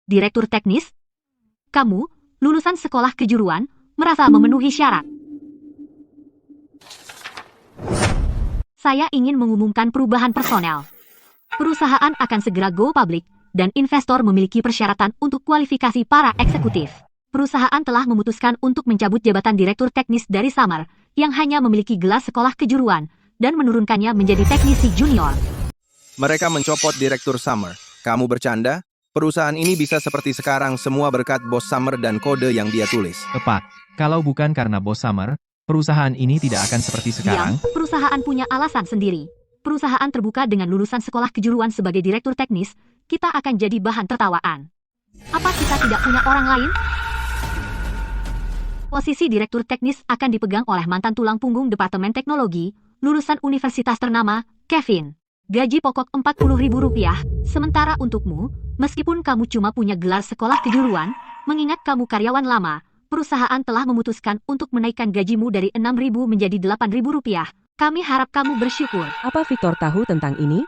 Direktur teknis? Kamu, lulusan sekolah kejuruan, merasa memenuhi syarat. Saya ingin mengumumkan perubahan personel. Perusahaan akan segera go public, dan investor memiliki persyaratan untuk kualifikasi para eksekutif. Perusahaan telah memutuskan untuk mencabut jabatan direktur teknis dari Summer, yang hanya memiliki gelar sekolah kejuruan, dan menurunkannya menjadi teknisi junior. Mereka mencopot Direktur Summer. Kamu bercanda? Perusahaan ini bisa seperti sekarang semua berkat Bos Summer dan kode yang dia tulis. Tepat. Kalau bukan karena Bos Summer, perusahaan ini tidak akan seperti sekarang. Diam, perusahaan punya alasan sendiri. Perusahaan terbuka dengan lulusan sekolah kejuruan sebagai direktur teknis, kita akan jadi bahan tertawaan. Apa kita tidak punya orang lain? Posisi direktur teknis akan dipegang oleh mantan tulang punggung Departemen Teknologi, lulusan universitas ternama, Kevin. Gaji pokok Rp40.000, sementara untukmu, meskipun kamu cuma punya gelar sekolah kejuruan, mengingat kamu karyawan lama, perusahaan telah memutuskan untuk menaikkan gajimu dari Rp6.000 menjadi Rp8.000. Kami harap kamu bersyukur. Apa Victor tahu tentang ini?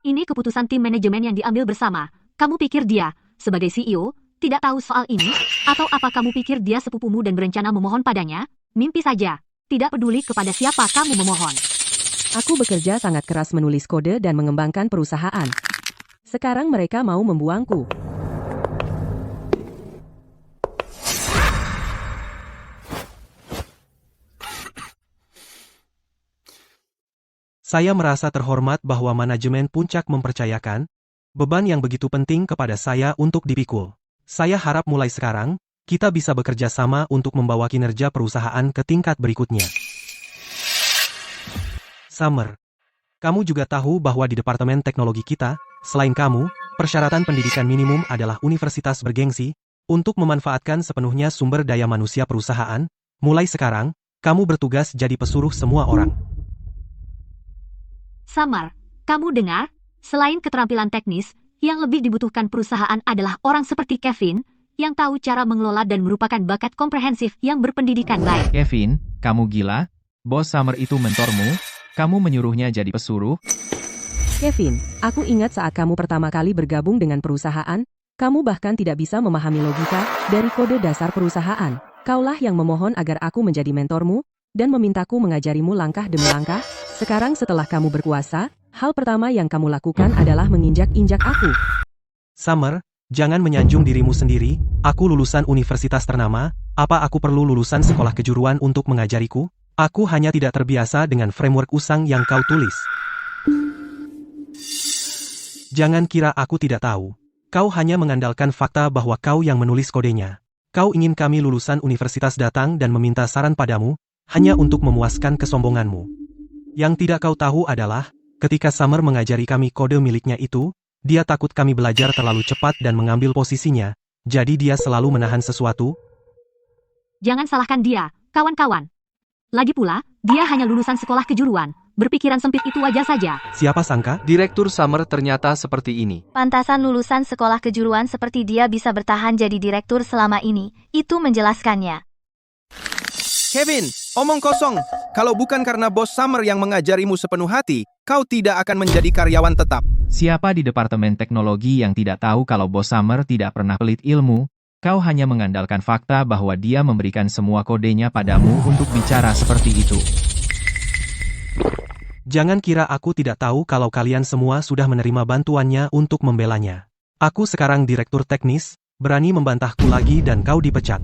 Ini keputusan tim manajemen yang diambil bersama. Kamu pikir dia, sebagai CEO, tidak tahu soal ini? Atau apa kamu pikir dia sepupumu dan berencana memohon padanya? Mimpi saja. Tidak peduli kepada siapa kamu memohon. Aku bekerja sangat keras menulis kode dan mengembangkan perusahaan. Sekarang mereka mau membuangku. Saya merasa terhormat bahwa manajemen Puncak mempercayakan beban yang begitu penting kepada saya untuk dipikul. Saya harap mulai sekarang, kita bisa bekerja sama untuk membawa kinerja perusahaan ke tingkat berikutnya. Summer, kamu juga tahu bahwa di Departemen Teknologi kita, selain kamu, persyaratan pendidikan minimum adalah universitas bergengsi. Untuk memanfaatkan sepenuhnya sumber daya manusia perusahaan, mulai sekarang, kamu bertugas jadi pesuruh semua orang. Summer, kamu dengar? Selain keterampilan teknis, yang lebih dibutuhkan perusahaan adalah orang seperti Kevin, yang tahu cara mengelola dan merupakan bakat komprehensif yang berpendidikan baik. Kevin, kamu gila? Bos Summer itu mentormu? Kamu menyuruhnya jadi pesuruh? Kevin, aku ingat saat kamu pertama kali bergabung dengan perusahaan, kamu bahkan tidak bisa memahami logika dari kode dasar perusahaan. Kaulah yang memohon agar aku menjadi mentormu, dan memintaku mengajarimu langkah demi langkah. Sekarang setelah kamu berkuasa, hal pertama yang kamu lakukan adalah menginjak-injak aku. Summer, jangan menyanjung dirimu sendiri. Aku lulusan universitas ternama, apa aku perlu lulusan sekolah kejuruan untuk mengajariku? Aku hanya tidak terbiasa dengan framework usang yang kau tulis. Jangan kira aku tidak tahu. Kau hanya mengandalkan fakta bahwa kau yang menulis kodenya. Kau ingin kami lulusan universitas datang dan meminta saran padamu, hanya untuk memuaskan kesombonganmu. Yang tidak kau tahu adalah, ketika Summer mengajari kami kode miliknya itu, dia takut kami belajar terlalu cepat dan mengambil posisinya, jadi dia selalu menahan sesuatu. Jangan salahkan dia, kawan-kawan. Lagi pula, dia hanya lulusan sekolah kejuruan. Berpikiran sempit itu wajar saja. Siapa sangka? Direktur Summer ternyata seperti ini. Pantasan lulusan sekolah kejuruan seperti dia bisa bertahan jadi direktur selama ini. Itu menjelaskannya. Kevin, omong kosong. Kalau bukan karena Bos Summer yang mengajarimu sepenuh hati, kau tidak akan menjadi karyawan tetap. Siapa di Departemen Teknologi yang tidak tahu kalau Bos Summer tidak pernah pelit ilmu? Kau hanya mengandalkan fakta bahwa dia memberikan semua kodenya padamu untuk bicara seperti itu. Jangan kira aku tidak tahu kalau kalian semua sudah menerima bantuannya untuk membelanya. Aku sekarang direktur teknis, berani membantahku lagi dan kau dipecat.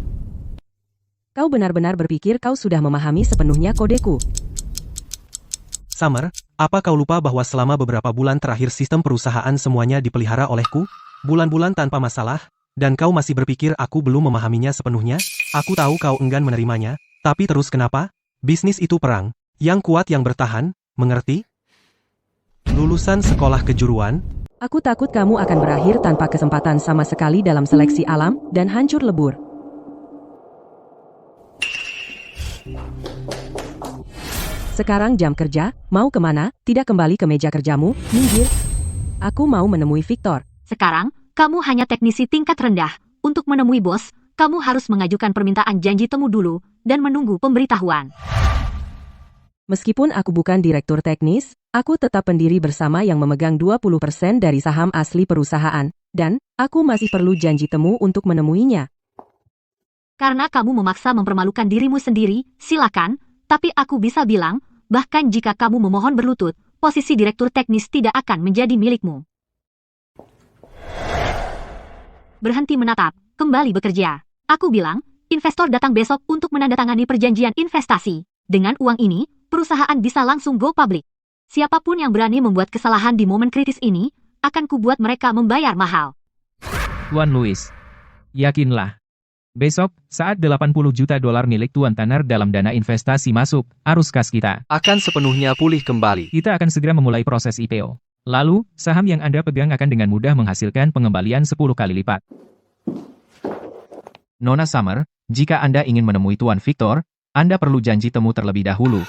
Kau benar-benar berpikir kau sudah memahami sepenuhnya kodeku. Summer, apa kau lupa bahwa selama beberapa bulan terakhir sistem perusahaan semuanya dipelihara olehku? Bulan-bulan tanpa masalah? Dan kau masih berpikir aku belum memahaminya sepenuhnya? Aku tahu kau enggan menerimanya, tapi terus kenapa? Bisnis itu perang, yang kuat yang bertahan, mengerti? Lulusan sekolah kejuruan? Aku takut kamu akan berakhir tanpa kesempatan sama sekali dalam seleksi alam, dan hancur lebur. Sekarang jam kerja, mau kemana? Tidak kembali ke meja kerjamu, minggir. Aku mau menemui Victor. Sekarang, kamu hanya teknisi tingkat rendah. Untuk menemui bos, kamu harus mengajukan permintaan janji temu dulu, dan menunggu pemberitahuan. Meskipun aku bukan direktur teknis, aku tetap pendiri bersama yang memegang 20% dari saham asli perusahaan. Dan, aku masih perlu janji temu untuk menemuinya. Karena kamu memaksa mempermalukan dirimu sendiri, silakan, tapi aku bisa bilang, bahkan jika kamu memohon berlutut, posisi direktur teknis tidak akan menjadi milikmu. Berhenti menatap, kembali bekerja. Aku bilang, investor datang besok untuk menandatangani perjanjian investasi. Dengan uang ini, perusahaan bisa langsung go public. Siapapun yang berani membuat kesalahan di momen kritis ini, akan kubuat mereka membayar mahal. Tuan Louis, yakinlah. Besok, saat 80 juta dolar milik Tuan Tanner dalam dana investasi masuk, arus kas kita Akan sepenuhnya pulih kembali. kita akan segera memulai proses IPO. Lalu, saham yang Anda pegang akan dengan mudah menghasilkan pengembalian 10 kali lipat. Nona Summer, jika Anda ingin menemui Tuan Victor, Anda perlu janji temu terlebih dahulu.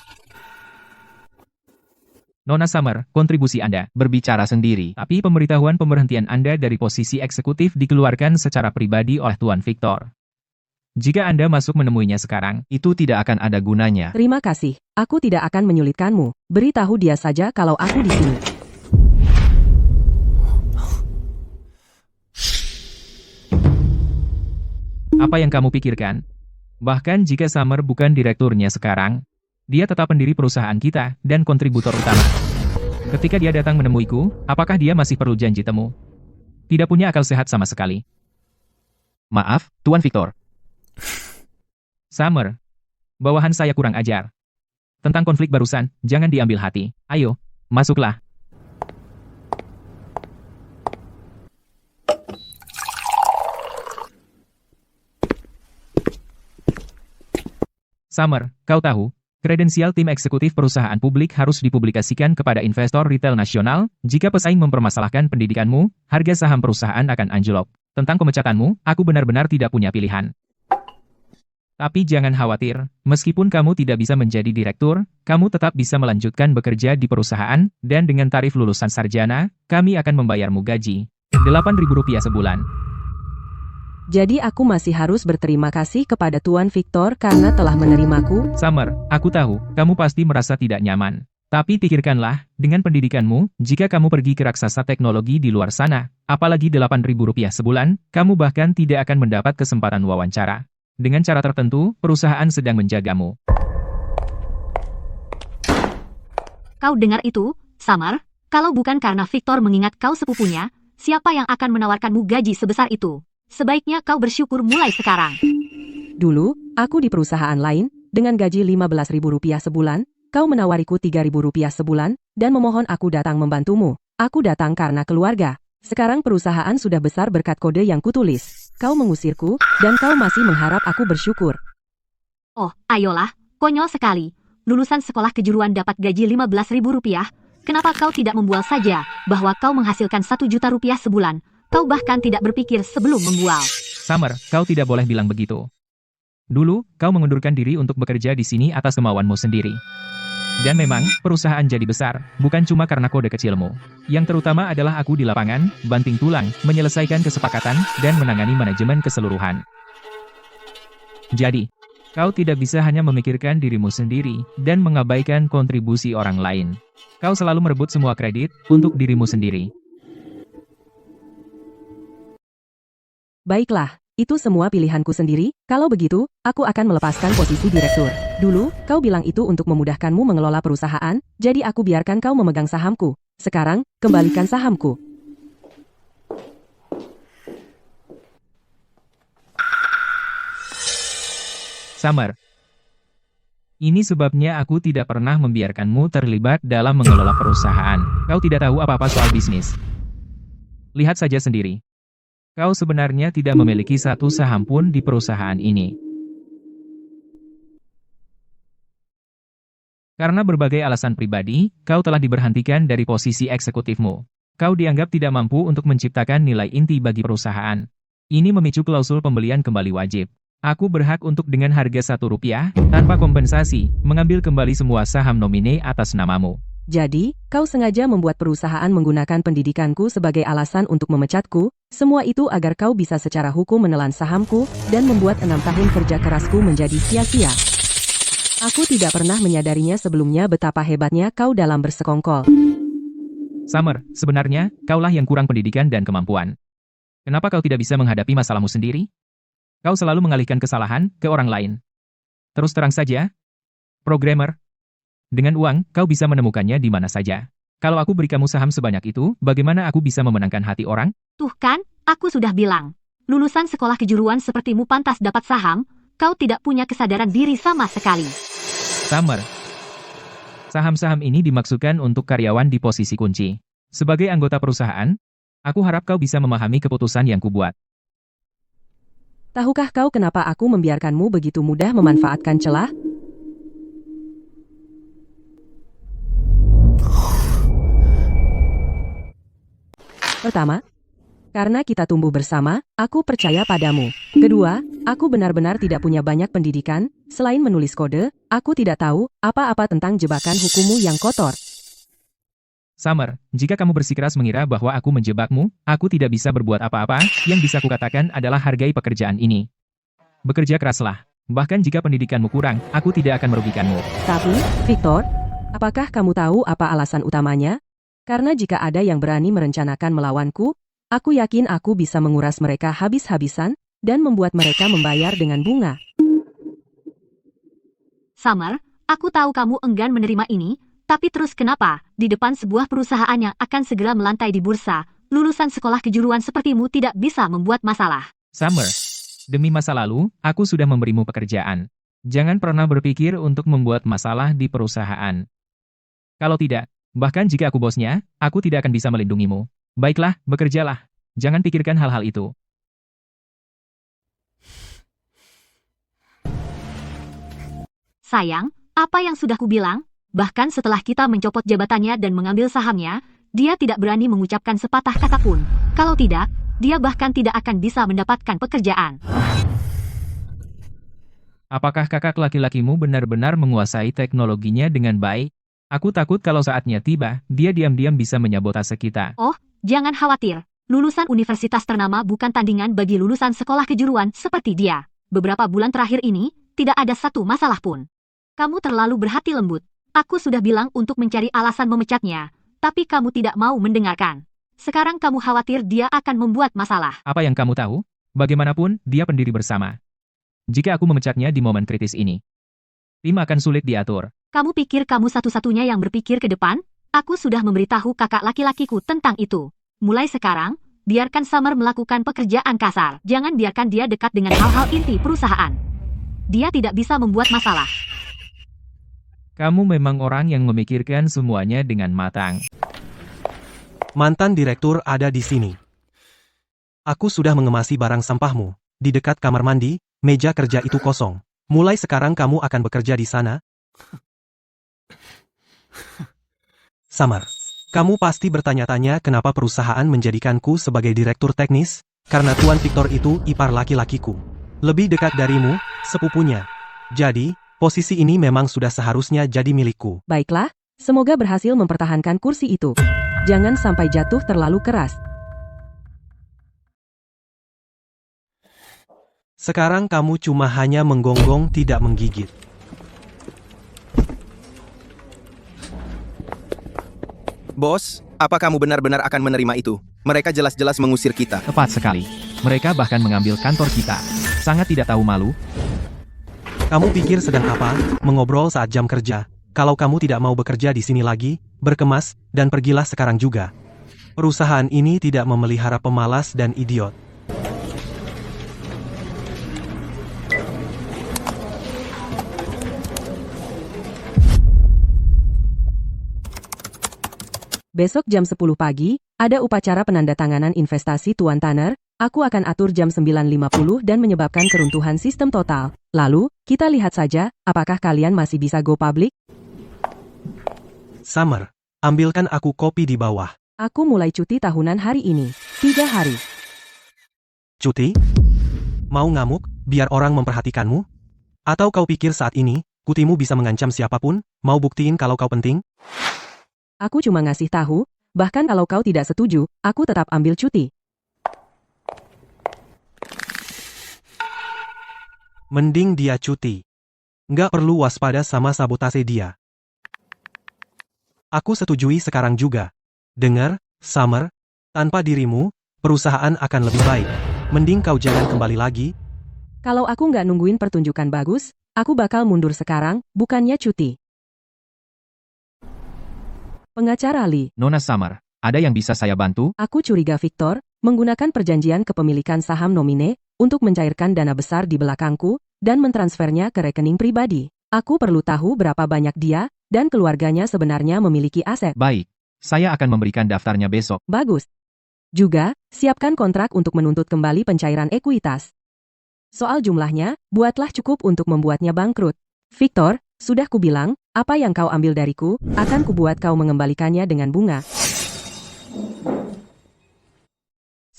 Nona Summer, kontribusi Anda berbicara sendiri, tapi pemberitahuan pemberhentian Anda dari posisi eksekutif dikeluarkan secara pribadi oleh Tuan Victor. Jika Anda masuk menemuinya sekarang, itu tidak akan ada gunanya. Terima kasih, aku tidak akan menyulitkanmu. Beritahu dia saja kalau aku di sini. Apa yang kamu pikirkan? Bahkan jika Summer bukan direkturnya sekarang, dia tetap pendiri perusahaan kita dan kontributor utama. Ketika dia datang menemuiku, apakah dia masih perlu janji temu? Tidak punya akal sehat sama sekali. Maaf, Tuan Victor. Summer, bawahan saya kurang ajar. Tentang konflik barusan, jangan diambil hati. Ayo, masuklah. Summer, kau tahu, kredensial tim eksekutif perusahaan publik harus dipublikasikan kepada investor retail nasional. Jika pesaing mempermasalahkan pendidikanmu, harga saham perusahaan akan anjlok. Tentang pemecatanmu, aku benar-benar tidak punya pilihan. Tapi jangan khawatir, meskipun kamu tidak bisa menjadi direktur, kamu tetap bisa melanjutkan bekerja di perusahaan, dan dengan tarif lulusan sarjana, kami akan membayarmu gaji. Rp8.000 sebulan. Jadi aku masih harus berterima kasih kepada Tuan Victor karena telah menerimaku. Summer, aku tahu, kamu pasti merasa tidak nyaman. Tapi pikirkanlah, dengan pendidikanmu, jika kamu pergi ke raksasa teknologi di luar sana, apalagi Rp8.000 sebulan, kamu bahkan tidak akan mendapat kesempatan wawancara. Dengan cara tertentu, perusahaan sedang menjagamu. Kau dengar itu, Summer? Kalau bukan karena Victor mengingat kau sepupunya, siapa yang akan menawarkanmu gaji sebesar itu? Sebaiknya kau bersyukur mulai sekarang. Dulu, aku di perusahaan lain, dengan gaji Rp15.000 sebulan, kau menawariku Rp3.000 sebulan, dan memohon aku datang membantumu. Aku datang karena keluarga. Sekarang perusahaan sudah besar berkat kode yang kutulis. Kau mengusirku, dan kau masih mengharap aku bersyukur. Oh, ayolah, konyol sekali. Lulusan sekolah kejuruan dapat gaji Rp15.000. Kenapa kau tidak membual saja, bahwa kau menghasilkan Rp1.000.000 sebulan? Kau bahkan tidak berpikir sebelum membual. Summer, kau tidak boleh bilang begitu. Dulu, kau mengundurkan diri untuk bekerja di sini atas kemauanmu sendiri. Dan memang, perusahaan jadi besar, bukan cuma karena kode kecilmu. Yang terutama adalah aku di lapangan, banting tulang, menyelesaikan kesepakatan, dan menangani manajemen keseluruhan. Jadi, kau tidak bisa hanya memikirkan dirimu sendiri, dan mengabaikan kontribusi orang lain. Kau selalu merebut semua kredit, untuk dirimu sendiri. Baiklah, itu semua pilihanku sendiri. Kalau begitu, aku akan melepaskan posisi direktur. Dulu, kau bilang itu untuk memudahkanmu mengelola perusahaan, jadi aku biarkan kau memegang sahamku. Sekarang, kembalikan sahamku. Summer, ini sebabnya aku tidak pernah membiarkanmu terlibat dalam mengelola perusahaan. Kau tidak tahu apa-apa soal bisnis. Lihat saja sendiri. Kau sebenarnya tidak memiliki satu saham pun di perusahaan ini. Karena berbagai alasan pribadi, kau telah diberhentikan dari posisi eksekutifmu. Kau dianggap tidak mampu untuk menciptakan nilai inti bagi perusahaan. Ini memicu klausul pembelian kembali wajib. Aku berhak untuk dengan harga Rp1, tanpa kompensasi, mengambil kembali semua saham nomine atas namamu. Jadi, kau sengaja membuat perusahaan menggunakan pendidikanku sebagai alasan untuk memecatku, semua itu agar kau bisa secara hukum menelan sahamku, dan membuat 6 tahun kerja kerasku menjadi sia-sia. Aku tidak pernah menyadarinya sebelumnya betapa hebatnya kau dalam bersekongkol. Summer, sebenarnya, kaulah yang kurang pendidikan dan kemampuan. Kenapa kau tidak bisa menghadapi masalahmu sendiri? Kau selalu mengalihkan kesalahan ke orang lain. Terus terang saja, programmer. Dengan uang, kau bisa menemukannya di mana saja. Kalau aku beri kamu saham sebanyak itu, bagaimana aku bisa memenangkan hati orang? Tuh kan, aku sudah bilang. Lulusan sekolah kejuruan sepertimu pantas dapat saham, kau tidak punya kesadaran diri sama sekali. Summer. Saham-saham ini dimaksudkan untuk karyawan di posisi kunci. Sebagai anggota perusahaan, aku harap kau bisa memahami keputusan yang kubuat. Tahukah kau kenapa aku membiarkanmu begitu mudah memanfaatkan celah? Pertama, karena kita tumbuh bersama, aku percaya padamu. Kedua, aku benar-benar tidak punya banyak pendidikan, selain menulis kode, aku tidak tahu apa-apa tentang jebakan hukummu yang kotor. Summer, jika kamu bersikeras mengira bahwa aku menjebakmu, aku tidak bisa berbuat apa-apa, yang bisa kukatakan adalah hargai pekerjaan ini. Bekerja keraslah. Bahkan jika pendidikanmu kurang, aku tidak akan merugikanmu. Tapi, Victor, apakah kamu tahu apa alasan utamanya? Karena jika ada yang berani merencanakan melawanku, aku yakin aku bisa menguras mereka habis-habisan dan membuat mereka membayar dengan bunga. Summer, aku tahu kamu enggan menerima ini, tapi terus kenapa, di depan sebuah perusahaan yang akan segera melantai di bursa, lulusan sekolah kejuruan sepertimu tidak bisa membuat masalah? Summer, demi masa lalu, aku sudah memberimu pekerjaan. Jangan pernah berpikir untuk membuat masalah di perusahaan. Kalau tidak, bahkan jika aku bosnya, aku tidak akan bisa melindungimu. Baiklah, bekerjalah. Jangan pikirkan hal-hal itu. Sayang, apa yang sudah kubilang? Bahkan setelah kita mencopot jabatannya dan mengambil sahamnya, dia tidak berani mengucapkan sepatah kata pun. Kalau tidak, dia bahkan tidak akan bisa mendapatkan pekerjaan. Apakah kakak laki-lakimu benar-benar menguasai teknologinya dengan baik? Aku takut kalau saatnya tiba, dia diam-diam bisa menyabotase kita. Oh, jangan khawatir. Lulusan universitas ternama bukan tandingan bagi lulusan sekolah kejuruan seperti dia. Beberapa bulan terakhir ini, tidak ada satu masalah pun. Kamu terlalu berhati lembut. Aku sudah bilang untuk mencari alasan memecatnya, tapi kamu tidak mau mendengarkan. Sekarang kamu khawatir dia akan membuat masalah. Apa yang kamu tahu? Bagaimanapun, dia pendiri bersama. Jika aku memecatnya di momen kritis ini, tim akan sulit diatur. Kamu pikir kamu satu-satunya yang berpikir ke depan? Aku sudah memberitahu kakak laki-lakiku tentang itu. Mulai sekarang, biarkan Summer melakukan pekerjaan kasar. Jangan biarkan dia dekat dengan hal-hal inti perusahaan. Dia tidak bisa membuat masalah. Kamu memang orang yang memikirkan semuanya dengan matang. Mantan direktur ada di sini. Aku sudah mengemasi barang sampahmu. Di dekat kamar mandi, meja kerja itu kosong. Mulai sekarang kamu akan bekerja di sana. Summer, kamu pasti bertanya-tanya kenapa perusahaan menjadikanku sebagai direktur teknis, karena Tuan Victor itu ipar laki-lakiku. Lebih dekat darimu, sepupunya. Jadi, posisi ini memang sudah seharusnya jadi milikku. Baiklah, semoga berhasil mempertahankan kursi itu. Jangan sampai jatuh terlalu keras. Sekarang kamu cuma hanya menggonggong tidak menggigit. Bos, apa kamu benar-benar akan menerima itu? Mereka jelas-jelas mengusir kita. Tepat sekali. Mereka bahkan mengambil kantor kita. Sangat tidak tahu malu. Kamu pikir sedang apa? Mengobrol saat jam kerja. Kalau kamu tidak mau bekerja di sini lagi, berkemas, dan pergilah sekarang juga. Perusahaan ini tidak memelihara pemalas dan idiot. Besok jam 10 pagi, ada upacara penandatanganan investasi Tuan Tanner. Aku akan atur jam 9.50 dan menyebabkan keruntuhan sistem total. Lalu, kita lihat saja, apakah kalian masih bisa go public? Summer, ambilkan aku kopi di bawah. Aku mulai cuti tahunan hari ini. 3 hari. Cuti? Mau ngamuk, biar orang memperhatikanmu? Atau kau pikir saat ini, kutimu bisa mengancam siapapun? Mau buktiin kalau kau penting? Aku cuma ngasih tahu, bahkan kalau kau tidak setuju, aku tetap ambil cuti. Mending dia cuti. Nggak perlu waspada sama sabotase dia. Aku setujui sekarang juga. Dengar, Summer, tanpa dirimu, perusahaan akan lebih baik. Mending kau jangan kembali lagi. Kalau aku nggak nungguin pertunjukan bagus, aku bakal mundur sekarang, bukannya cuti. Pengacara Lee, Nona Summer, ada yang bisa saya bantu? aku curiga Victor menggunakan perjanjian kepemilikan saham nomine untuk mencairkan dana besar di belakangku dan mentransfernya ke rekening pribadi. Aku perlu tahu berapa banyak dia dan keluarganya sebenarnya memiliki aset. Baik, saya akan memberikan daftarnya besok. Bagus. Juga, siapkan kontrak untuk menuntut kembali pencairan ekuitas. Soal jumlahnya, buatlah cukup untuk membuatnya bangkrut. Victor, sudah kubilang, apa yang kau ambil dariku, akan kubuat kau mengembalikannya dengan bunga.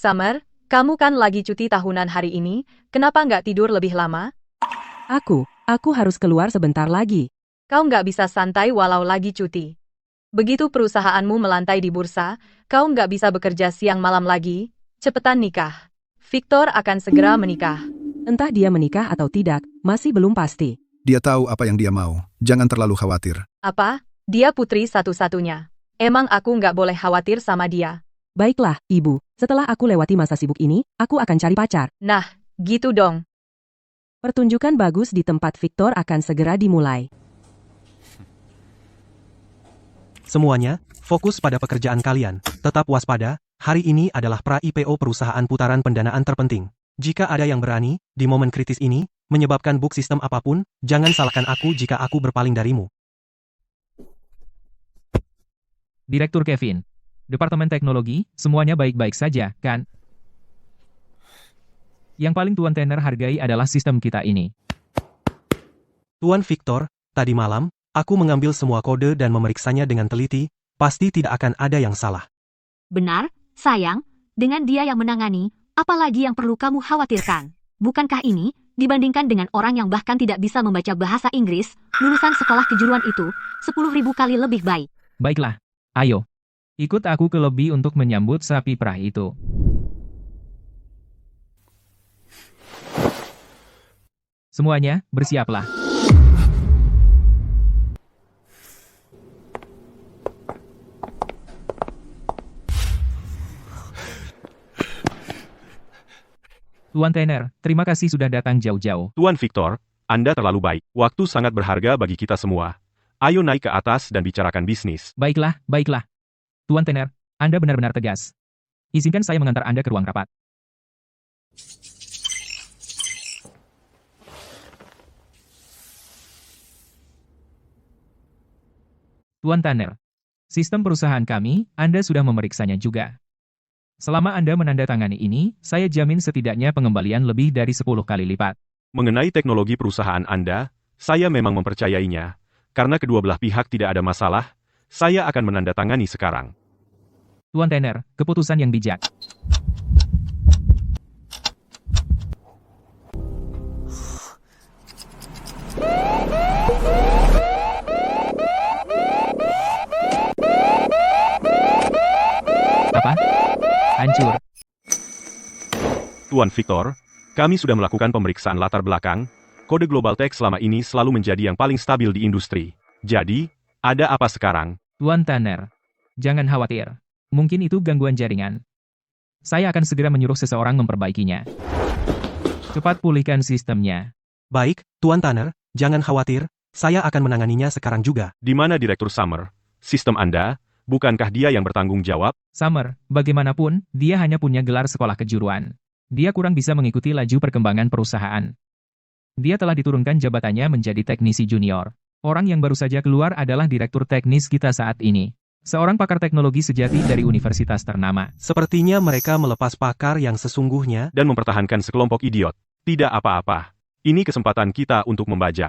Summer, kamu kan lagi cuti tahunan hari ini, kenapa nggak tidur lebih lama? Aku harus keluar sebentar lagi. Kau nggak bisa santai walau lagi cuti. Begitu perusahaanmu melantai di bursa, kau nggak bisa bekerja siang malam lagi, cepetan nikah. Victor akan segera menikah. Entah dia menikah atau tidak, masih belum pasti. Dia tahu apa yang dia mau. Jangan terlalu khawatir. Apa? Dia putri satu-satunya. Emang aku nggak boleh khawatir sama dia? Baiklah, Ibu. Setelah aku lewati masa sibuk ini, aku akan cari pacar. Nah, gitu dong. Pertunjukan bagus di tempat Victor akan segera dimulai. Semuanya, fokus pada pekerjaan kalian. Tetap waspada, hari ini adalah pra-IPO perusahaan putaran pendanaan terpenting. Jika ada yang berani, di momen kritis ini, menyebabkan bug sistem apapun, jangan salahkan aku jika aku berpaling darimu. Direktur Kevin, Departemen Teknologi, semuanya baik-baik saja, kan? Yang paling Tuan Tanner hargai adalah sistem kita ini. Tuan Victor, tadi malam, aku mengambil semua kode dan memeriksanya dengan teliti, pasti tidak akan ada yang salah. Benar, sayang, dengan dia yang menangani, apalagi yang perlu kamu khawatirkan? Bukankah ini, dibandingkan dengan orang yang bahkan tidak bisa membaca bahasa Inggris, lulusan sekolah kejuruan itu, 10.000 kali lebih baik. Baiklah, ayo. Ikut aku ke lobi untuk menyambut sapi perah itu. Semuanya, bersiaplah. Tuan Tanner, terima kasih sudah datang jauh-jauh. Tuan Victor, Anda terlalu baik. Waktu sangat berharga bagi kita semua. Ayo naik ke atas dan bicarakan bisnis. Baiklah, baiklah. Tuan Tanner, Anda benar-benar tegas. Izinkan saya mengantar Anda ke ruang rapat. Tuan Tanner, sistem perusahaan kami, Anda sudah memeriksanya juga. Selama Anda menandatangani ini, saya jamin setidaknya pengembalian lebih dari 10 kali lipat. Mengenai teknologi perusahaan Anda, saya memang mempercayainya. Karena kedua belah pihak tidak ada masalah, saya akan menandatangani sekarang. Tuan Tanner, keputusan yang bijak. Apa? Hancur. Tuan Victor, kami sudah melakukan pemeriksaan latar belakang. Kode Global Tech selama ini selalu menjadi yang paling stabil di industri. Jadi, ada apa sekarang? Tuan Tanner, jangan khawatir. Mungkin itu gangguan jaringan. Saya akan segera menyuruh seseorang memperbaikinya. Cepat pulihkan sistemnya. Baik, Tuan Tanner, jangan khawatir, saya akan menanganinya sekarang juga. Di mana Direktur Summer? Sistem Anda, bukankah dia yang bertanggung jawab? Summer, bagaimanapun, dia hanya punya gelar sekolah kejuruan. Dia kurang bisa mengikuti laju perkembangan perusahaan. Dia telah diturunkan jabatannya menjadi teknisi junior. Orang yang baru saja keluar adalah direktur teknis kita saat ini. Seorang pakar teknologi sejati dari universitas ternama. Sepertinya mereka melepas pakar yang sesungguhnya. Dan mempertahankan sekelompok idiot. Tidak apa-apa. Ini kesempatan kita untuk membajak.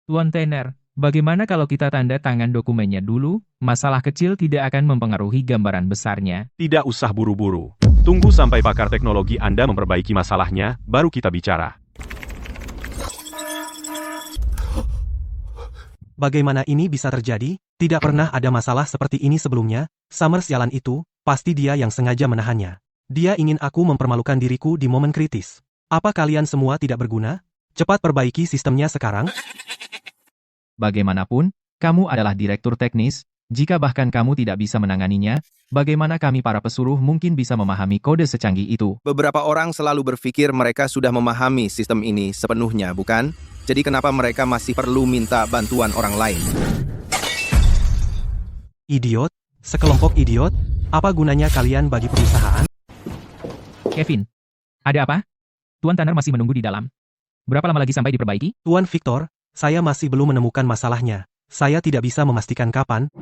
Tuan Tanner, bagaimana kalau kita tanda tangan dokumennya dulu? Masalah kecil tidak akan mempengaruhi gambaran besarnya. Tidak usah buru-buru. Tunggu sampai pakar teknologi Anda memperbaiki masalahnya, baru kita bicara. Bagaimana ini bisa terjadi? Tidak pernah ada masalah seperti ini sebelumnya. Summer sialan itu, pasti dia yang sengaja menahannya. Dia ingin aku mempermalukan diriku di momen kritis. Apa kalian semua tidak berguna? Cepat perbaiki sistemnya sekarang. Bagaimanapun, kamu adalah direktur teknis, Jika bahkan kamu tidak bisa menanganinya, bagaimana kami para pesuruh mungkin bisa memahami kode secanggih itu? Beberapa orang selalu berpikir mereka sudah memahami sistem ini sepenuhnya, bukan? Jadi kenapa mereka masih perlu minta bantuan orang lain? Idiot? Sekelompok idiot? Apa gunanya kalian bagi perusahaan? Kevin, ada apa? Tuan Tanner masih menunggu di dalam. Berapa lama lagi sampai diperbaiki? Tuan Victor, saya masih belum menemukan masalahnya. Saya tidak bisa memastikan kapan.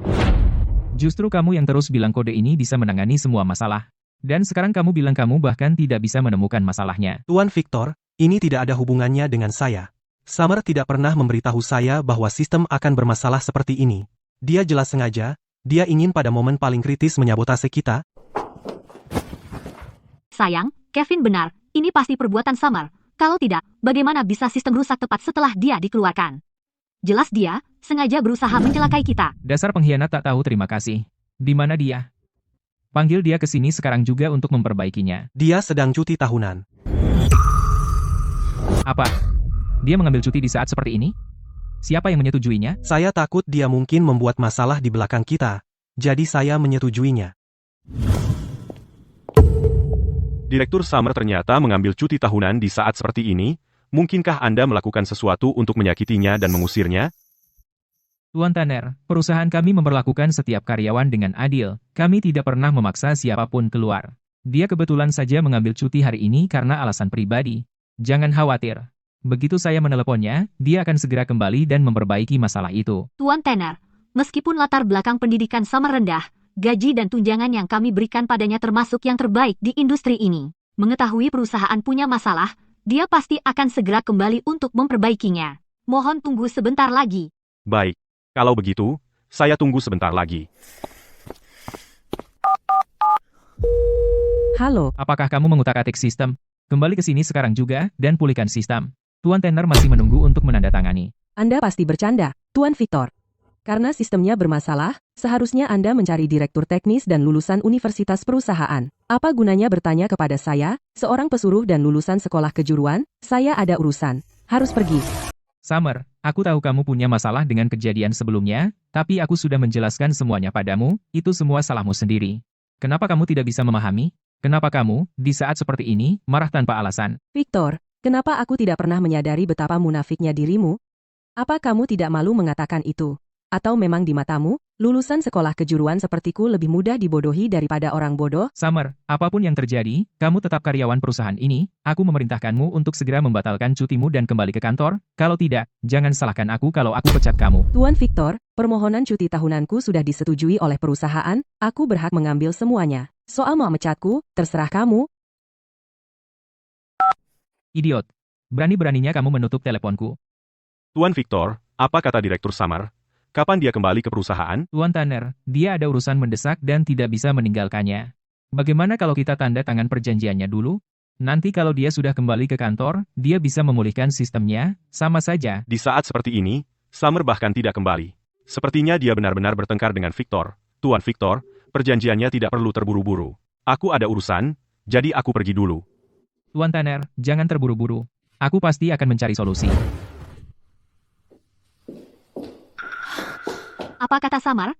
Justru kamu yang terus bilang kode ini bisa menangani semua masalah. Dan sekarang kamu bilang kamu bahkan tidak bisa menemukan masalahnya. Tuan Victor, ini tidak ada hubungannya dengan saya. Summer tidak pernah memberitahu saya bahwa sistem akan bermasalah seperti ini. Dia jelas sengaja, dia ingin pada momen paling kritis menyabotase kita. Sayang, Kevin benar, ini pasti perbuatan Summer. Kalau tidak, bagaimana bisa sistem rusak tepat setelah dia dikeluarkan? Jelas dia sengaja berusaha mencelakai kita. Dasar pengkhianat tak tahu terima kasih. Di mana dia? Panggil dia ke sini sekarang juga untuk memperbaikinya. Dia sedang cuti tahunan. Apa? Dia mengambil cuti di saat seperti ini? Siapa yang menyetujuinya? Saya takut dia mungkin membuat masalah di belakang kita. Jadi saya menyetujuinya. Direktur Summer ternyata mengambil cuti tahunan di saat seperti ini. Mungkinkah Anda melakukan sesuatu untuk menyakitinya dan mengusirnya? Tuan Tanner, perusahaan kami memperlakukan setiap karyawan dengan adil. Kami tidak pernah memaksa siapapun keluar. Dia kebetulan saja mengambil cuti hari ini karena alasan pribadi. Jangan khawatir. Begitu saya meneleponnya, dia akan segera kembali dan memperbaiki masalah itu. Tuan Tanner, meskipun latar belakang pendidikan Summer rendah, gaji dan tunjangan yang kami berikan padanya termasuk yang terbaik di industri ini. Mengetahui perusahaan punya masalah, dia pasti akan segera kembali untuk memperbaikinya. Mohon tunggu sebentar lagi. Baik, kalau begitu, saya tunggu sebentar lagi. Halo, Apakah kamu mengutak-atik sistem? Kembali ke sini sekarang juga dan pulihkan sistem. Tuan Tanner masih menunggu untuk menandatangani. Anda pasti bercanda, Tuan Victor. Karena sistemnya bermasalah, seharusnya Anda mencari direktur teknis dan lulusan universitas perusahaan. Apa gunanya bertanya kepada saya, seorang pesuruh dan lulusan sekolah kejuruan? Saya ada urusan. Harus pergi. Summer, aku tahu kamu punya masalah dengan kejadian sebelumnya, tapi aku sudah menjelaskan semuanya padamu, itu semua salahmu sendiri. Kenapa kamu tidak bisa memahami? Kenapa kamu, di saat seperti ini, marah tanpa alasan? Victor, kenapa aku tidak pernah menyadari betapa munafiknya dirimu? Apa kamu tidak malu mengatakan itu? Atau memang di matamu, lulusan sekolah kejuruan sepertiku lebih mudah dibodohi daripada orang bodoh? Summer, apapun yang terjadi, kamu tetap karyawan perusahaan ini, aku memerintahkanmu untuk segera membatalkan cutimu dan kembali ke kantor, kalau tidak, jangan salahkan aku kalau aku pecat kamu. Tuan Victor, permohonan cuti tahunanku sudah disetujui oleh perusahaan, aku berhak mengambil semuanya. Soal mau mecatku, terserah kamu. Idiot. Berani-beraninya kamu menutup teleponku. Tuan Victor, apa kata Direktur Summer? Kapan dia kembali ke perusahaan? Tuan Tanner, dia ada urusan mendesak dan tidak bisa meninggalkannya. Bagaimana kalau kita tanda tangan perjanjiannya dulu? Nanti kalau dia sudah kembali ke kantor, dia bisa memulihkan sistemnya, sama saja. Di saat seperti ini, Summer bahkan tidak kembali. Sepertinya dia benar-benar bertengkar dengan Victor. Tuan Victor, perjanjiannya tidak perlu terburu-buru. Aku ada urusan, jadi aku pergi dulu. Tuan Tanner, jangan terburu-buru. Aku pasti akan mencari solusi. Apa kata Summer?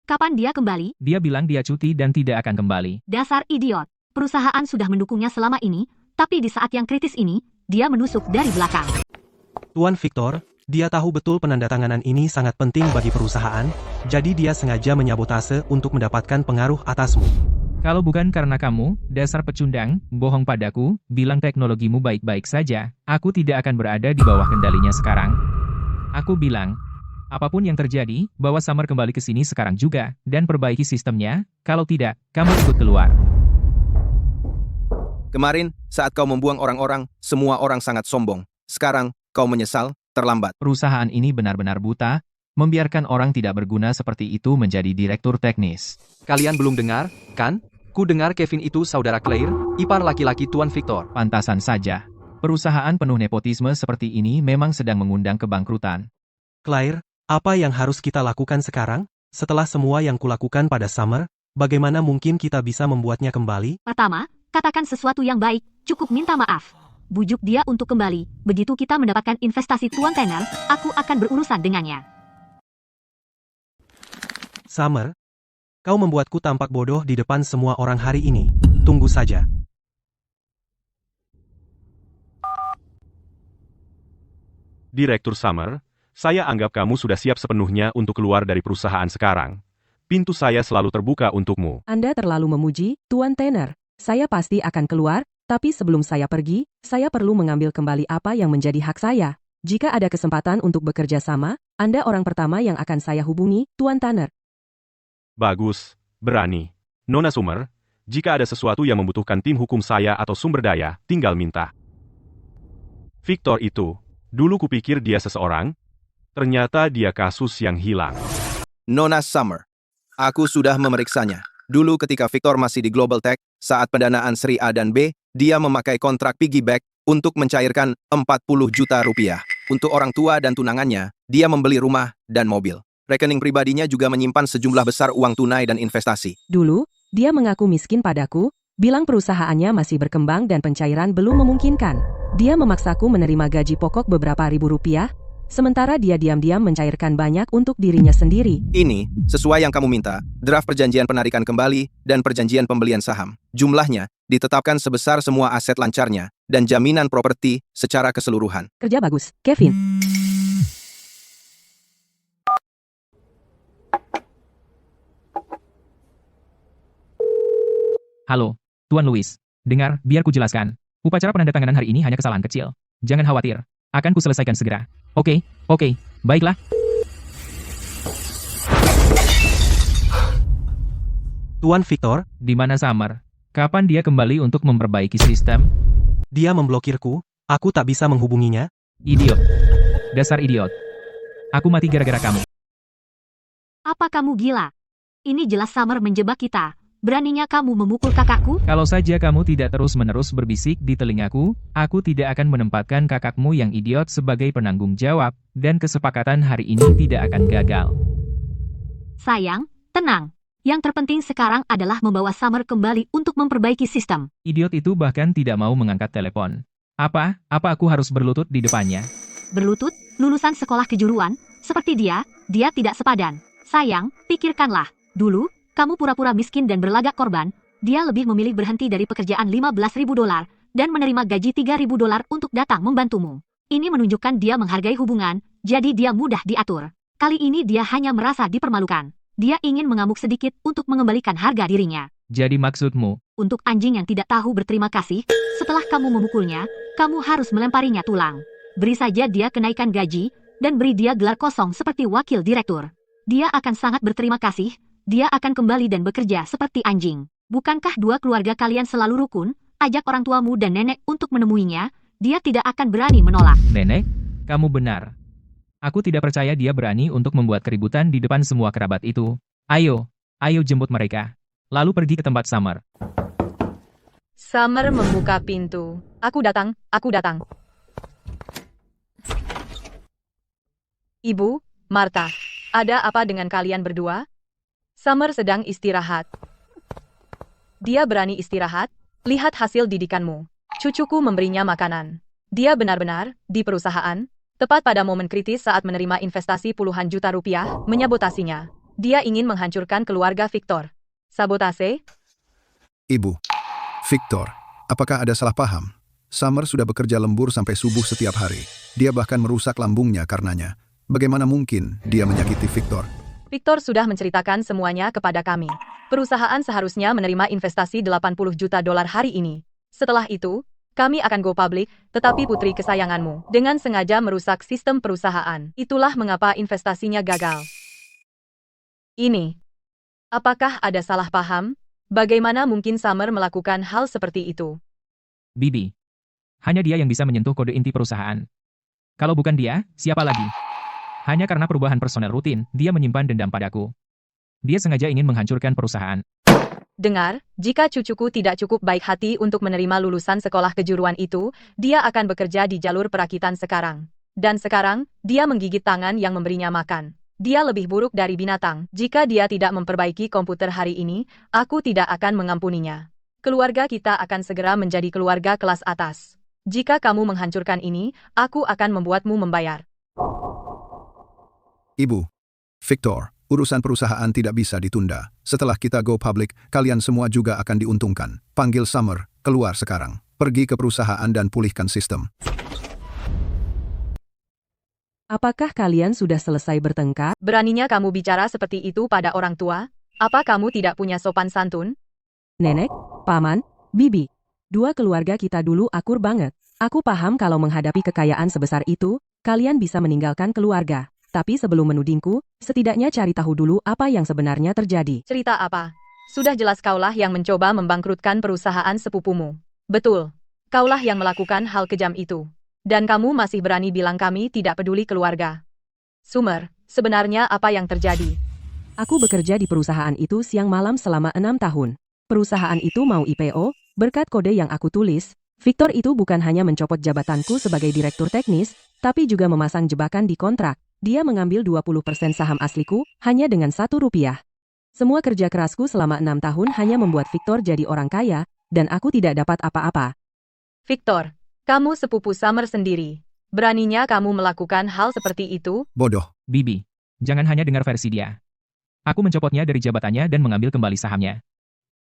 Kapan dia kembali? Dia bilang dia cuti dan tidak akan kembali. Dasar idiot. Perusahaan sudah mendukungnya selama ini, tapi di saat yang kritis ini, dia menusuk dari belakang. Tuan Victor, dia tahu betul penandatanganan ini sangat penting bagi perusahaan, jadi dia sengaja menyabotase untuk mendapatkan pengaruh atasmu. Kalau bukan karena kamu, dasar pecundang, bohong padaku, bilang teknologimu baik-baik saja, aku tidak akan berada di bawah kendalinya sekarang. Aku bilang, apapun yang terjadi, bawa Summer kembali ke sini sekarang juga, dan perbaiki sistemnya, kalau tidak, kamu ikut keluar. Kemarin, saat kau membuang orang-orang, semua orang sangat sombong. Sekarang, kau menyesal, terlambat. Perusahaan ini benar-benar buta, membiarkan orang tidak berguna seperti itu menjadi direktur teknis. Kalian belum dengar, kan? Ku dengar Kevin itu saudara Claire, ipar laki-laki Tuan Victor. Pantasan saja. Perusahaan penuh nepotisme seperti ini memang sedang mengundang kebangkrutan. Claire, apa yang harus kita lakukan sekarang? Setelah semua yang kulakukan pada Summer, bagaimana mungkin kita bisa membuatnya kembali? Pertama, katakan sesuatu yang baik, cukup minta maaf. Bujuk dia untuk kembali, begitu kita mendapatkan investasi Tuan Tanner, aku akan berurusan dengannya. Summer, kau membuatku tampak bodoh di depan semua orang hari ini. Tunggu saja. Direktur Summer, saya anggap kamu sudah siap sepenuhnya untuk keluar dari perusahaan sekarang. Pintu saya selalu terbuka untukmu. Anda terlalu memuji, Tuan Tanner. Saya pasti akan keluar, tapi sebelum saya pergi, saya perlu mengambil kembali apa yang menjadi hak saya. Jika ada kesempatan untuk bekerja sama, Anda orang pertama yang akan saya hubungi, Tuan Tanner. Bagus, berani. Nona Summer, jika ada sesuatu yang membutuhkan tim hukum saya atau sumber daya, tinggal minta. Victor itu, dulu kupikir dia seseorang, ternyata dia kasus yang hilang. Nona Summer, aku sudah memeriksanya. Dulu ketika Victor masih di Global Tech, saat pendanaan Seri A dan B, dia memakai kontrak piggyback untuk mencairkan 40 juta rupiah. Untuk orang tua dan tunangannya, dia membeli rumah dan mobil. Rekening pribadinya juga menyimpan sejumlah besar uang tunai dan investasi. Dulu, dia mengaku miskin padaku, bilang perusahaannya masih berkembang dan pencairan belum memungkinkan. Dia memaksaku menerima gaji pokok beberapa ribu rupiah, sementara dia diam-diam mencairkan banyak untuk dirinya sendiri. Ini, sesuai yang kamu minta, draft perjanjian penarikan kembali dan perjanjian pembelian saham. Jumlahnya ditetapkan sebesar semua aset lancarnya dan jaminan properti secara keseluruhan. Kerja bagus, Kevin. Halo, Tuan Louis. Dengar, biar ku jelaskan. Upacara penandatanganan hari ini hanya kesalahan kecil. Jangan khawatir. Akan ku selesaikan segera. Oke, baiklah. Tuan Victor, Di mana Summer? Kapan dia kembali untuk memperbaiki sistem? dia memblokirku. Aku tak bisa menghubunginya. Idiot. Dasar idiot. Aku mati gara-gara kamu. Apa kamu gila? Ini jelas Summer menjebak kita. Beraninya kamu memukul kakakku? Kalau saja kamu tidak terus-menerus berbisik di telingaku, aku tidak akan menempatkan kakakmu yang idiot sebagai penanggung jawab, dan kesepakatan hari ini tidak akan gagal. Sayang, tenang. Yang terpenting sekarang adalah membawa Summer kembali untuk memperbaiki sistem. Idiot itu bahkan tidak mau mengangkat telepon. Apa aku harus berlutut di depannya? Berlutut, lulusan sekolah kejuruan, seperti dia tidak sepadan. Sayang, pikirkanlah. Dulu, kamu pura-pura miskin dan berlagak korban, dia lebih memilih berhenti dari pekerjaan $15.000 dan menerima gaji $3.000 untuk datang membantumu. Ini menunjukkan dia menghargai hubungan, jadi dia mudah diatur. Kali ini dia hanya merasa dipermalukan. Dia ingin mengamuk sedikit untuk mengembalikan harga dirinya. Jadi maksudmu, Untuk anjing yang tidak tahu berterima kasih, setelah kamu memukulnya, kamu harus melemparinya tulang. Beri saja dia kenaikan gaji, dan beri dia gelar kosong seperti wakil direktur. Dia akan sangat berterima kasih. Dia akan kembali dan bekerja seperti anjing. Bukankah dua keluarga kalian selalu rukun? Ajak orang tuamu dan nenek untuk menemuinya. Dia tidak akan berani menolak. Nenek? Kamu benar. Aku tidak percaya dia berani untuk membuat keributan di depan semua kerabat itu. Ayo jemput mereka. Lalu pergi ke tempat Summer. Summer membuka pintu. Aku datang. Ibu, Martha, ada apa dengan kalian berdua? Summer sedang istirahat. Dia berani istirahat? Lihat hasil didikanmu. Cucuku memberinya makanan. Dia benar-benar, di perusahaan, tepat pada momen kritis saat menerima investasi puluhan juta rupiah, menyabotasinya. Dia ingin menghancurkan keluarga Victor. Sabotase? Ibu. Victor, apakah ada salah paham? Summer sudah bekerja lembur sampai subuh setiap hari. Dia bahkan merusak lambungnya karenanya. Bagaimana mungkin dia menyakiti Victor? Victor sudah menceritakan semuanya kepada kami. Perusahaan seharusnya menerima investasi $80 juta hari ini. Setelah itu, kami akan go public, tetapi putri kesayanganmu dengan sengaja merusak sistem perusahaan. Itulah mengapa investasinya gagal. Ini. Apakah ada salah paham? Bagaimana mungkin Summer melakukan hal seperti itu? Bibi. Hanya dia yang bisa menyentuh kode inti perusahaan. Kalau bukan dia, siapa lagi? Hanya karena perubahan personel rutin, dia menyimpan dendam padaku. Dia sengaja ingin menghancurkan perusahaan. Dengar, jika cucuku tidak cukup baik hati untuk menerima lulusan sekolah kejuruan itu, dia akan bekerja di jalur perakitan sekarang. Dan sekarang, dia menggigit tangan yang memberinya makan. Dia lebih buruk dari binatang. Jika dia tidak memperbaiki komputer hari ini, aku tidak akan mengampuninya. Keluarga kita akan segera menjadi keluarga kelas atas. Jika kamu menghancurkan ini, aku akan membuatmu membayar. Ibu. Victor, Urusan perusahaan tidak bisa ditunda. Setelah kita go public, kalian semua juga akan diuntungkan. Panggil Summer, keluar sekarang. Pergi ke perusahaan dan pulihkan sistem. Apakah kalian sudah selesai bertengkar? Beraninya kamu bicara seperti itu pada orang tua? Apa kamu tidak punya sopan santun? Nenek, paman, bibi. Dua keluarga kita dulu akur banget. Aku paham kalau menghadapi kekayaan sebesar itu, kalian bisa meninggalkan keluarga. Tapi sebelum menudingku, setidaknya cari tahu dulu apa yang sebenarnya terjadi. Cerita apa? Sudah jelas kaulah yang mencoba membangkrutkan perusahaan sepupumu. Betul. Kaulah yang melakukan hal kejam itu. Dan kamu masih berani bilang kami tidak peduli keluarga. Summer, sebenarnya apa yang terjadi? Aku bekerja di perusahaan itu siang malam selama 6 tahun. Perusahaan itu mau IPO, berkat kode yang aku tulis, Victor itu bukan hanya mencopot jabatanku sebagai direktur teknis, tapi juga memasang jebakan di kontrak. Dia mengambil 20% saham asliku, hanya dengan Rp1. Semua kerja kerasku selama 6 tahun hanya membuat Victor jadi orang kaya, dan aku tidak dapat apa-apa. Victor, kamu sepupu Summer sendiri. Beraninya kamu melakukan hal seperti itu? Bodoh. Bibi, jangan hanya dengar versi dia. Aku mencopotnya dari jabatannya dan mengambil kembali sahamnya.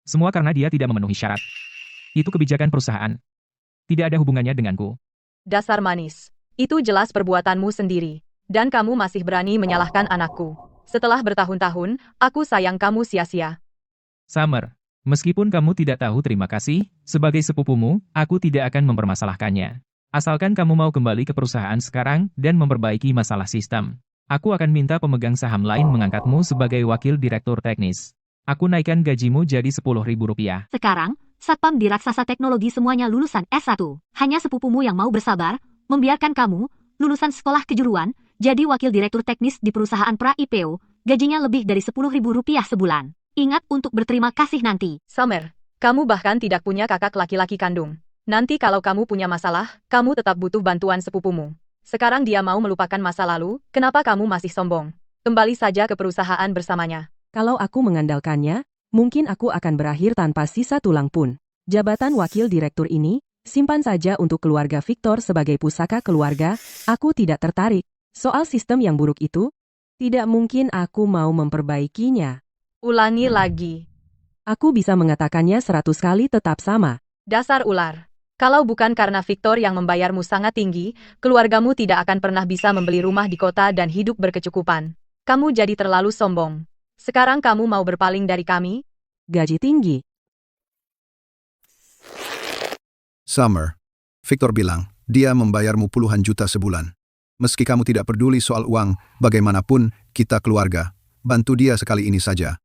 Semua karena dia tidak memenuhi syarat. Itu kebijakan perusahaan. Tidak ada hubungannya denganku. Dasar manis. Itu jelas perbuatanmu sendiri. Dan kamu masih berani menyalahkan anakku. Setelah bertahun-tahun, aku sayang kamu sia-sia. Summer, meskipun kamu tidak tahu terima kasih, sebagai sepupumu, aku tidak akan mempermasalahkannya. Asalkan kamu mau kembali ke perusahaan sekarang dan memperbaiki masalah sistem. Aku akan minta pemegang saham lain mengangkatmu sebagai wakil direktur teknis. Aku naikkan gajimu jadi Rp10.000. Sekarang, Satpam di Raksasa Teknologi semuanya lulusan S1. Hanya sepupumu yang mau bersabar, membiarkan kamu, lulusan sekolah kejuruan, jadi wakil direktur teknis di perusahaan pra-IPO, gajinya lebih dari Rp10.000 sebulan. Ingat untuk berterima kasih nanti. Summer, kamu bahkan tidak punya kakak laki-laki kandung. Nanti kalau kamu punya masalah, kamu tetap butuh bantuan sepupumu. Sekarang dia mau melupakan masa lalu, kenapa kamu masih sombong? Kembali saja ke perusahaan bersamanya. Kalau aku mengandalkannya, mungkin aku akan berakhir tanpa sisa tulang pun. Jabatan wakil direktur ini, simpan saja untuk keluarga Victor sebagai pusaka keluarga, aku tidak tertarik. Soal sistem yang buruk itu, tidak mungkin aku mau memperbaikinya. Ulangi lagi. Aku bisa mengatakannya 100 kali tetap sama. Dasar ular. Kalau bukan karena Victor yang membayarmu sangat tinggi, keluargamu tidak akan pernah bisa membeli rumah di kota dan hidup berkecukupan. Kamu jadi terlalu sombong. Sekarang kamu mau berpaling dari kami? Gaji tinggi. Summer. Victor bilang, dia membayarmu puluhan juta sebulan. Meski kamu tidak peduli soal uang, bagaimanapun, kita keluarga. Bantu dia sekali ini saja.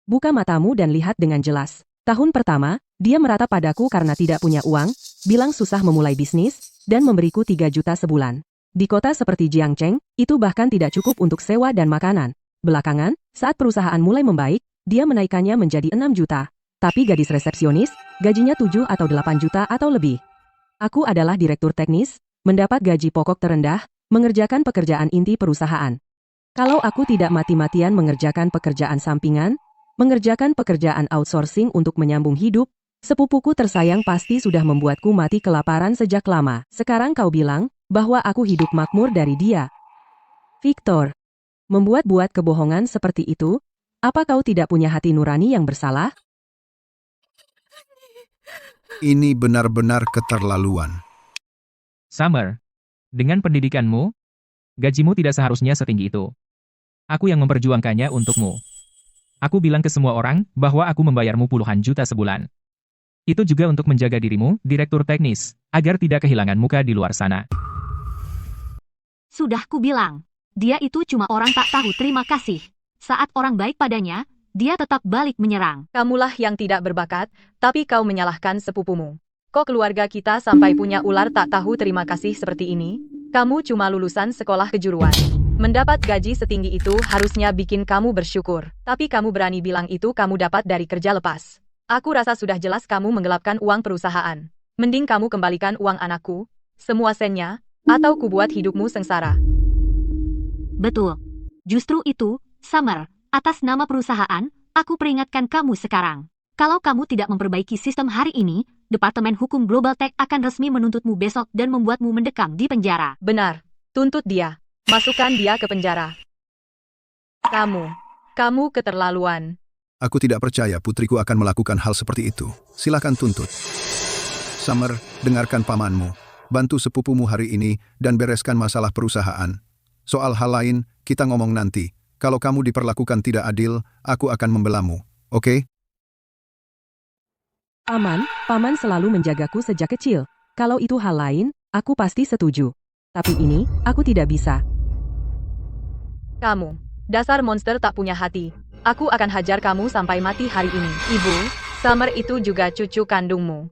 Buka matamu dan lihat dengan jelas. Tahun pertama, dia meratap padaku karena tidak punya uang, bilang susah memulai bisnis, dan memberiku 3 juta sebulan. Di kota seperti Jiangcheng, itu bahkan tidak cukup untuk sewa dan makanan. Belakangan, saat perusahaan mulai membaik, dia menaikkannya menjadi 6 juta. Tapi gadis resepsionis, gajinya 7 atau 8 juta atau lebih. Aku adalah direktur teknis, mendapat gaji pokok terendah, mengerjakan pekerjaan inti perusahaan. Kalau aku tidak mati-matian mengerjakan pekerjaan sampingan, mengerjakan pekerjaan outsourcing untuk menyambung hidup, sepupuku tersayang pasti sudah membuatku mati kelaparan sejak lama. Sekarang kau bilang bahwa aku hidup makmur dari dia. Victor, membuat-buat kebohongan seperti itu, apa kau tidak punya hati nurani yang bersalah? Ini benar-benar keterlaluan. Summer, dengan pendidikanmu, gajimu tidak seharusnya setinggi itu. Aku yang memperjuangkannya untukmu. Aku bilang ke semua orang bahwa aku membayarmu puluhan juta sebulan. Itu juga untuk menjaga dirimu, direktur teknis, agar tidak kehilangan muka di luar sana. Sudah kubilang, dia itu cuma orang tak tahu terima kasih. Saat orang baik padanya, dia tetap balik menyerang. Kamulah yang tidak berbakat, tapi kau menyalahkan sepupumu. Kok keluarga kita sampai punya ular tak tahu terima kasih seperti ini? Kamu cuma lulusan sekolah kejuruan. Mendapat gaji setinggi itu harusnya bikin kamu bersyukur. Tapi kamu berani bilang itu kamu dapat dari kerja lepas. Aku rasa sudah jelas kamu menggelapkan uang perusahaan. Mending kamu kembalikan uang anakku, semua sennya, atau kubuat hidupmu sengsara. Betul. Justru itu, Summer, atas nama perusahaan, aku peringatkan kamu sekarang. Kalau kamu tidak memperbaiki sistem hari ini, Departemen Hukum Global Tech akan resmi menuntutmu besok dan membuatmu mendekam di penjara. Benar. Tuntut dia. Masukkan dia ke penjara. Kamu keterlaluan. Aku tidak percaya putriku akan melakukan hal seperti itu. Silakan tuntut. Summer, dengarkan pamanmu. Bantu sepupumu hari ini dan bereskan masalah perusahaan. Soal hal lain, kita ngomong nanti. Kalau kamu diperlakukan tidak adil, aku akan membelamu. Oke? Paman selalu menjagaku sejak kecil. Kalau itu hal lain, aku pasti setuju. Tapi ini, aku tidak bisa. Kamu, dasar monster tak punya hati. Aku akan hajar kamu sampai mati hari ini. Ibu, Summer itu juga cucu kandungmu.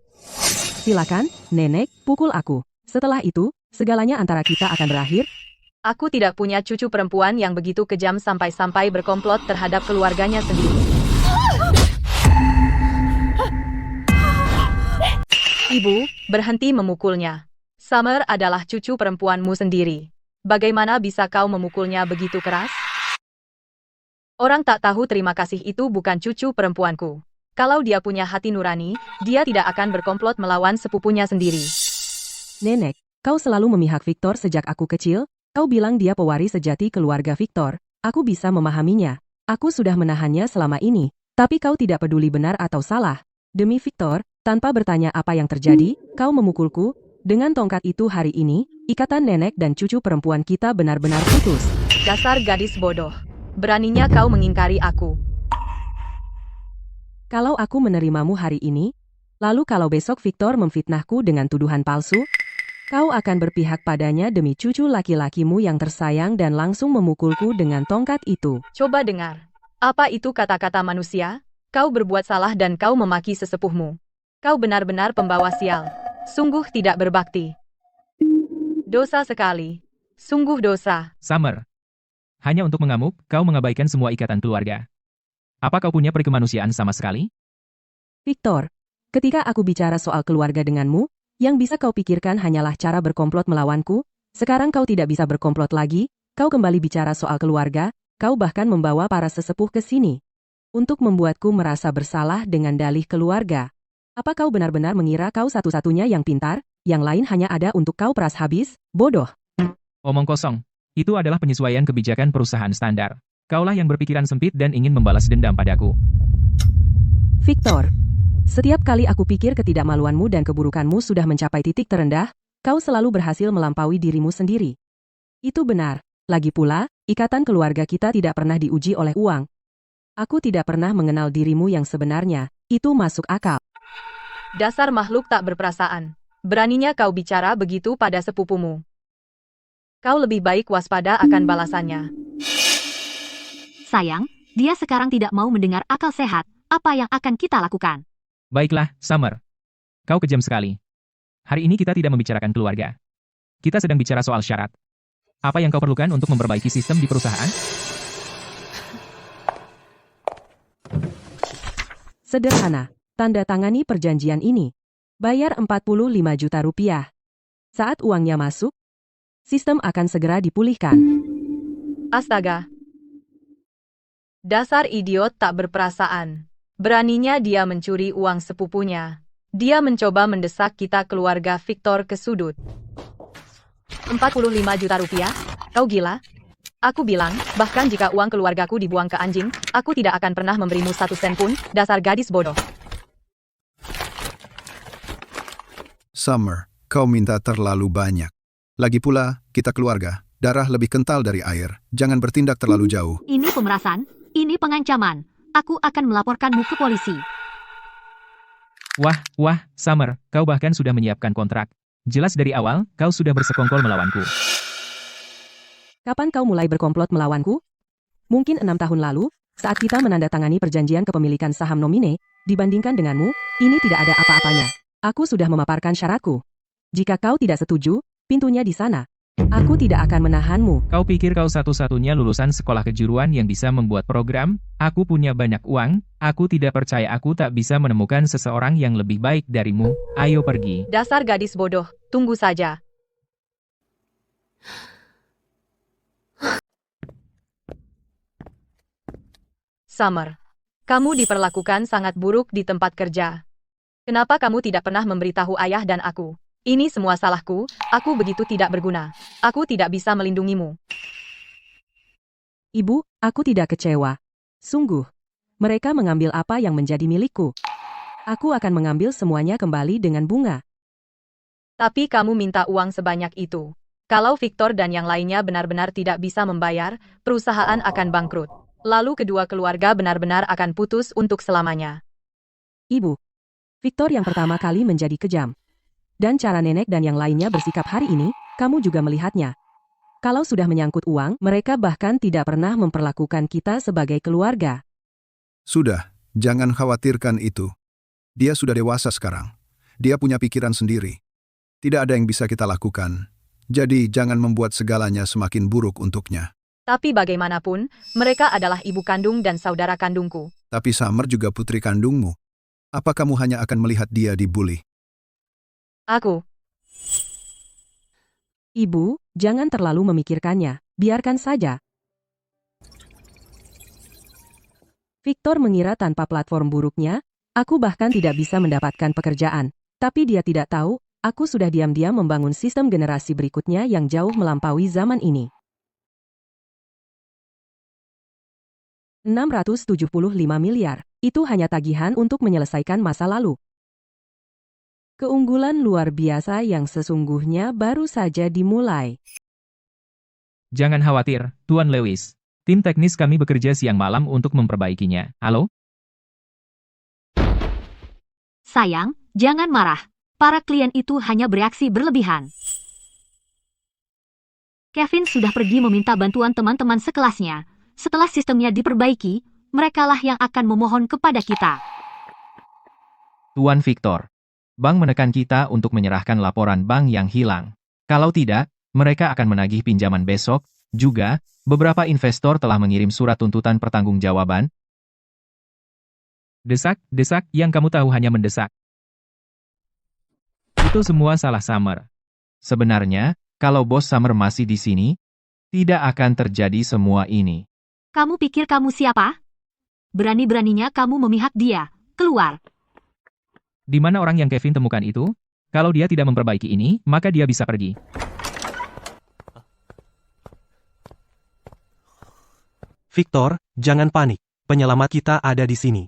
Silakan, nenek, pukul aku. Setelah itu, segalanya antara kita akan berakhir. Aku tidak punya cucu perempuan yang begitu kejam sampai-sampai berkomplot terhadap keluarganya sendiri. Ibu, berhenti memukulnya. Summer adalah cucu perempuanmu sendiri. Bagaimana bisa kau memukulnya begitu keras? Orang tak tahu terima kasih itu bukan cucu perempuanku. Kalau dia punya hati nurani, dia tidak akan berkomplot melawan sepupunya sendiri. Nenek, kau selalu memihak Victor sejak aku kecil. Kau bilang dia pewaris sejati keluarga Victor. Aku bisa memahaminya. Aku sudah menahannya selama ini. Tapi kau tidak peduli benar atau salah. Demi Victor, tanpa bertanya apa yang terjadi, kau memukulku. Dengan tongkat itu hari ini, ikatan nenek dan cucu perempuan kita benar-benar putus. Dasar gadis bodoh. Beraninya kau mengingkari aku. Kalau aku menerimamu hari ini, lalu kalau besok Victor memfitnahku dengan tuduhan palsu, kau akan berpihak padanya demi cucu laki-lakimu yang tersayang dan langsung memukulku dengan tongkat itu. Coba dengar. Apa itu kata-kata manusia? Kau berbuat salah dan kau memaki sesepuhmu. Kau benar-benar pembawa sial. Sungguh tidak berbakti. Dosa sekali. Sungguh dosa. Summer. Hanya untuk mengamuk, kau mengabaikan semua ikatan keluarga. Apa kau punya perikemanusiaan sama sekali? Victor, ketika aku bicara soal keluarga denganmu, yang bisa kau pikirkan hanyalah cara berkomplot melawanku. Sekarang kau tidak bisa berkomplot lagi, kau kembali bicara soal keluarga, kau bahkan membawa para sesepuh ke sini. Untuk membuatku merasa bersalah dengan dalih keluarga. Apa kau benar-benar mengira kau satu-satunya yang pintar, yang lain hanya ada untuk kau peras habis? Bodoh. Omong kosong. Itu adalah penyesuaian kebijakan perusahaan standar. Kaulah yang berpikiran sempit dan ingin membalas dendam padaku. Victor, setiap kali aku pikir ketidakmaluanmu dan keburukanmu sudah mencapai titik terendah, kau selalu berhasil melampaui dirimu sendiri. Itu benar. Lagi pula, ikatan keluarga kita tidak pernah diuji oleh uang. Aku tidak pernah mengenal dirimu yang sebenarnya. Itu masuk akal. Dasar makhluk tak berperasaan. Beraninya kau bicara begitu pada sepupumu. Kau lebih baik waspada akan balasannya. Sayang, dia sekarang tidak mau mendengar akal sehat. Apa yang akan kita lakukan? Baiklah, Summer. Kau kejam sekali. Hari ini kita tidak membicarakan keluarga. Kita sedang bicara soal syarat. Apa yang kau perlukan untuk memperbaiki sistem di perusahaan? Sederhana, tanda tangani perjanjian ini. Bayar 45 juta rupiah. Saat uangnya masuk, sistem akan segera dipulihkan. Astaga. Dasar idiot tak berperasaan. Beraninya dia mencuri uang sepupunya. Dia mencoba mendesak kita keluarga Victor ke sudut. 45 juta rupiah? Kau gila? Aku bilang, bahkan jika uang keluargaku dibuang ke anjing, aku tidak akan pernah memberimu 1 sen pun, dasar gadis bodoh. Summer, kau minta terlalu banyak. Lagi pula, kita keluarga. Darah lebih kental dari air. Jangan bertindak terlalu jauh. Ini pemerasan, ini pengancaman. Aku akan melaporkanmu ke polisi. Wah, Summer, kau bahkan sudah menyiapkan kontrak. Jelas dari awal, kau sudah bersekongkol melawanku. Kapan kau mulai berkomplot melawanku? Mungkin 6 tahun lalu, saat kita menandatangani perjanjian kepemilikan saham nomine, dibandingkan denganmu, ini tidak ada apa-apanya. Aku sudah memaparkan syaratku. Jika kau tidak setuju, pintunya di sana. Aku tidak akan menahanmu. Kau pikir kau satu-satunya lulusan sekolah kejuruan yang bisa membuat program? Aku punya banyak uang, aku tidak percaya aku tak bisa menemukan seseorang yang lebih baik darimu. Ayo pergi. Dasar gadis bodoh, tunggu saja. Summer, kamu diperlakukan sangat buruk di tempat kerja. Kenapa kamu tidak pernah memberitahu ayah dan aku? Ini semua salahku, aku begitu tidak berguna. Aku tidak bisa melindungimu. Ibu, aku tidak kecewa. Sungguh. Mereka mengambil apa yang menjadi milikku. Aku akan mengambil semuanya kembali dengan bunga. Tapi kamu minta uang sebanyak itu. Kalau Victor dan yang lainnya benar-benar tidak bisa membayar, perusahaan akan bangkrut. Lalu kedua keluarga benar-benar akan putus untuk selamanya. Ibu, Victor yang pertama kali menjadi kejam. Dan cara nenek dan yang lainnya bersikap hari ini, kamu juga melihatnya. Kalau sudah menyangkut uang, mereka bahkan tidak pernah memperlakukan kita sebagai keluarga. Sudah, jangan khawatirkan itu. Dia sudah dewasa sekarang. Dia punya pikiran sendiri. Tidak ada yang bisa kita lakukan. Jadi jangan membuat segalanya semakin buruk untuknya. Tapi bagaimanapun, mereka adalah ibu kandung dan saudara kandungku. Tapi Summer juga putri kandungmu. Apa kamu hanya akan melihat dia dibully? Aku. Ibu, jangan terlalu memikirkannya. Biarkan saja. Victor mengira tanpa platform buruknya, aku bahkan tidak bisa mendapatkan pekerjaan. Tapi dia tidak tahu, aku sudah diam-diam membangun sistem generasi berikutnya yang jauh melampaui zaman ini. 675 miliar. Itu hanya tagihan untuk menyelesaikan masa lalu. Keunggulan luar biasa yang sesungguhnya baru saja dimulai. Jangan khawatir, Tuan Lewis. Tim teknis kami bekerja siang malam untuk memperbaikinya. Halo? Sayang, jangan marah. Para klien itu hanya bereaksi berlebihan. Kevin sudah pergi meminta bantuan teman-teman sekelasnya. Setelah sistemnya diperbaiki, merekalah yang akan memohon kepada kita. Tuan Victor. Bank menekan kita untuk menyerahkan laporan bank yang hilang. Kalau tidak, mereka akan menagih pinjaman besok. Juga, beberapa investor telah mengirim surat tuntutan pertanggungjawaban. Desak, yang kamu tahu hanya mendesak. Itu semua salah Summer. Sebenarnya, kalau bos Summer masih di sini, tidak akan terjadi semua ini. Kamu pikir kamu siapa? Berani-beraninya kamu memihak dia. Keluar. Di mana orang yang Kevin temukan itu? Kalau dia tidak memperbaiki ini, maka dia bisa pergi. Victor, jangan panik. Penyelamat kita ada di sini.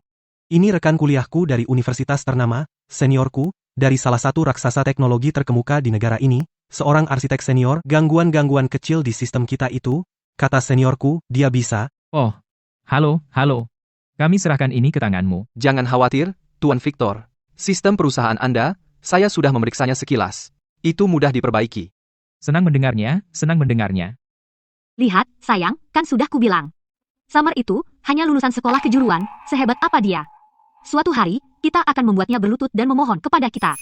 Ini rekan kuliahku dari universitas ternama, seniorku, dari salah satu raksasa teknologi terkemuka di negara ini, seorang arsitek senior. Gangguan-gangguan kecil di sistem kita itu, kata seniorku, dia bisa. Oh, halo. Kami serahkan ini ke tanganmu. Jangan khawatir, Tuan Victor. Sistem perusahaan Anda, saya sudah memeriksanya sekilas. Itu mudah diperbaiki. Senang mendengarnya. Lihat, sayang, kan sudah kubilang. Summer itu hanya lulusan sekolah kejuruan, sehebat apa dia. Suatu hari, kita akan membuatnya berlutut dan memohon kepada kita.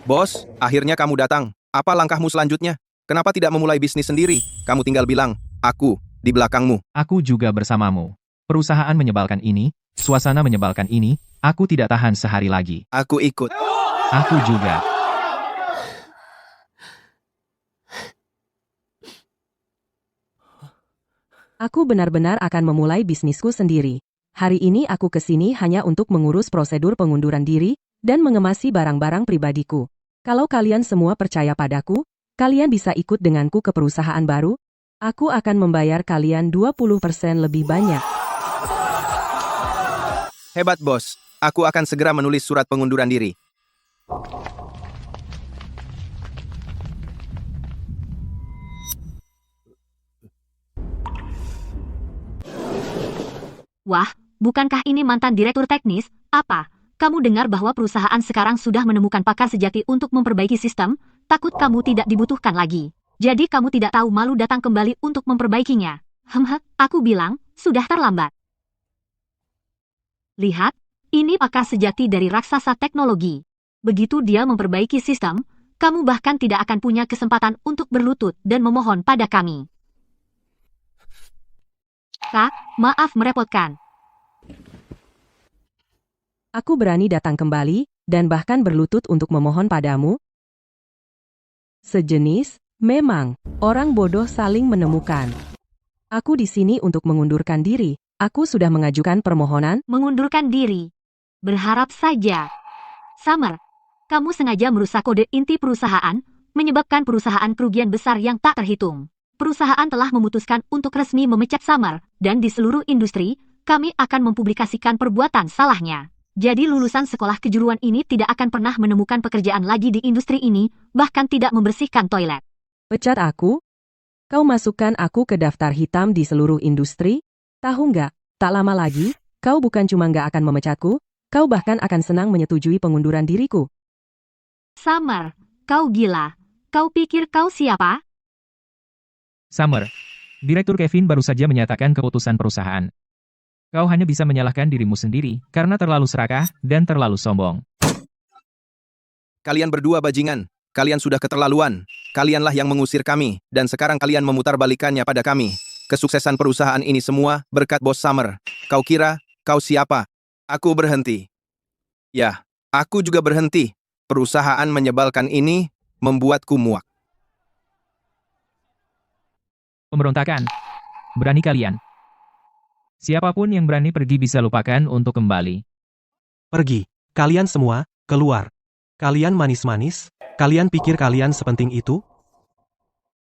Bos, akhirnya kamu datang. Apa langkahmu selanjutnya? Kenapa tidak memulai bisnis sendiri? Kamu tinggal bilang, aku di belakangmu. Aku juga bersamamu. Perusahaan menyebalkan ini, suasana menyebalkan ini, aku tidak tahan sehari lagi. Aku ikut. Aku juga. Aku benar-benar akan memulai bisnisku sendiri. Hari ini aku ke sini hanya untuk mengurus prosedur pengunduran diri dan mengemasi barang-barang pribadiku. Kalau kalian semua percaya padaku, kalian bisa ikut denganku ke perusahaan baru. Aku akan membayar kalian 20% lebih banyak. Hebat, bos. Aku akan segera menulis surat pengunduran diri. Wah, bukankah ini mantan direktur teknis? Apa? Kamu dengar bahwa perusahaan sekarang sudah menemukan pakar sejati untuk memperbaiki sistem? Takut kamu tidak dibutuhkan lagi. Jadi kamu tidak tahu malu datang kembali untuk memperbaikinya. Aku bilang, sudah terlambat. Lihat, ini pakar sejati dari raksasa teknologi. Begitu dia memperbaiki sistem, kamu bahkan tidak akan punya kesempatan untuk berlutut dan memohon pada kami. Kak, maaf merepotkan. Aku berani datang kembali, dan bahkan berlutut untuk memohon padamu. Sejenis, memang, orang bodoh saling menemukan. Aku di sini untuk mengundurkan diri. Aku sudah mengajukan permohonan. Mengundurkan diri. Berharap saja. Summer, kamu sengaja merusak kode inti perusahaan, menyebabkan perusahaan kerugian besar yang tak terhitung. perusahaan telah memutuskan untuk resmi memecat Summer, dan di seluruh industri, kami akan mempublikasikan perbuatan salahnya. Jadi lulusan sekolah kejuruan ini tidak akan pernah menemukan pekerjaan lagi di industri ini, bahkan tidak membersihkan toilet. Pecat aku? Kau masukkan aku ke daftar hitam di seluruh industri? Tahu nggak, tak lama lagi, kau bukan cuma nggak akan memecatku, kau bahkan akan senang menyetujui pengunduran diriku. Summer, kau gila. Kau pikir kau siapa? Summer, Direktur Kevin baru saja menyatakan keputusan perusahaan. Kau hanya bisa menyalahkan dirimu sendiri karena terlalu serakah dan terlalu sombong. Kalian berdua bajingan. Kalian sudah keterlaluan. Kalianlah yang mengusir kami, dan sekarang kalian memutarbalikannya pada kami. Kesuksesan perusahaan ini semua berkat Bos Summer. Kau kira, kau siapa? Aku berhenti. Ya, aku juga berhenti. Perusahaan menyebalkan ini membuatku muak. Pemberontakan. Berani kalian. Siapapun yang berani pergi bisa lupakan untuk kembali. Pergi. Kalian semua, keluar. Kalian manis-manis, kalian pikir kalian sepenting itu?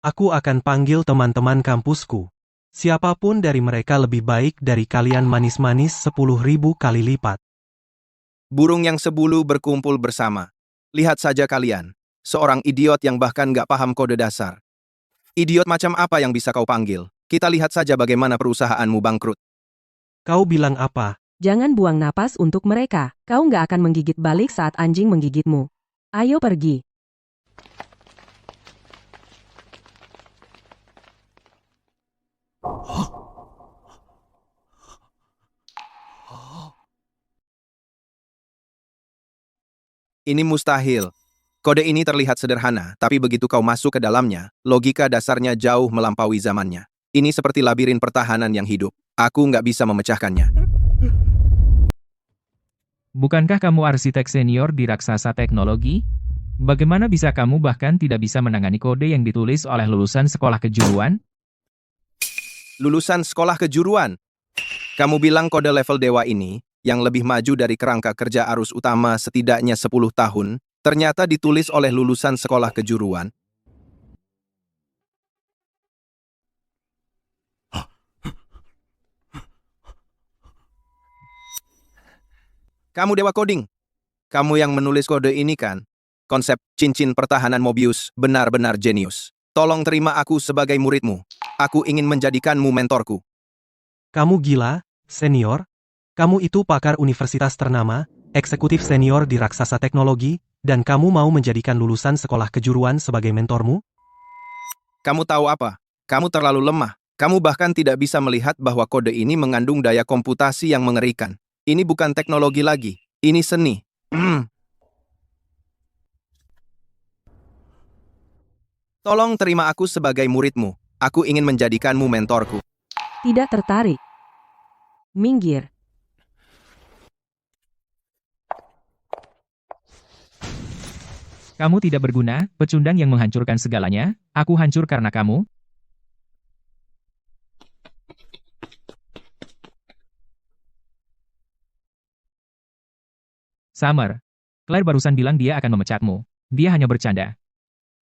Aku akan panggil teman-teman kampusku. Siapapun dari mereka lebih baik dari kalian manis-manis 10.000 kali lipat. Burung yang sebulu berkumpul bersama. Lihat saja kalian. Seorang idiot yang bahkan nggak paham kode dasar. Idiot macam apa yang bisa kau panggil? Kita lihat saja bagaimana perusahaanmu bangkrut. Kau bilang apa? Jangan buang napas untuk mereka. Kau nggak akan menggigit balik saat anjing menggigitmu. Ayo pergi. Ini mustahil. Kode ini terlihat sederhana, tapi begitu kau masuk ke dalamnya, logika dasarnya jauh melampaui zamannya. Ini seperti labirin pertahanan yang hidup. Aku nggak bisa memecahkannya. Bukankah kamu arsitek senior di raksasa teknologi? Bagaimana bisa kamu bahkan tidak bisa menangani kode yang ditulis oleh lulusan sekolah kejuruan? Lulusan sekolah kejuruan? Kamu bilang kode level dewa ini, yang lebih maju dari kerangka kerja arus utama setidaknya 10 tahun, ternyata ditulis oleh lulusan sekolah kejuruan. Kamu dewa coding. Kamu yang menulis kode ini kan? Konsep cincin pertahanan Mobius benar-benar jenius. Tolong terima aku sebagai muridmu. Aku ingin menjadikanmu mentorku. Kamu gila, senior? Kamu itu pakar universitas ternama, eksekutif senior di raksasa teknologi, dan kamu mau menjadikan lulusan sekolah kejuruan sebagai mentormu? Kamu tahu apa? Kamu terlalu lemah. Kamu bahkan tidak bisa melihat bahwa kode ini mengandung daya komputasi yang mengerikan. Ini bukan teknologi lagi. Ini seni. Tolong terima aku sebagai muridmu. Aku ingin menjadikanmu mentorku. Tidak tertarik. Minggir. Kamu tidak berguna, pecundang yang menghancurkan segalanya. Aku hancur karena kamu. Summer. Claire barusan bilang dia akan memecatmu. Dia hanya bercanda.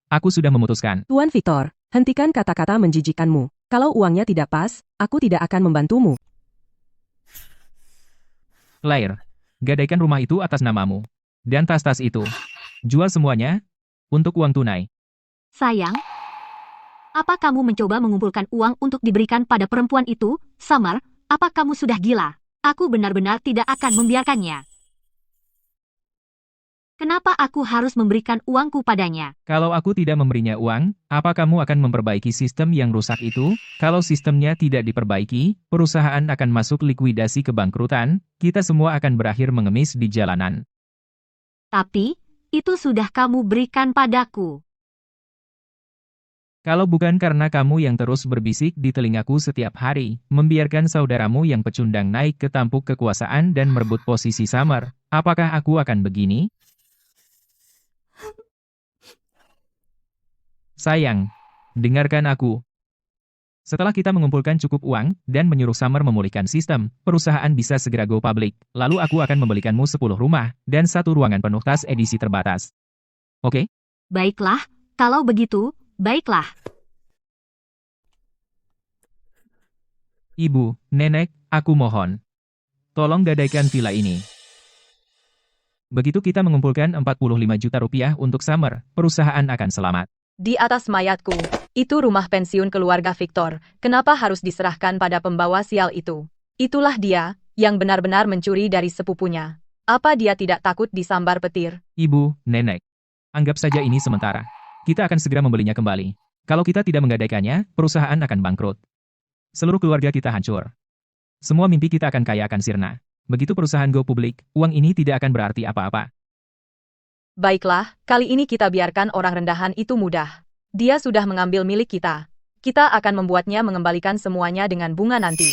Aku sudah memutuskan. Tuan Victor, hentikan kata-kata menjijikkanmu. Kalau uangnya tidak pas, aku tidak akan membantumu. Claire, gadaikan rumah itu atas namamu. Dan tas-tas itu. Jual semuanya, untuk uang tunai. Sayang, apa kamu mencoba mengumpulkan uang untuk diberikan pada perempuan itu? Summer, apa kamu sudah gila? Aku benar-benar tidak akan membiarkannya. Kenapa aku harus memberikan uangku padanya? Kalau aku tidak memberinya uang, apa kamu akan memperbaiki sistem yang rusak itu? Kalau sistemnya tidak diperbaiki, perusahaan akan masuk likuidasi kebangkrutan, kita semua akan berakhir mengemis di jalanan. Tapi, itu sudah kamu berikan padaku. Kalau bukan karena kamu yang terus berbisik di telingaku setiap hari, membiarkan saudaramu yang pecundang naik ke tampuk kekuasaan dan merebut posisi Summer, apakah aku akan begini? Sayang, dengarkan aku. Setelah kita mengumpulkan cukup uang dan menyuruh Summer memulihkan sistem, perusahaan bisa segera go public. Lalu aku akan membelikanmu 10 rumah dan 1 ruangan penuh tas edisi terbatas. Oke? Baiklah, kalau begitu, baiklah. Ibu, nenek, aku mohon. Tolong gadaikan villa ini. Begitu kita mengumpulkan 45 juta rupiah untuk Summer, perusahaan akan selamat. Di atas mayatku, itu rumah pensiun keluarga Victor. Kenapa harus diserahkan pada pembawa sial itu? Itulah dia, yang benar-benar mencuri dari sepupunya. Apa dia tidak takut disambar petir? Ibu, nenek. Anggap saja ini sementara. Kita akan segera membelinya kembali. Kalau kita tidak menggadaikannya, perusahaan akan bangkrut. Seluruh keluarga kita hancur. Semua mimpi kita akan kaya akan sirna. Begitu perusahaan go publik, uang ini tidak akan berarti apa-apa. Baiklah, kali ini kita biarkan orang rendahan itu mudah. Dia sudah mengambil milik kita. Kita akan membuatnya mengembalikan semuanya dengan bunga nanti.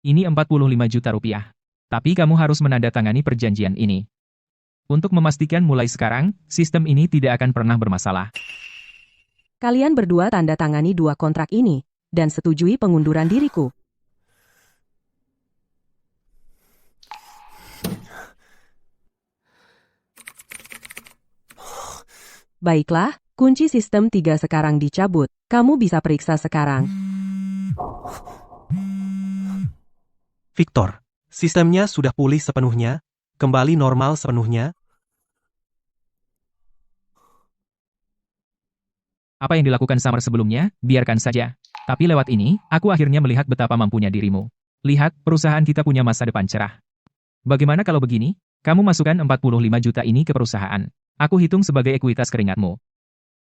Ini 45 juta rupiah. Tapi kamu harus menandatangani perjanjian ini. Untuk memastikan mulai sekarang, sistem ini tidak akan pernah bermasalah. Kalian berdua tanda tangani 2 kontrak ini, dan setujui pengunduran diriku. Baiklah, kunci sistem 3 sekarang dicabut. Kamu bisa periksa sekarang. Victor, sistemnya sudah pulih sepenuhnya, kembali normal sepenuhnya. Apa yang dilakukan Summer sebelumnya, biarkan saja. Tapi lewat ini, aku akhirnya melihat betapa mampunya dirimu. Lihat, perusahaan kita punya masa depan cerah. Bagaimana kalau begini? Kamu masukkan 45 juta ini ke perusahaan. Aku hitung sebagai ekuitas keringatmu.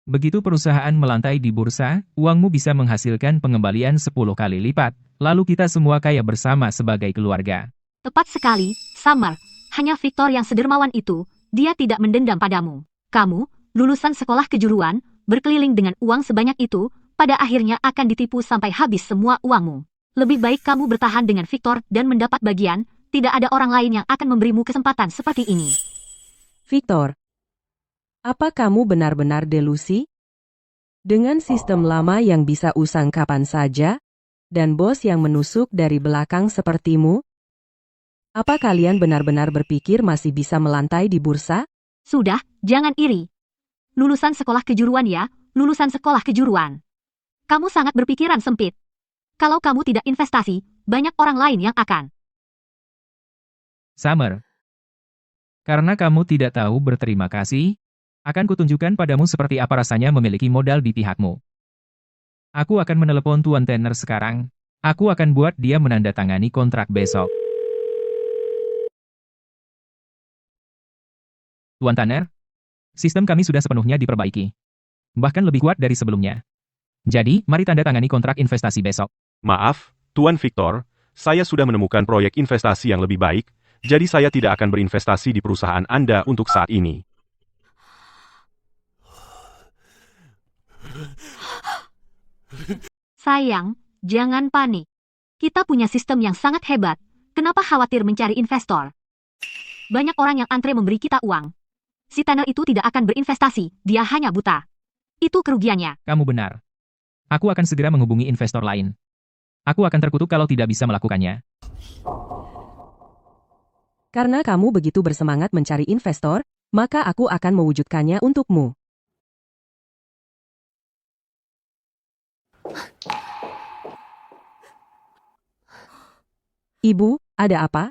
Begitu perusahaan melantai di bursa, uangmu bisa menghasilkan pengembalian 10 kali lipat. Lalu kita semua kaya bersama sebagai keluarga. Tepat sekali, Summer. Hanya Victor yang sedermawan itu, dia tidak mendendam padamu. Kamu, lulusan sekolah kejuruan, berkeliling dengan uang sebanyak itu, pada akhirnya akan ditipu sampai habis semua uangmu. Lebih baik kamu bertahan dengan Victor dan mendapat bagian, tidak ada orang lain yang akan memberimu kesempatan seperti ini. Victor, apa kamu benar-benar delusi? Dengan sistem lama yang bisa usang kapan saja, dan bos yang menusuk dari belakang sepertimu? Apa kalian benar-benar berpikir masih bisa melantai di bursa? Sudah, jangan iri. Lulusan sekolah kejuruan ya, lulusan sekolah kejuruan. Kamu sangat berpikiran sempit. Kalau kamu tidak investasi, banyak orang lain yang akan. Summer. Karena kamu tidak tahu berterima kasih, akan kutunjukkan padamu seperti apa rasanya memiliki modal di pihakmu. Aku akan menelepon Tuan Tanner sekarang. Aku akan buat dia menandatangani kontrak besok. Tuan Tanner, sistem kami sudah sepenuhnya diperbaiki. Bahkan lebih kuat dari sebelumnya. Jadi, mari tanda tangani kontrak investasi besok. Maaf, Tuan Victor, saya sudah menemukan proyek investasi yang lebih baik, jadi saya tidak akan berinvestasi di perusahaan Anda untuk saat ini. Sayang, jangan panik. Kita punya sistem yang sangat hebat. Kenapa khawatir mencari investor? Banyak orang yang antre memberi kita uang. Si Tanner itu tidak akan berinvestasi, dia hanya buta. Itu kerugiannya. Kamu benar. Aku akan segera menghubungi investor lain. Aku akan terkutuk kalau tidak bisa melakukannya. Karena kamu begitu bersemangat mencari investor, maka aku akan mewujudkannya untukmu. Ibu, ada apa?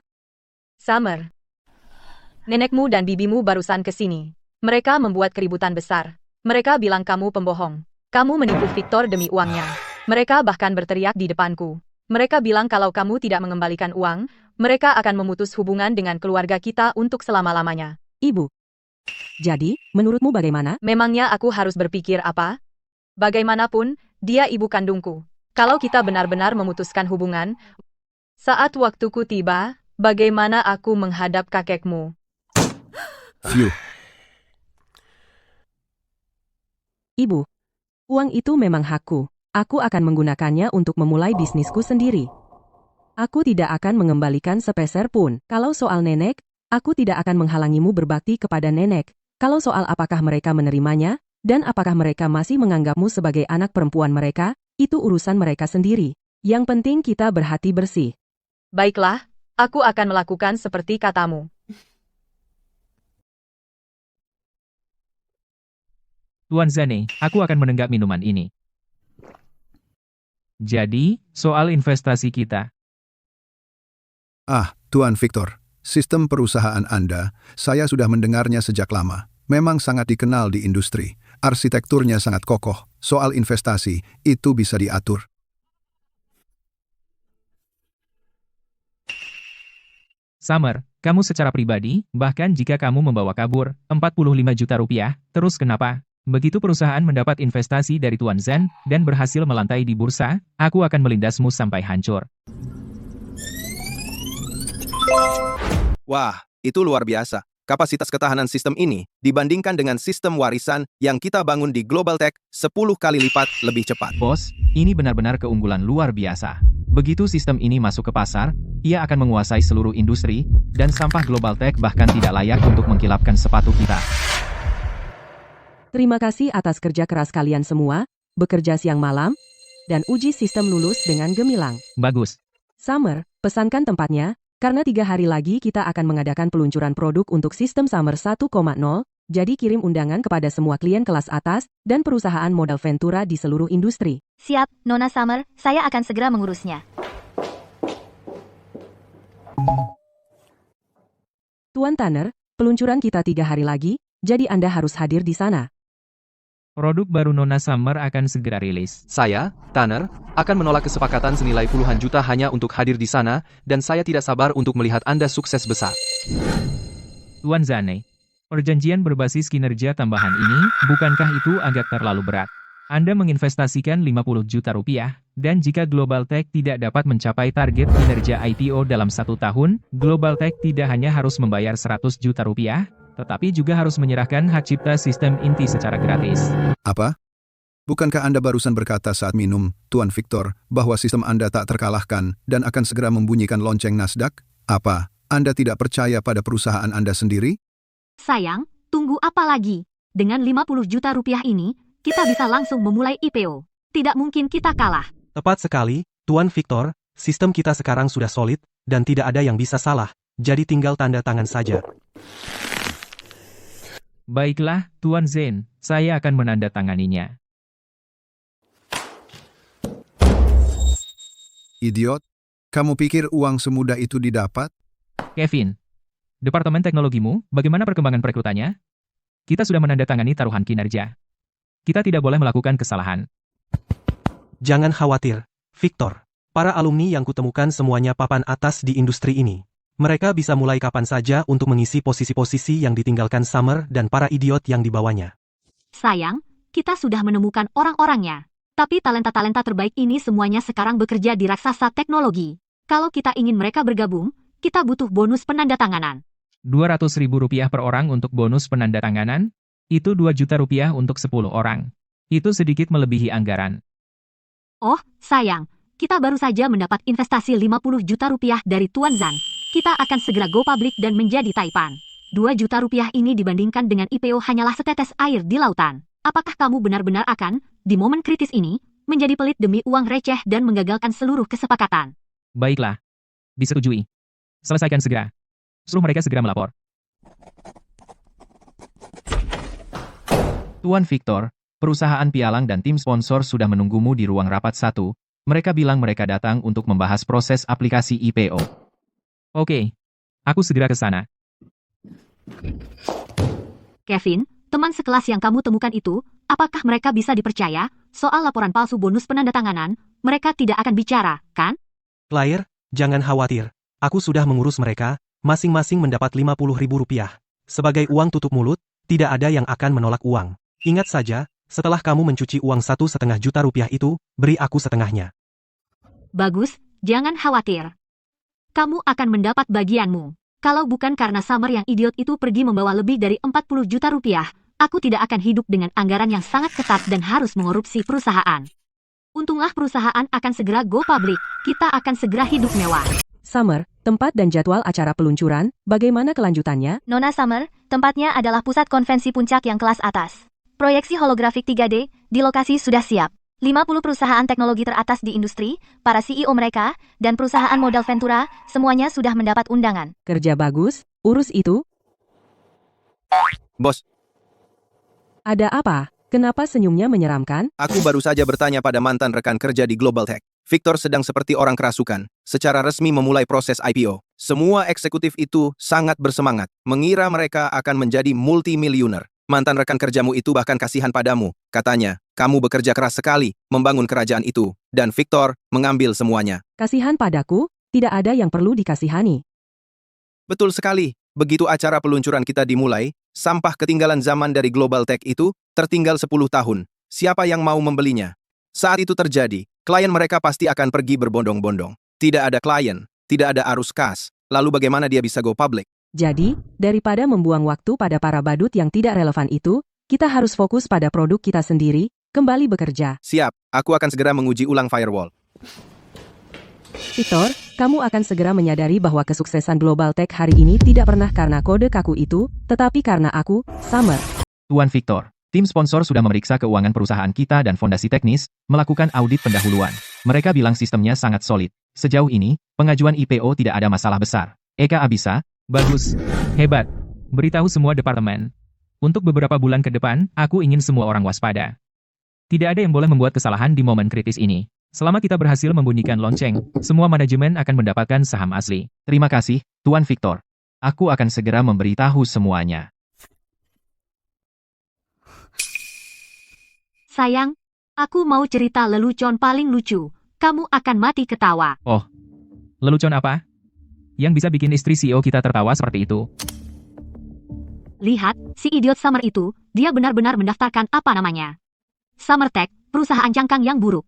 Summer. Nenekmu dan bibimu barusan ke sini. Mereka membuat keributan besar. Mereka bilang kamu pembohong. Kamu menipu Victor demi uangnya. Mereka bahkan berteriak di depanku. Mereka bilang kalau kamu tidak mengembalikan uang, mereka akan memutus hubungan dengan keluarga kita untuk selama-lamanya. Ibu. Jadi, menurutmu bagaimana? Memangnya aku harus berpikir apa? Bagaimanapun, dia ibu kandungku. Kalau kita benar-benar memutuskan hubungan, saat waktuku tiba, bagaimana aku menghadap kakekmu? Phew. Ibu, uang itu memang hakku. Aku akan menggunakannya untuk memulai bisnisku sendiri. Aku tidak akan mengembalikan sepeser pun. Kalau soal nenek, aku tidak akan menghalangimu berbakti kepada nenek. Kalau soal apakah mereka menerimanya, dan apakah mereka masih menganggapmu sebagai anak perempuan mereka, itu urusan mereka sendiri. Yang penting kita berhati bersih. Baiklah, aku akan melakukan seperti katamu. Tuan Zane, aku akan menenggak minuman ini. Jadi, soal investasi kita. Tuan Victor, sistem perusahaan Anda, saya sudah mendengarnya sejak lama. Memang sangat dikenal di industri. Arsitekturnya sangat kokoh. Soal investasi, itu bisa diatur. Summer, kamu secara pribadi, bahkan jika kamu membawa kabur 45 juta rupiah, terus kenapa? Begitu perusahaan mendapat investasi dari Tuan Zen dan berhasil melantai di bursa, aku akan melindasmu sampai hancur. Wah, itu luar biasa. Kapasitas ketahanan sistem ini dibandingkan dengan sistem warisan yang kita bangun di Global Tech 10 kali lipat lebih cepat. Bos, ini benar-benar keunggulan luar biasa. Begitu sistem ini masuk ke pasar, ia akan menguasai seluruh industri, dan sampah Global Tech bahkan tidak layak untuk mengkilapkan sepatu kita. Terima kasih atas kerja keras kalian semua, bekerja siang malam, dan uji sistem lulus dengan gemilang. Bagus. Summer, pesankan tempatnya, karena 3 hari lagi kita akan mengadakan peluncuran produk untuk sistem Summer 1.0, jadi kirim undangan kepada semua klien kelas atas dan perusahaan modal Ventura di seluruh industri. Siap, Nona Summer, saya akan segera mengurusnya. Tuan Tanner, peluncuran kita 3 hari lagi, jadi Anda harus hadir di sana. Produk baru Nona Summer akan segera rilis. Saya, Tanner, akan menolak kesepakatan senilai puluhan juta hanya untuk hadir di sana, dan saya tidak sabar untuk melihat Anda sukses besar. Tuan Zane, perjanjian berbasis kinerja tambahan ini, bukankah itu agak terlalu berat? Anda menginvestasikan 50 juta rupiah, dan jika Global Tech tidak dapat mencapai target kinerja IPO dalam 1 tahun, Global Tech tidak hanya harus membayar 100 juta rupiah, tetapi juga harus menyerahkan hak cipta sistem inti secara gratis. Apa? Bukankah Anda barusan berkata saat minum, Tuan Victor, bahwa sistem Anda tak terkalahkan dan akan segera membunyikan lonceng Nasdaq? Apa? Anda tidak percaya pada perusahaan Anda sendiri? Sayang, tunggu apa lagi? Dengan 50 juta rupiah ini, kita bisa langsung memulai IPO. Tidak mungkin kita kalah. Tepat sekali, Tuan Victor, sistem kita sekarang sudah solid, dan tidak ada yang bisa salah, jadi tinggal tanda tangan saja. Baiklah, Tuan Zen, saya akan menandatanganinya. Idiot, kamu pikir uang semudah itu didapat? Kevin, Departemen Teknologimu, bagaimana perkembangan perekrutannya? Kita sudah menandatangani taruhan kinerja. Kita tidak boleh melakukan kesalahan. Jangan khawatir, Victor. Para alumni yang kutemukan semuanya papan atas di industri ini. Mereka bisa mulai kapan saja untuk mengisi posisi-posisi yang ditinggalkan Summer dan para idiot yang dibawanya. Sayang, kita sudah menemukan orang-orangnya. Tapi talenta-talenta terbaik ini semuanya sekarang bekerja di raksasa teknologi. Kalau kita ingin mereka bergabung, kita butuh bonus penandatanganan. Rp200.000 per orang untuk bonus penandatanganan? Itu 2 juta rupiah untuk 10 orang. Itu sedikit melebihi anggaran. Oh, sayang, kita baru saja mendapat investasi 50 juta rupiah dari Tuan Zan. Kita akan segera go public dan menjadi Taipan. 2 juta rupiah ini dibandingkan dengan IPO hanyalah setetes air di lautan. Apakah kamu benar-benar akan, di momen kritis ini, menjadi pelit demi uang receh dan menggagalkan seluruh kesepakatan? Baiklah. Disetujui. Selesaikan segera. Suruh mereka segera melapor. Tuan Victor, perusahaan pialang dan tim sponsor sudah menunggumu di ruang rapat 1. Mereka bilang mereka datang untuk membahas proses aplikasi IPO. Oke. Aku segera ke sana. Kevin, teman sekelas yang kamu temukan itu, apakah mereka bisa dipercaya? Soal laporan palsu bonus penandatanganan, mereka tidak akan bicara, kan? Claire, jangan khawatir. Aku sudah mengurus mereka, masing-masing mendapat 50.000 rupiah. Sebagai uang tutup mulut, tidak ada yang akan menolak uang. Ingat saja, setelah kamu mencuci uang 1,5 juta rupiah itu, beri aku setengahnya. Bagus, jangan khawatir. Kamu akan mendapat bagianmu. Kalau bukan karena Summer yang idiot itu pergi membawa lebih dari 40 juta rupiah, aku tidak akan hidup dengan anggaran yang sangat ketat dan harus mengorupsi perusahaan. Untunglah perusahaan akan segera go public, kita akan segera hidup mewah. Summer, tempat dan jadwal acara peluncuran, bagaimana kelanjutannya? Nona Summer, tempatnya adalah pusat konvensi puncak yang kelas atas. Proyeksi holografik 3D, di lokasi sudah siap. 50 perusahaan teknologi teratas di industri, para CEO mereka, dan perusahaan modal Ventura, semuanya sudah mendapat undangan. Kerja bagus, urus itu. Bos, Ada apa? Kenapa senyumnya menyeramkan? Aku baru saja bertanya pada mantan rekan kerja di Global Tech. Victor sedang seperti orang kerasukan, secara resmi memulai proses IPO. Semua eksekutif itu sangat bersemangat, mengira mereka akan menjadi multimilioner. Mantan rekan kerjamu itu bahkan kasihan padamu. Katanya, kamu bekerja keras sekali membangun kerajaan itu, dan Victor mengambil semuanya. Kasihan padaku? Tidak ada yang perlu dikasihani. Betul sekali. Begitu acara peluncuran kita dimulai, sampah ketinggalan zaman dari Global Tech itu tertinggal 10 tahun. Siapa yang mau membelinya? Saat itu terjadi, klien mereka pasti akan pergi berbondong-bondong. Tidak ada klien, tidak ada arus kas. Lalu bagaimana dia bisa go public? Jadi, daripada membuang waktu pada para badut yang tidak relevan itu, kita harus fokus pada produk kita sendiri, kembali bekerja. Siap, aku akan segera menguji ulang firewall. Victor, kamu akan segera menyadari bahwa kesuksesan Global Tech hari ini tidak pernah karena kode kaku itu, tetapi karena aku, Summer. Tuan Victor, tim sponsor sudah memeriksa keuangan perusahaan kita dan fondasi teknis, melakukan audit pendahuluan. Mereka bilang sistemnya sangat solid. Sejauh ini, pengajuan IPO tidak ada masalah besar. Eka Abisa, Bagus. Hebat. Beritahu semua departemen. Untuk beberapa bulan ke depan, aku ingin semua orang waspada. Tidak ada yang boleh membuat kesalahan di momen kritis ini. Selama kita berhasil membunyikan lonceng, semua manajemen akan mendapatkan saham asli. terima kasih, Tuan Victor. Aku akan segera memberitahu semuanya. Sayang, aku mau cerita lelucon paling lucu. Kamu akan mati ketawa. Oh, lelucon apa? Yang bisa bikin istri CEO kita tertawa seperti itu. Lihat, si idiot Summer itu, dia benar-benar mendaftarkan apa namanya. Summer Tech, perusahaan cangkang yang buruk.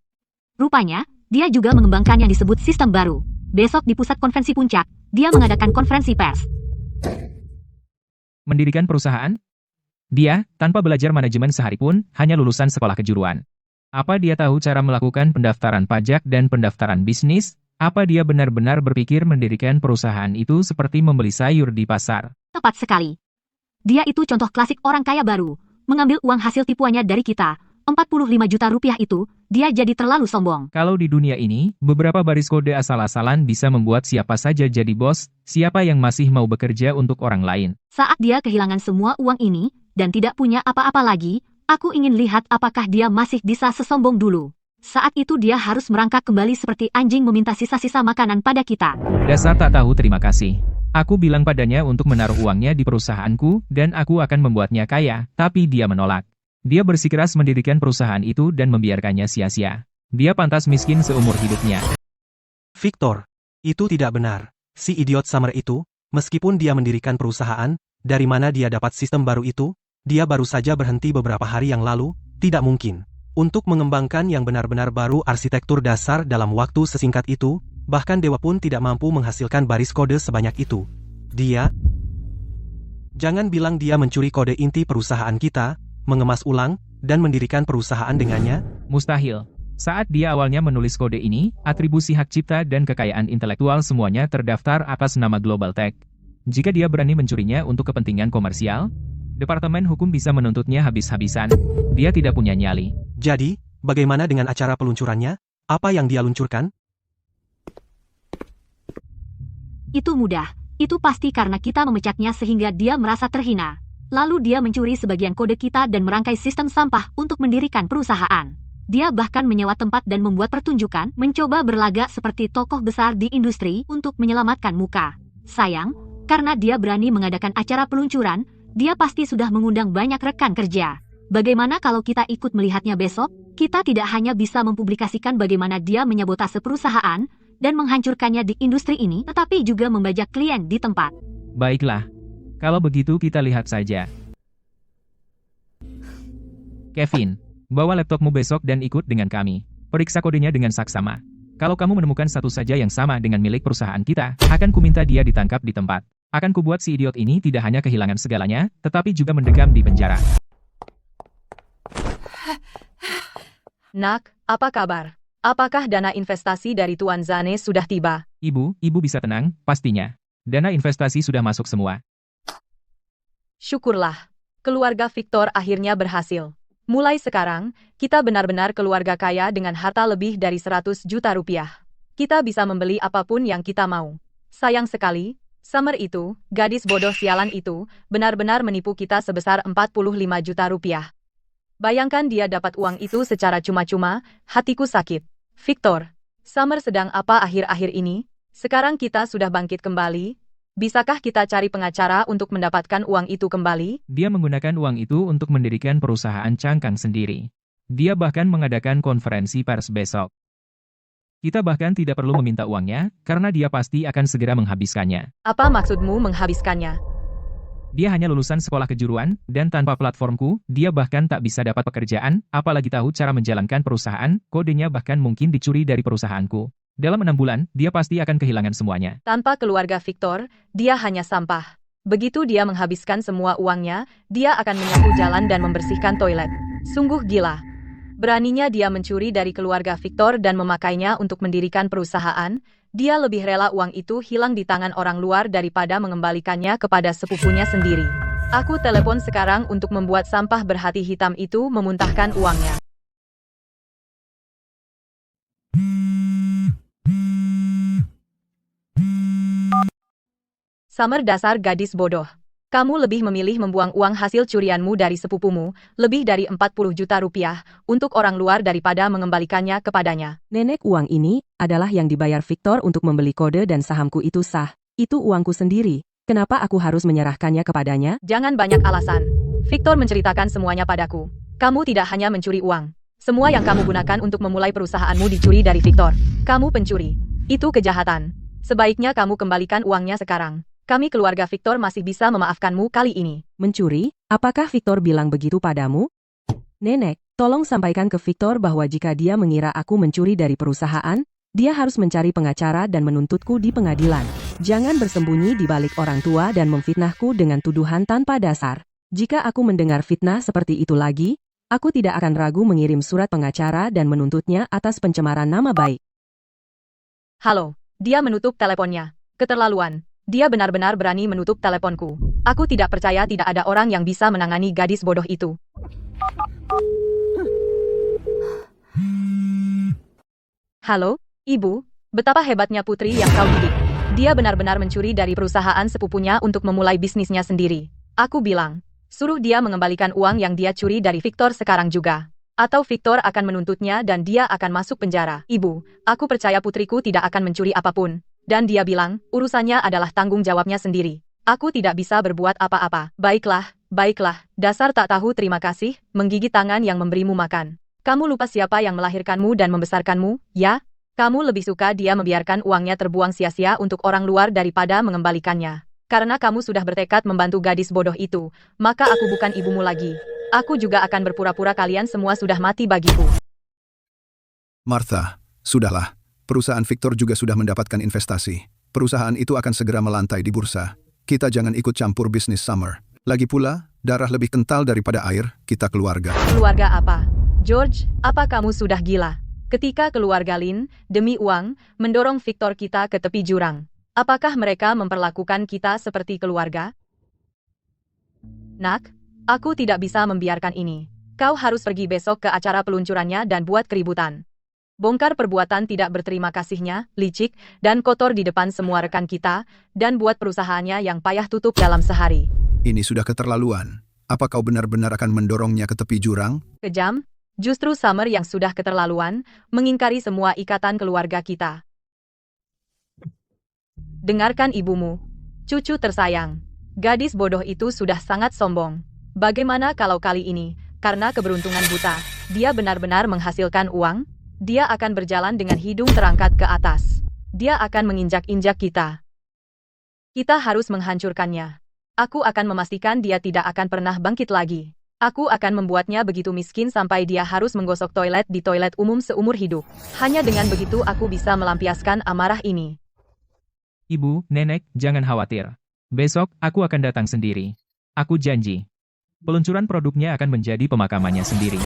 Rupanya, dia juga mengembangkan yang disebut sistem baru. Besok di pusat konvensi puncak, dia mengadakan konferensi pers. Mendirikan perusahaan? Dia, tanpa belajar manajemen sehari pun, hanya lulusan sekolah kejuruan. Apa dia tahu cara melakukan pendaftaran pajak dan pendaftaran bisnis? Apa dia benar-benar berpikir mendirikan perusahaan itu seperti membeli sayur di pasar? Tepat sekali. Dia itu contoh klasik orang kaya baru, mengambil uang hasil tipuannya dari kita. 45 juta rupiah itu, dia jadi terlalu sombong. Kalau di dunia ini, beberapa baris kode asal-asalan bisa membuat siapa saja jadi bos, siapa yang masih mau bekerja untuk orang lain. Saat dia kehilangan semua uang ini, dan tidak punya apa-apa lagi, aku ingin lihat apakah dia masih bisa sesombong dulu. Saat itu dia harus merangkak kembali seperti anjing meminta sisa-sisa makanan pada kita. Dasar tak tahu terima kasih. Aku bilang padanya untuk menaruh uangnya di perusahaanku, dan aku akan membuatnya kaya, tapi dia menolak. Dia bersikeras mendirikan perusahaan itu dan membiarkannya sia-sia. Dia pantas miskin seumur hidupnya. Victor, itu tidak benar. Si idiot Summer itu, meskipun dia mendirikan perusahaan, dari mana dia dapat sistem baru itu? Dia baru saja berhenti beberapa hari yang lalu, tidak mungkin. Untuk mengembangkan yang benar-benar baru arsitektur dasar dalam waktu sesingkat itu, bahkan dewa pun tidak mampu menghasilkan baris kode sebanyak itu. Dia... Jangan bilang dia mencuri kode inti perusahaan kita, mengemas ulang, dan mendirikan perusahaan dengannya. Mustahil. Saat dia awalnya menulis kode ini, atribusi hak cipta dan kekayaan intelektual semuanya terdaftar atas nama Global Tech. Jika dia berani mencurinya untuk kepentingan komersial, Departemen Hukum bisa menuntutnya habis-habisan. Dia tidak punya nyali. Jadi, bagaimana dengan acara peluncurannya? Apa yang dia luncurkan? Itu mudah. Itu pasti karena kita memecatnya sehingga dia merasa terhina. Lalu dia mencuri sebagian kode kita dan merangkai sistem sampah untuk mendirikan perusahaan. Dia bahkan menyewa tempat dan membuat pertunjukan, mencoba berlagak seperti tokoh besar di industri untuk menyelamatkan muka. Sayang, karena dia berani mengadakan acara peluncuran, dia pasti sudah mengundang banyak rekan kerja. Bagaimana kalau kita ikut melihatnya besok? Kita tidak hanya bisa mempublikasikan bagaimana dia menyabotase perusahaan dan menghancurkannya di industri ini, tetapi juga membajak klien di tempat. Baiklah. Kalau begitu kita lihat saja. Kevin, bawa laptopmu besok dan ikut dengan kami. Periksa kodenya dengan saksama. Kalau kamu menemukan satu saja yang sama dengan milik perusahaan kita, akan kuminta dia ditangkap di tempat. Akan kubuat si idiot ini tidak hanya kehilangan segalanya, tetapi juga mendekam di penjara. Nak, apa kabar? Apakah dana investasi dari Tuan Zane sudah tiba? Ibu bisa tenang, pastinya. Dana investasi sudah masuk semua. Syukurlah, keluarga Victor akhirnya berhasil. Mulai sekarang, kita benar-benar keluarga kaya dengan harta lebih dari 100 juta rupiah. Kita bisa membeli apapun yang kita mau. Sayang sekali, Summer itu, gadis bodoh sialan itu, benar-benar menipu kita sebesar 45 juta rupiah. Bayangkan dia dapat uang itu secara cuma-cuma, hatiku sakit. Victor, Summer sedang apa akhir-akhir ini? Sekarang kita sudah bangkit kembali. Bisakah kita cari pengacara untuk mendapatkan uang itu kembali? Dia menggunakan uang itu untuk mendirikan perusahaan cangkang sendiri. Dia bahkan mengadakan konferensi pers besok. Kita bahkan tidak perlu meminta uangnya, karena dia pasti akan segera menghabiskannya. Apa maksudmu menghabiskannya? Dia hanya lulusan sekolah kejuruan, dan tanpa platformku, dia bahkan tak bisa dapat pekerjaan, apalagi tahu cara menjalankan perusahaan, kodenya bahkan mungkin dicuri dari perusahaanku. Dalam 6 bulan, dia pasti akan kehilangan semuanya. Tanpa keluarga Victor, dia hanya sampah. Begitu dia menghabiskan semua uangnya, dia akan menyapu jalan dan membersihkan toilet. Sungguh gila. Beraninya dia mencuri dari keluarga Victor dan memakainya untuk mendirikan perusahaan. Dia lebih rela uang itu hilang di tangan orang luar daripada mengembalikannya kepada sepupunya sendiri. Aku telepon sekarang untuk membuat sampah berhati hitam itu memuntahkan uangnya. Summer, dasar gadis bodoh. Kamu lebih memilih membuang uang hasil curianmu dari sepupumu, lebih dari 40 juta rupiah, untuk orang luar daripada mengembalikannya kepadanya. Nenek, uang ini adalah yang dibayar Victor untuk membeli kode dan sahamku itu sah. Itu uangku sendiri. Kenapa aku harus menyerahkannya kepadanya? Jangan banyak alasan. Victor menceritakan semuanya padaku. Kamu tidak hanya mencuri uang. Semua yang kamu gunakan untuk memulai perusahaanmu dicuri dari Victor. Kamu pencuri. Itu kejahatan. Sebaiknya kamu kembalikan uangnya sekarang. Kami keluarga Victor masih bisa memaafkanmu kali ini. Mencuri? Apakah Victor bilang begitu padamu? Nenek, tolong sampaikan ke Victor bahwa jika dia mengira aku mencuri dari perusahaan, dia harus mencari pengacara dan menuntutku di pengadilan. Jangan bersembunyi di balik orang tua dan memfitnahku dengan tuduhan tanpa dasar. Jika aku mendengar fitnah seperti itu lagi, aku tidak akan ragu mengirim surat pengacara dan menuntutnya atas pencemaran nama baik. Halo, dia menutup teleponnya. Keterlaluan. Dia benar-benar berani menutup teleponku. Aku tidak percaya tidak ada orang yang bisa menangani gadis bodoh itu. Halo, Ibu. Betapa hebatnya putri yang kau didik. Dia benar-benar mencuri dari perusahaan sepupunya untuk memulai bisnisnya sendiri. Aku bilang, suruh dia mengembalikan uang yang dia curi dari Victor sekarang juga. Atau Victor akan menuntutnya dan dia akan masuk penjara. Ibu, aku percaya putriku tidak akan mencuri apapun. Dan dia bilang, urusannya adalah tanggung jawabnya sendiri. Aku tidak bisa berbuat apa-apa. Baiklah, baiklah, dasar tak tahu terima kasih, menggigit tangan yang memberimu makan. Kamu lupa siapa yang melahirkanmu dan membesarkanmu, ya? Kamu lebih suka dia membiarkan uangnya terbuang sia-sia untuk orang luar daripada mengembalikannya. Karena kamu sudah bertekad membantu gadis bodoh itu, maka aku bukan ibumu lagi. Aku juga akan berpura-pura kalian semua sudah mati bagiku. Martha, sudahlah. Perusahaan Victor juga sudah mendapatkan investasi. Perusahaan itu akan segera melantai di bursa. Kita jangan ikut campur bisnis Summer. Lagi pula, darah lebih kental daripada air, kita keluarga. Keluarga apa? George, apa kamu sudah gila? Ketika keluarga Lin, demi uang, mendorong Victor kita ke tepi jurang. Apakah mereka memperlakukan kita seperti keluarga? Nak, aku tidak bisa membiarkan ini. Kau harus pergi besok ke acara peluncurannya dan buat keributan. Bongkar perbuatan tidak berterima kasihnya, licik, dan kotor di depan semua rekan kita, dan buat perusahaannya yang payah tutup dalam sehari. Ini sudah keterlaluan. Apa kau benar-benar akan mendorongnya ke tepi jurang? Kejam, justru Summer yang sudah keterlaluan, mengingkari semua ikatan keluarga kita. Dengarkan ibumu. Cucu tersayang. Gadis bodoh itu sudah sangat sombong. Bagaimana kalau kali ini, karena keberuntungan buta, dia benar-benar menghasilkan uang? Dia akan berjalan dengan hidung terangkat ke atas. Dia akan menginjak-injak kita. Kita harus menghancurkannya. Aku akan memastikan dia tidak akan pernah bangkit lagi. Aku akan membuatnya begitu miskin sampai dia harus menggosok toilet di toilet umum seumur hidup. Hanya dengan begitu aku bisa melampiaskan amarah ini. Ibu, nenek, jangan khawatir. Besok, aku akan datang sendiri. Aku janji. Peluncuran produknya akan menjadi pemakamannya sendiri.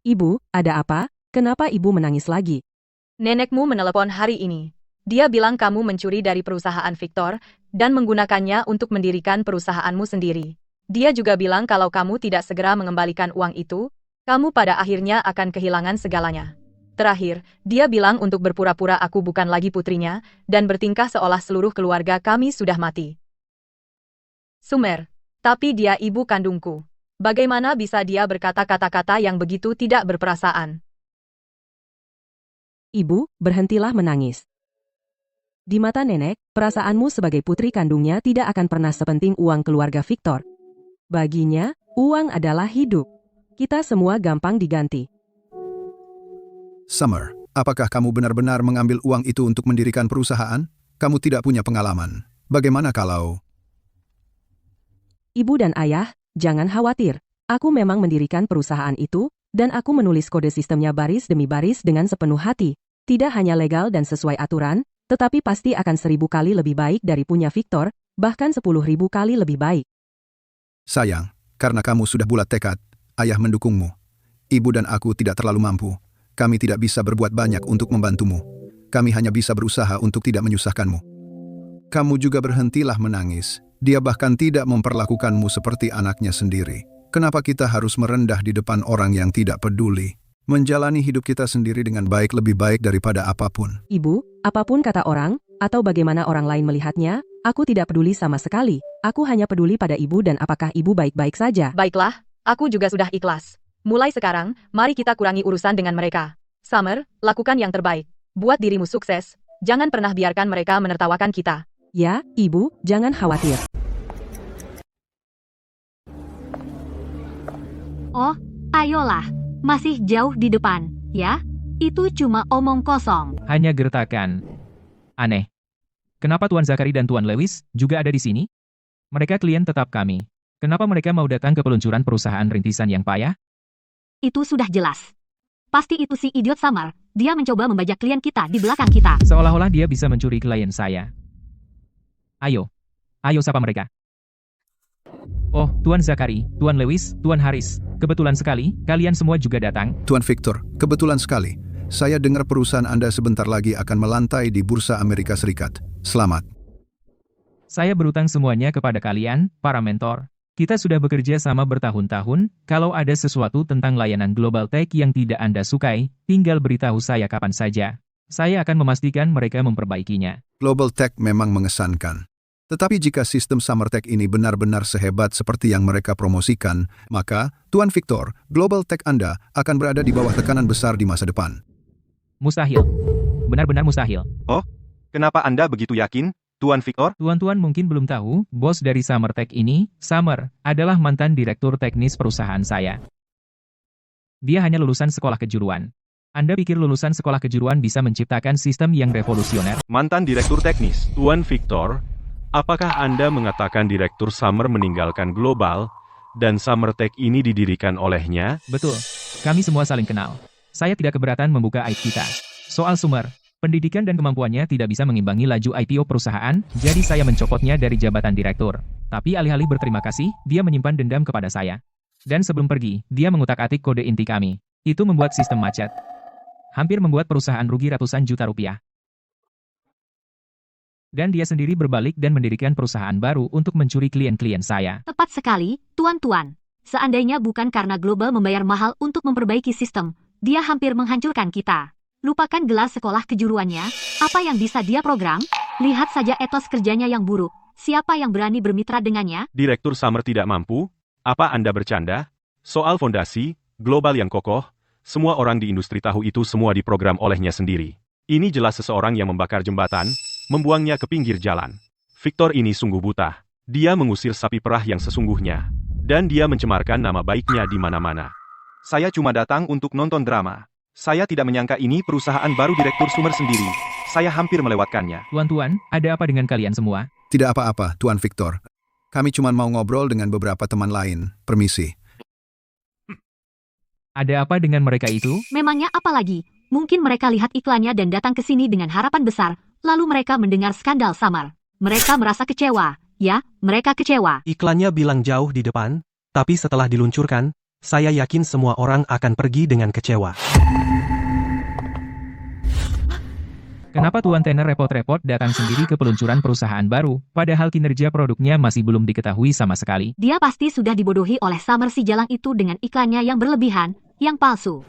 Ibu, ada apa? Kenapa ibu menangis lagi? Nenekmu menelepon hari ini. Dia bilang kamu mencuri dari perusahaan Victor dan menggunakannya untuk mendirikan perusahaanmu sendiri. Dia juga bilang kalau kamu tidak segera mengembalikan uang itu, kamu pada akhirnya akan kehilangan segalanya. Terakhir, dia bilang untuk berpura-pura aku bukan lagi putrinya, dan bertingkah seolah seluruh keluarga kami sudah mati. Summer, tapi dia ibu kandungku. Bagaimana bisa dia berkata kata-kata yang begitu tidak berperasaan? Ibu, berhentilah menangis. Di mata nenek, perasaanmu sebagai putri kandungnya tidak akan pernah sepenting uang keluarga Victor. Baginya, uang adalah hidup. Kita semua gampang diganti. Summer, apakah kamu benar-benar mengambil uang itu untuk mendirikan perusahaan? Kamu tidak punya pengalaman. Bagaimana kalau... Ibu dan ayah, jangan khawatir. Aku memang mendirikan perusahaan itu, dan aku menulis kode sistemnya baris demi baris dengan sepenuh hati. Tidak hanya legal dan sesuai aturan, tetapi pasti akan 1000 kali lebih baik dari punya Victor, bahkan 10.000 kali lebih baik. Sayang, karena kamu sudah bulat tekad, ayah mendukungmu. Ibu dan aku tidak terlalu mampu. Kami tidak bisa berbuat banyak untuk membantumu. Kami hanya bisa berusaha untuk tidak menyusahkanmu. Kamu juga berhentilah menangis. Dia bahkan tidak memperlakukanmu seperti anaknya sendiri. Kenapa kita harus merendah di depan orang yang tidak peduli? Menjalani hidup kita sendiri dengan baik lebih baik daripada apapun. Ibu, apapun kata orang, atau bagaimana orang lain melihatnya, aku tidak peduli sama sekali. Aku hanya peduli pada ibu dan apakah ibu baik-baik saja. Baiklah, aku juga sudah ikhlas. Mulai sekarang, mari kita kurangi urusan dengan mereka. Summer, lakukan yang terbaik. Buat dirimu sukses. Jangan pernah biarkan mereka menertawakan kita. Ya, ibu, jangan khawatir. Oh, ayolah. Masih jauh di depan, ya? Itu cuma omong kosong. Hanya gertakan. Aneh. Kenapa Tuan Zachary dan Tuan Lewis juga ada di sini? Mereka klien tetap kami. Kenapa mereka mau datang ke peluncuran perusahaan rintisan yang payah? Itu sudah jelas. Pasti itu si idiot Summer. Dia mencoba membajak klien kita di belakang kita. Seolah-olah dia bisa mencuri klien saya. Ayo. Ayo sapa mereka. Oh, Tuan Zachary, Tuan Lewis, Tuan Harris. Kebetulan sekali, kalian semua juga datang. Tuan Victor, kebetulan sekali. Saya dengar perusahaan Anda sebentar lagi akan melantai di Bursa Amerika Serikat. Selamat. Saya berutang semuanya kepada kalian, para mentor. Kita sudah bekerja sama bertahun-tahun, kalau ada sesuatu tentang layanan Global Tech yang tidak Anda sukai, tinggal beritahu saya kapan saja. Saya akan memastikan mereka memperbaikinya. Global Tech memang mengesankan. Tetapi jika sistem Summer Tech ini benar-benar sehebat seperti yang mereka promosikan, maka, Tuan Victor, Global Tech Anda akan berada di bawah tekanan besar di masa depan. Mustahil. Benar-benar mustahil. Oh, kenapa Anda begitu yakin, Tuan Victor? Tuan-tuan mungkin belum tahu, bos dari Summer Tech ini, Summer, adalah mantan direktur teknis perusahaan saya. Dia hanya lulusan sekolah kejuruan. Anda pikir lulusan sekolah kejuruan bisa menciptakan sistem yang revolusioner? Mantan direktur teknis, Tuan Victor, apakah Anda mengatakan direktur Summer meninggalkan Global, dan Summer Tech ini didirikan olehnya? Betul. Kami semua saling kenal. Saya tidak keberatan membuka aib kita. Soal Summer, pendidikan dan kemampuannya tidak bisa mengimbangi laju IPO perusahaan, jadi saya mencopotnya dari jabatan direktur. Tapi alih-alih berterima kasih, dia menyimpan dendam kepada saya. Dan sebelum pergi, dia mengutak-atik kode inti kami. Itu membuat sistem macet. Hampir membuat perusahaan rugi ratusan juta rupiah. Dan dia sendiri berbalik dan mendirikan perusahaan baru untuk mencuri klien-klien saya. Tepat sekali, tuan-tuan. Seandainya bukan karena Global membayar mahal untuk memperbaiki sistem, dia hampir menghancurkan kita. Lupakan gelar sekolah kejuruannya, apa yang bisa dia program? Lihat saja etos kerjanya yang buruk. Siapa yang berani bermitra dengannya? Direktur Summer tidak mampu? Apa Anda bercanda? Soal fondasi, Global yang kokoh, semua orang di industri tahu itu semua diprogram olehnya sendiri. Ini jelas seseorang yang membakar jembatan, membuangnya ke pinggir jalan. Victor ini sungguh buta. Dia mengusir sapi perah yang sesungguhnya. Dan dia mencemarkan nama baiknya di mana-mana. Saya cuma datang untuk nonton drama. Saya tidak menyangka ini perusahaan baru Direktur Summer sendiri. Saya hampir melewatkannya. Tuan-tuan, ada apa dengan kalian semua? Tidak apa-apa, Tuan Victor. Kami cuma mau ngobrol dengan beberapa teman lain. Permisi. Ada apa dengan mereka itu? Memangnya apa lagi? Mungkin mereka lihat iklannya dan datang ke sini dengan harapan besar, lalu mereka mendengar skandal Summer. Mereka merasa kecewa. Ya, mereka kecewa. Iklannya bilang jauh di depan, tapi setelah diluncurkan, saya yakin semua orang akan pergi dengan kecewa. Kenapa Tuan Tanner repot-repot datang sendiri ke peluncuran perusahaan baru, padahal kinerja produknya masih belum diketahui sama sekali? Dia pasti sudah dibodohi oleh Summer si jalang itu dengan iklannya yang berlebihan, yang palsu.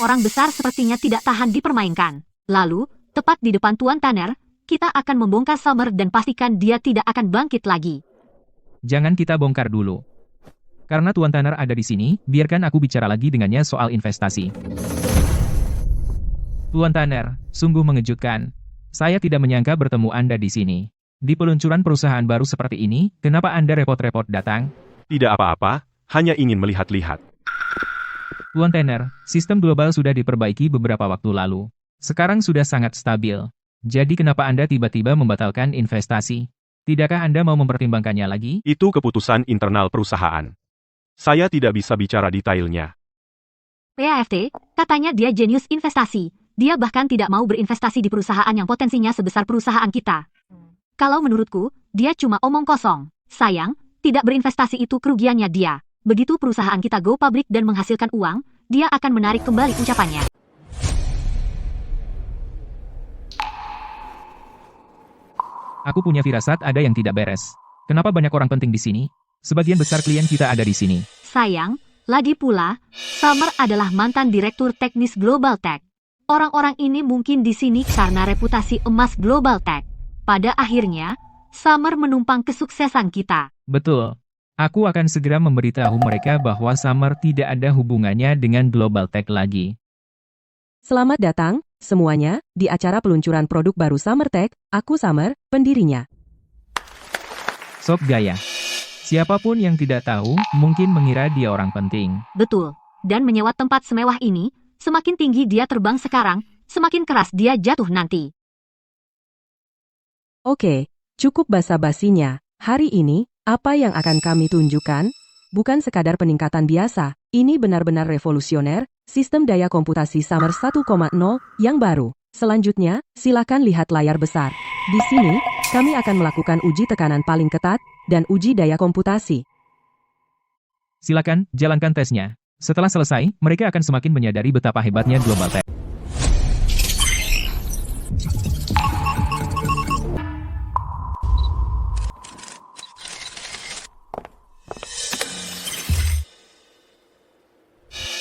Orang besar sepertinya tidak tahan dipermainkan. Lalu, tepat di depan Tuan Tanner, kita akan membongkar Summer dan pastikan dia tidak akan bangkit lagi. Jangan kita bongkar dulu. Karena Tuan Tanner ada di sini, biarkan aku bicara lagi dengannya soal investasi. Tuan Tanner, sungguh mengejutkan. Saya tidak menyangka bertemu Anda di sini. Di peluncuran perusahaan baru seperti ini, kenapa Anda repot-repot datang? Tidak apa-apa, hanya ingin melihat-lihat. Tuan Tanner, sistem global sudah diperbaiki beberapa waktu lalu. Sekarang sudah sangat stabil. Jadi kenapa Anda tiba-tiba membatalkan investasi? Tidakkah Anda mau mempertimbangkannya lagi? Itu keputusan internal perusahaan. Saya tidak bisa bicara detailnya. PAFT, katanya dia jenius investasi. Dia bahkan tidak mau berinvestasi di perusahaan yang potensinya sebesar perusahaan kita. Kalau menurutku, dia cuma omong kosong. Sayang, tidak berinvestasi itu kerugiannya dia. Begitu perusahaan kita go public dan menghasilkan uang, dia akan menarik kembali ucapannya. Aku punya firasat ada yang tidak beres. Kenapa banyak orang penting di sini? Sebagian besar klien kita ada di sini. Sayang, lagi pula, Summer adalah mantan direktur teknis Global Tech. Orang-orang ini mungkin di sini karena reputasi emas Global Tech. Pada akhirnya, Summer menumpang kesuksesan kita. Betul. Aku akan segera memberitahu mereka bahwa Summer tidak ada hubungannya dengan Global Tech lagi. Selamat datang, semuanya, di acara peluncuran produk baru Summer Tech. Aku Summer, pendirinya. Sok gaya. Siapapun yang tidak tahu, mungkin mengira dia orang penting. Betul. Dan menyewa tempat semewah ini, semakin tinggi dia terbang sekarang, semakin keras dia jatuh nanti. Oke, cukup basa-basinya. Hari ini, apa yang akan kami tunjukkan? Bukan sekadar peningkatan biasa, ini benar-benar revolusioner, sistem daya komputasi Summer 1.0 yang baru. Selanjutnya, silakan lihat layar besar. Di sini, kami akan melakukan uji tekanan paling ketat dan uji daya komputasi. Silakan, jalankan tesnya. Setelah selesai, mereka akan semakin menyadari betapa hebatnya Global Tech.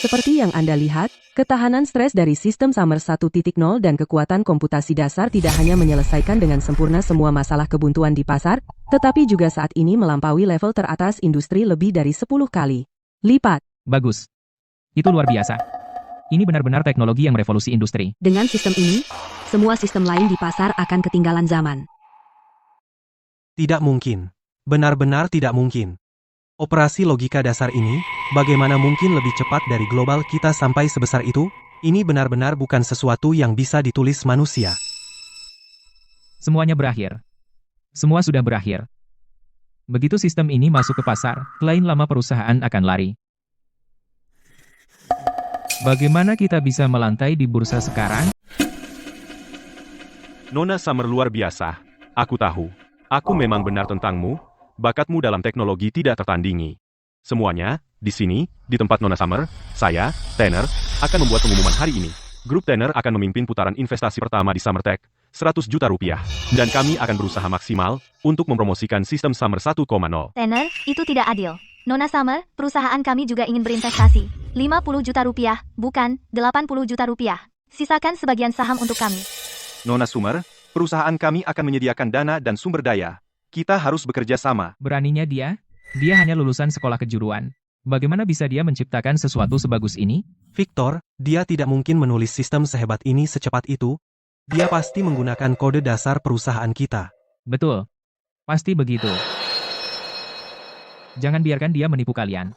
Seperti yang Anda lihat, ketahanan stres dari sistem Summer 1.0 dan kekuatan komputasi dasar tidak hanya menyelesaikan dengan sempurna semua masalah kebuntuan di pasar, tetapi juga saat ini melampaui level teratas industri lebih dari 10 kali lipat. Bagus. Itu luar biasa. Ini benar-benar teknologi yang merevolusi industri. Dengan sistem ini, semua sistem lain di pasar akan ketinggalan zaman. Tidak mungkin. Benar-benar tidak mungkin. Operasi logika dasar ini, bagaimana mungkin lebih cepat dari global kita sampai sebesar itu? Ini benar-benar bukan sesuatu yang bisa ditulis manusia. Semuanya berakhir. Semua sudah berakhir. Begitu sistem ini masuk ke pasar, klien lama perusahaan akan lari. Bagaimana kita bisa melantai di bursa sekarang? Nona Summer luar biasa. Aku tahu. Aku memang benar tentangmu. Bakatmu dalam teknologi tidak tertandingi. Semuanya, di sini, di tempat Nona Summer, saya, Tanner, akan membuat pengumuman hari ini. Grup Tanner akan memimpin putaran investasi pertama di Summer Tech, 100 juta rupiah. Dan kami akan berusaha maksimal untuk mempromosikan sistem Summer 1.0. Tanner, itu tidak adil. Nona Summer, perusahaan kami juga ingin berinvestasi. 50 juta rupiah, bukan 80 juta rupiah. Sisakan sebagian saham untuk kami. Nona Summer, perusahaan kami akan menyediakan dana dan sumber daya. Kita harus bekerja sama. Beraninya dia? Dia hanya lulusan sekolah kejuruan. Bagaimana bisa dia menciptakan sesuatu sebagus ini? Victor, dia tidak mungkin menulis sistem sehebat ini secepat itu. Dia pasti menggunakan kode dasar perusahaan kita. Betul. Pasti begitu. Jangan biarkan dia menipu kalian.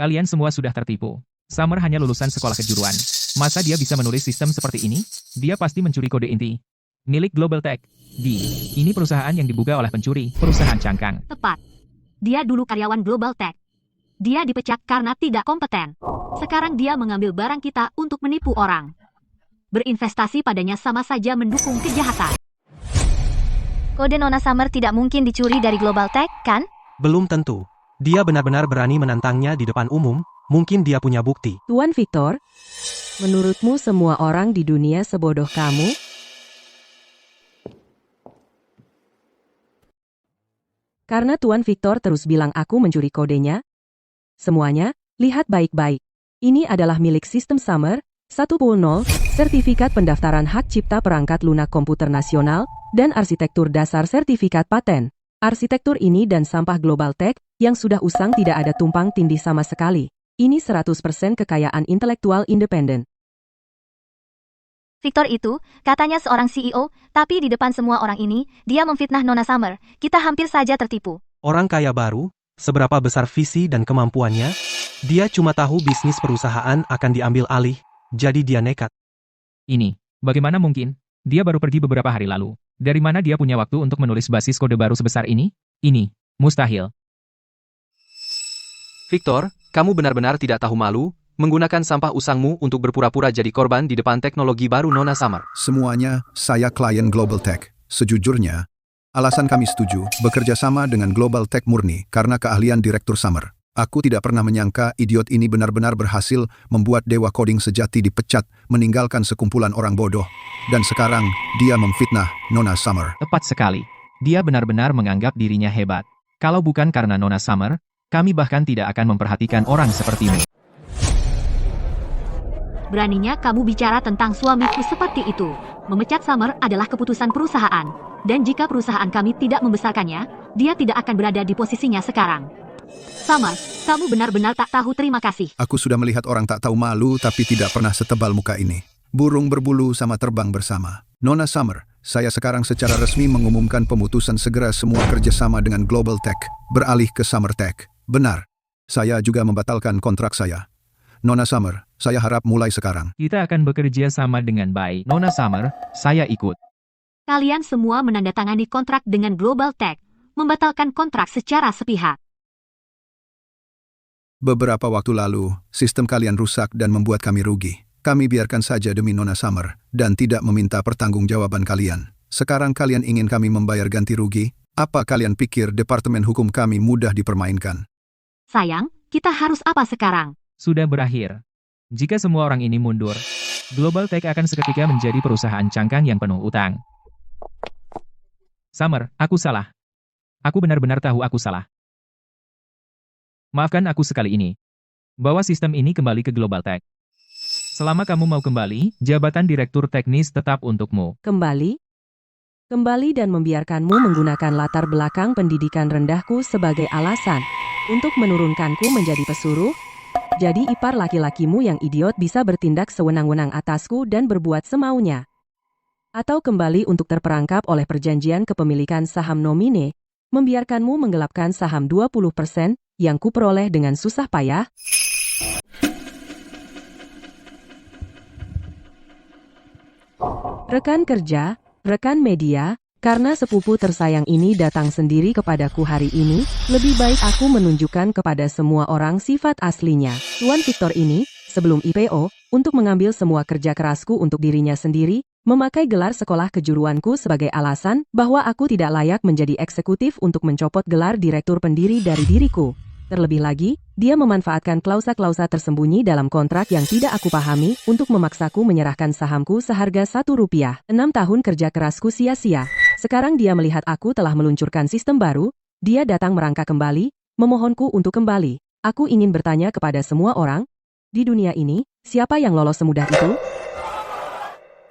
Kalian semua sudah tertipu. Summer hanya lulusan sekolah kejuruan. Masa dia bisa menulis sistem seperti ini? Dia pasti mencuri kode inti. Milik Global Tech. Ini perusahaan yang dibuka oleh pencuri, perusahaan cangkang. Tepat. Dia dulu karyawan Global Tech. Dia dipecat karena tidak kompeten. Sekarang dia mengambil barang kita untuk menipu orang. Berinvestasi padanya sama saja mendukung kejahatan. Kode Nona Summer tidak mungkin dicuri dari Global Tech, kan? Belum tentu. Dia benar-benar berani menantangnya di depan umum, mungkin dia punya bukti. Tuan Victor, menurutmu semua orang di dunia sebodoh kamu? Karena Tuan Victor terus bilang aku mencuri kodenya. Semuanya, lihat baik-baik. Ini adalah milik sistem Summer 1.0, sertifikat pendaftaran hak cipta perangkat lunak komputer nasional, dan arsitektur dasar sertifikat paten. Arsitektur ini dan sampah Global Tech yang sudah usang tidak ada tumpang tindih sama sekali. Ini 100% kekayaan intelektual independen. Victor itu, katanya seorang CEO, tapi di depan semua orang ini, dia memfitnah Nona Summer. Kita hampir saja tertipu. Orang kaya baru, seberapa besar visi dan kemampuannya, dia cuma tahu bisnis perusahaan akan diambil alih, jadi dia nekat. Ini, bagaimana mungkin? Dia baru pergi beberapa hari lalu. Dari mana dia punya waktu untuk menulis basis kode baru sebesar ini? Ini, mustahil. Victor, kamu benar-benar tidak tahu malu, menggunakan sampah usangmu untuk berpura-pura jadi korban di depan teknologi baru Nona Summer. Semuanya, saya klien Global Tech. Sejujurnya, alasan kami setuju bekerja sama dengan Global Tech murni karena keahlian Direktur Summer. Aku tidak pernah menyangka idiot ini benar-benar berhasil membuat dewa coding sejati dipecat, meninggalkan sekumpulan orang bodoh. Dan sekarang, dia memfitnah Nona Summer. Tepat sekali. Dia benar-benar menganggap dirinya hebat. Kalau bukan karena Nona Summer, kami bahkan tidak akan memperhatikan orang sepertimu. Beraninya kamu bicara tentang suamiku seperti itu. Memecat Summer adalah keputusan perusahaan. Dan jika perusahaan kami tidak membesarkannya, dia tidak akan berada di posisinya sekarang. Summer, kamu benar-benar tak tahu terima kasih. Aku sudah melihat orang tak tahu malu tapi tidak pernah setebal muka ini. Burung berbulu sama terbang bersama. Nona Summer, saya sekarang secara resmi mengumumkan pemutusan segera semua kerjasama dengan Global Tech, beralih ke Summer Tech. Benar, saya juga membatalkan kontrak saya. Nona Summer, saya harap mulai sekarang. Kita akan bekerja sama dengan baik. Nona Summer, saya ikut. Kalian semua menandatangani kontrak dengan Global Tech, membatalkan kontrak secara sepihak. Beberapa waktu lalu, sistem kalian rusak dan membuat kami rugi. Kami biarkan saja demi Nona Summer, dan tidak meminta pertanggungjawaban kalian. Sekarang kalian ingin kami membayar ganti rugi? Apa kalian pikir Departemen Hukum kami mudah dipermainkan? Sayang, kita harus apa sekarang? Sudah berakhir. Jika semua orang ini mundur, Global Tech akan seketika menjadi perusahaan cangkang yang penuh utang. Summer, aku salah. Aku benar-benar tahu aku salah. Maafkan aku sekali ini. Bawa sistem ini kembali ke Global Tech. Selama kamu mau kembali, jabatan direktur teknis tetap untukmu. Kembali? Kembali dan membiarkanmu menggunakan latar belakang pendidikan rendahku sebagai alasan untuk menurunkanku menjadi pesuruh? Jadi ipar laki-lakimu yang idiot bisa bertindak sewenang-wenang atasku dan berbuat semaunya. Atau kembali untuk terperangkap oleh perjanjian kepemilikan saham nomine, membiarkanmu menggelapkan saham 20% yang kuperoleh dengan susah payah? Rekan kerja, rekan media, karena sepupu tersayang ini datang sendiri kepadaku hari ini, lebih baik aku menunjukkan kepada semua orang sifat aslinya. Tuan Victor ini, sebelum IPO, untuk mengambil semua kerja kerasku untuk dirinya sendiri, memakai gelar sekolah kejuruanku sebagai alasan bahwa aku tidak layak menjadi eksekutif untuk mencopot gelar direktur pendiri dari diriku. Terlebih lagi, dia memanfaatkan klausa-klausa tersembunyi dalam kontrak yang tidak aku pahami untuk memaksaku menyerahkan sahamku seharga Rp1. 6 tahun kerja kerasku sia-sia. Sekarang dia melihat aku telah meluncurkan sistem baru, dia datang merangkak kembali, memohonku untuk kembali. Aku ingin bertanya kepada semua orang, di dunia ini, siapa yang lolos semudah itu?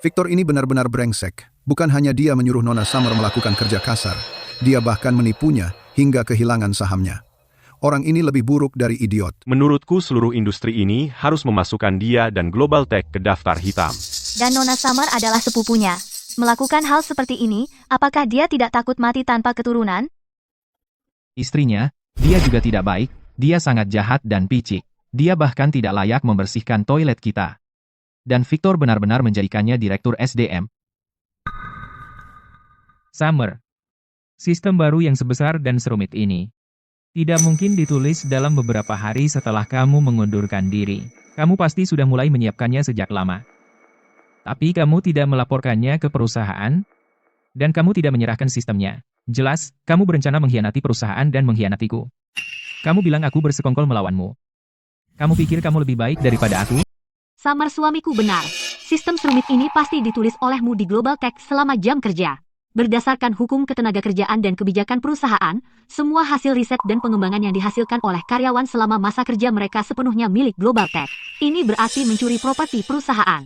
Victor ini benar-benar brengsek. Bukan hanya dia menyuruh Nona Summer melakukan kerja kasar, dia bahkan menipunya hingga kehilangan sahamnya. Orang ini lebih buruk dari idiot. Menurutku seluruh industri ini harus memasukkan dia dan Global Tech ke daftar hitam. Dan Nona Summer adalah sepupunya. Melakukan hal seperti ini, apakah dia tidak takut mati tanpa keturunan? Istrinya, dia juga tidak baik, dia sangat jahat dan picik. Dia bahkan tidak layak membersihkan toilet kita. Dan Victor benar-benar menjadikannya direktur SDM. Summer. Sistem baru yang sebesar dan serumit ini tidak mungkin ditulis dalam beberapa hari setelah kamu mengundurkan diri. Kamu pasti sudah mulai menyiapkannya sejak lama. Tapi kamu tidak melaporkannya ke perusahaan, dan kamu tidak menyerahkan sistemnya. Jelas, kamu berencana mengkhianati perusahaan dan mengkhianatiku. Kamu bilang aku bersekongkol melawanmu. Kamu pikir kamu lebih baik daripada aku? Summer, suamiku benar. Sistem serumit ini pasti ditulis olehmu di Global Tech selama jam kerja. Berdasarkan hukum ketenagakerjaan dan kebijakan perusahaan, semua hasil riset dan pengembangan yang dihasilkan oleh karyawan selama masa kerja mereka sepenuhnya milik Global Tech. Ini berarti mencuri properti perusahaan.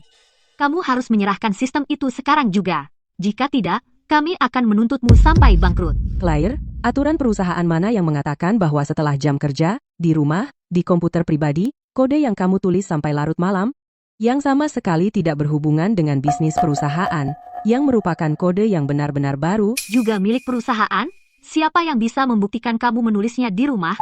Kamu harus menyerahkan sistem itu sekarang juga. Jika tidak, kami akan menuntutmu sampai bangkrut. Claire, aturan perusahaan mana yang mengatakan bahwa setelah jam kerja, di rumah, di komputer pribadi, kode yang kamu tulis sampai larut malam, yang sama sekali tidak berhubungan dengan bisnis perusahaan, yang merupakan kode yang benar-benar baru, Juga milik perusahaan? Siapa yang bisa membuktikan kamu menulisnya di rumah?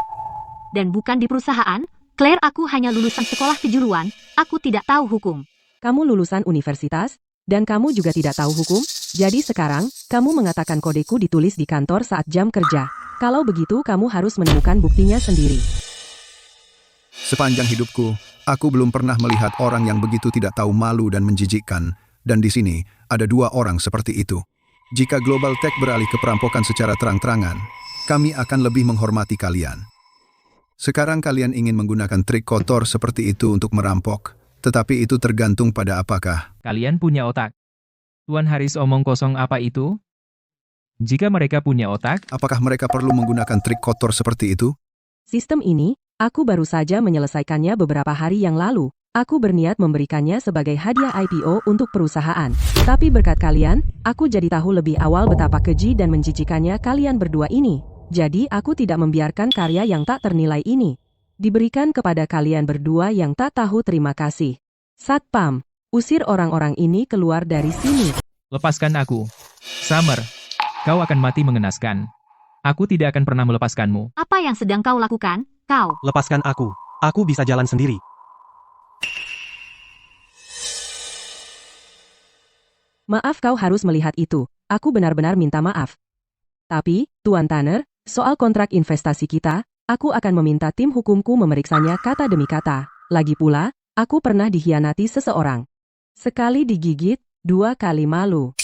Dan bukan di perusahaan? Claire, aku hanya lulusan sekolah kejuruan, aku tidak tahu hukum. kamu lulusan universitas, dan kamu juga tidak tahu hukum? Jadi sekarang, kamu mengatakan kodeku ditulis di kantor saat jam kerja. Kalau begitu kamu harus menemukan buktinya sendiri. Sepanjang hidupku, aku belum pernah melihat orang yang begitu tidak tahu malu dan menjijikkan. Dan di sini, ada 2 orang seperti itu. Jika Global Tech beralih ke perampokan secara terang-terangan, kami akan lebih menghormati kalian. Sekarang kalian ingin menggunakan trik kotor seperti itu untuk merampok, tetapi itu tergantung pada apakah. Kalian punya otak. Tuan Haris omong kosong apa itu? Jika mereka punya otak, Apakah mereka perlu menggunakan trik kotor seperti itu? Sistem ini, aku baru saja menyelesaikannya beberapa hari yang lalu. Aku berniat memberikannya sebagai hadiah IPO untuk perusahaan. Tapi berkat kalian, aku jadi tahu lebih awal betapa keji dan menjijikannya kalian berdua ini. Jadi aku tidak membiarkan karya yang tak ternilai ini diberikan kepada kalian berdua yang tak tahu terima kasih. Satpam, usir orang-orang ini keluar dari sini. lepaskan aku. Summer, kau akan mati mengenaskan. Aku tidak akan pernah melepaskanmu. Apa yang sedang kau lakukan? Kau. Lepaskan aku bisa jalan sendiri. Maaf, kau harus melihat itu. Aku benar-benar minta maaf. Tapi, Tuan Tanner, soal kontrak investasi kita, aku akan meminta tim hukumku memeriksanya kata demi kata. Lagi pula, aku pernah dikhianati seseorang. Sekali digigit, 2 kali malu.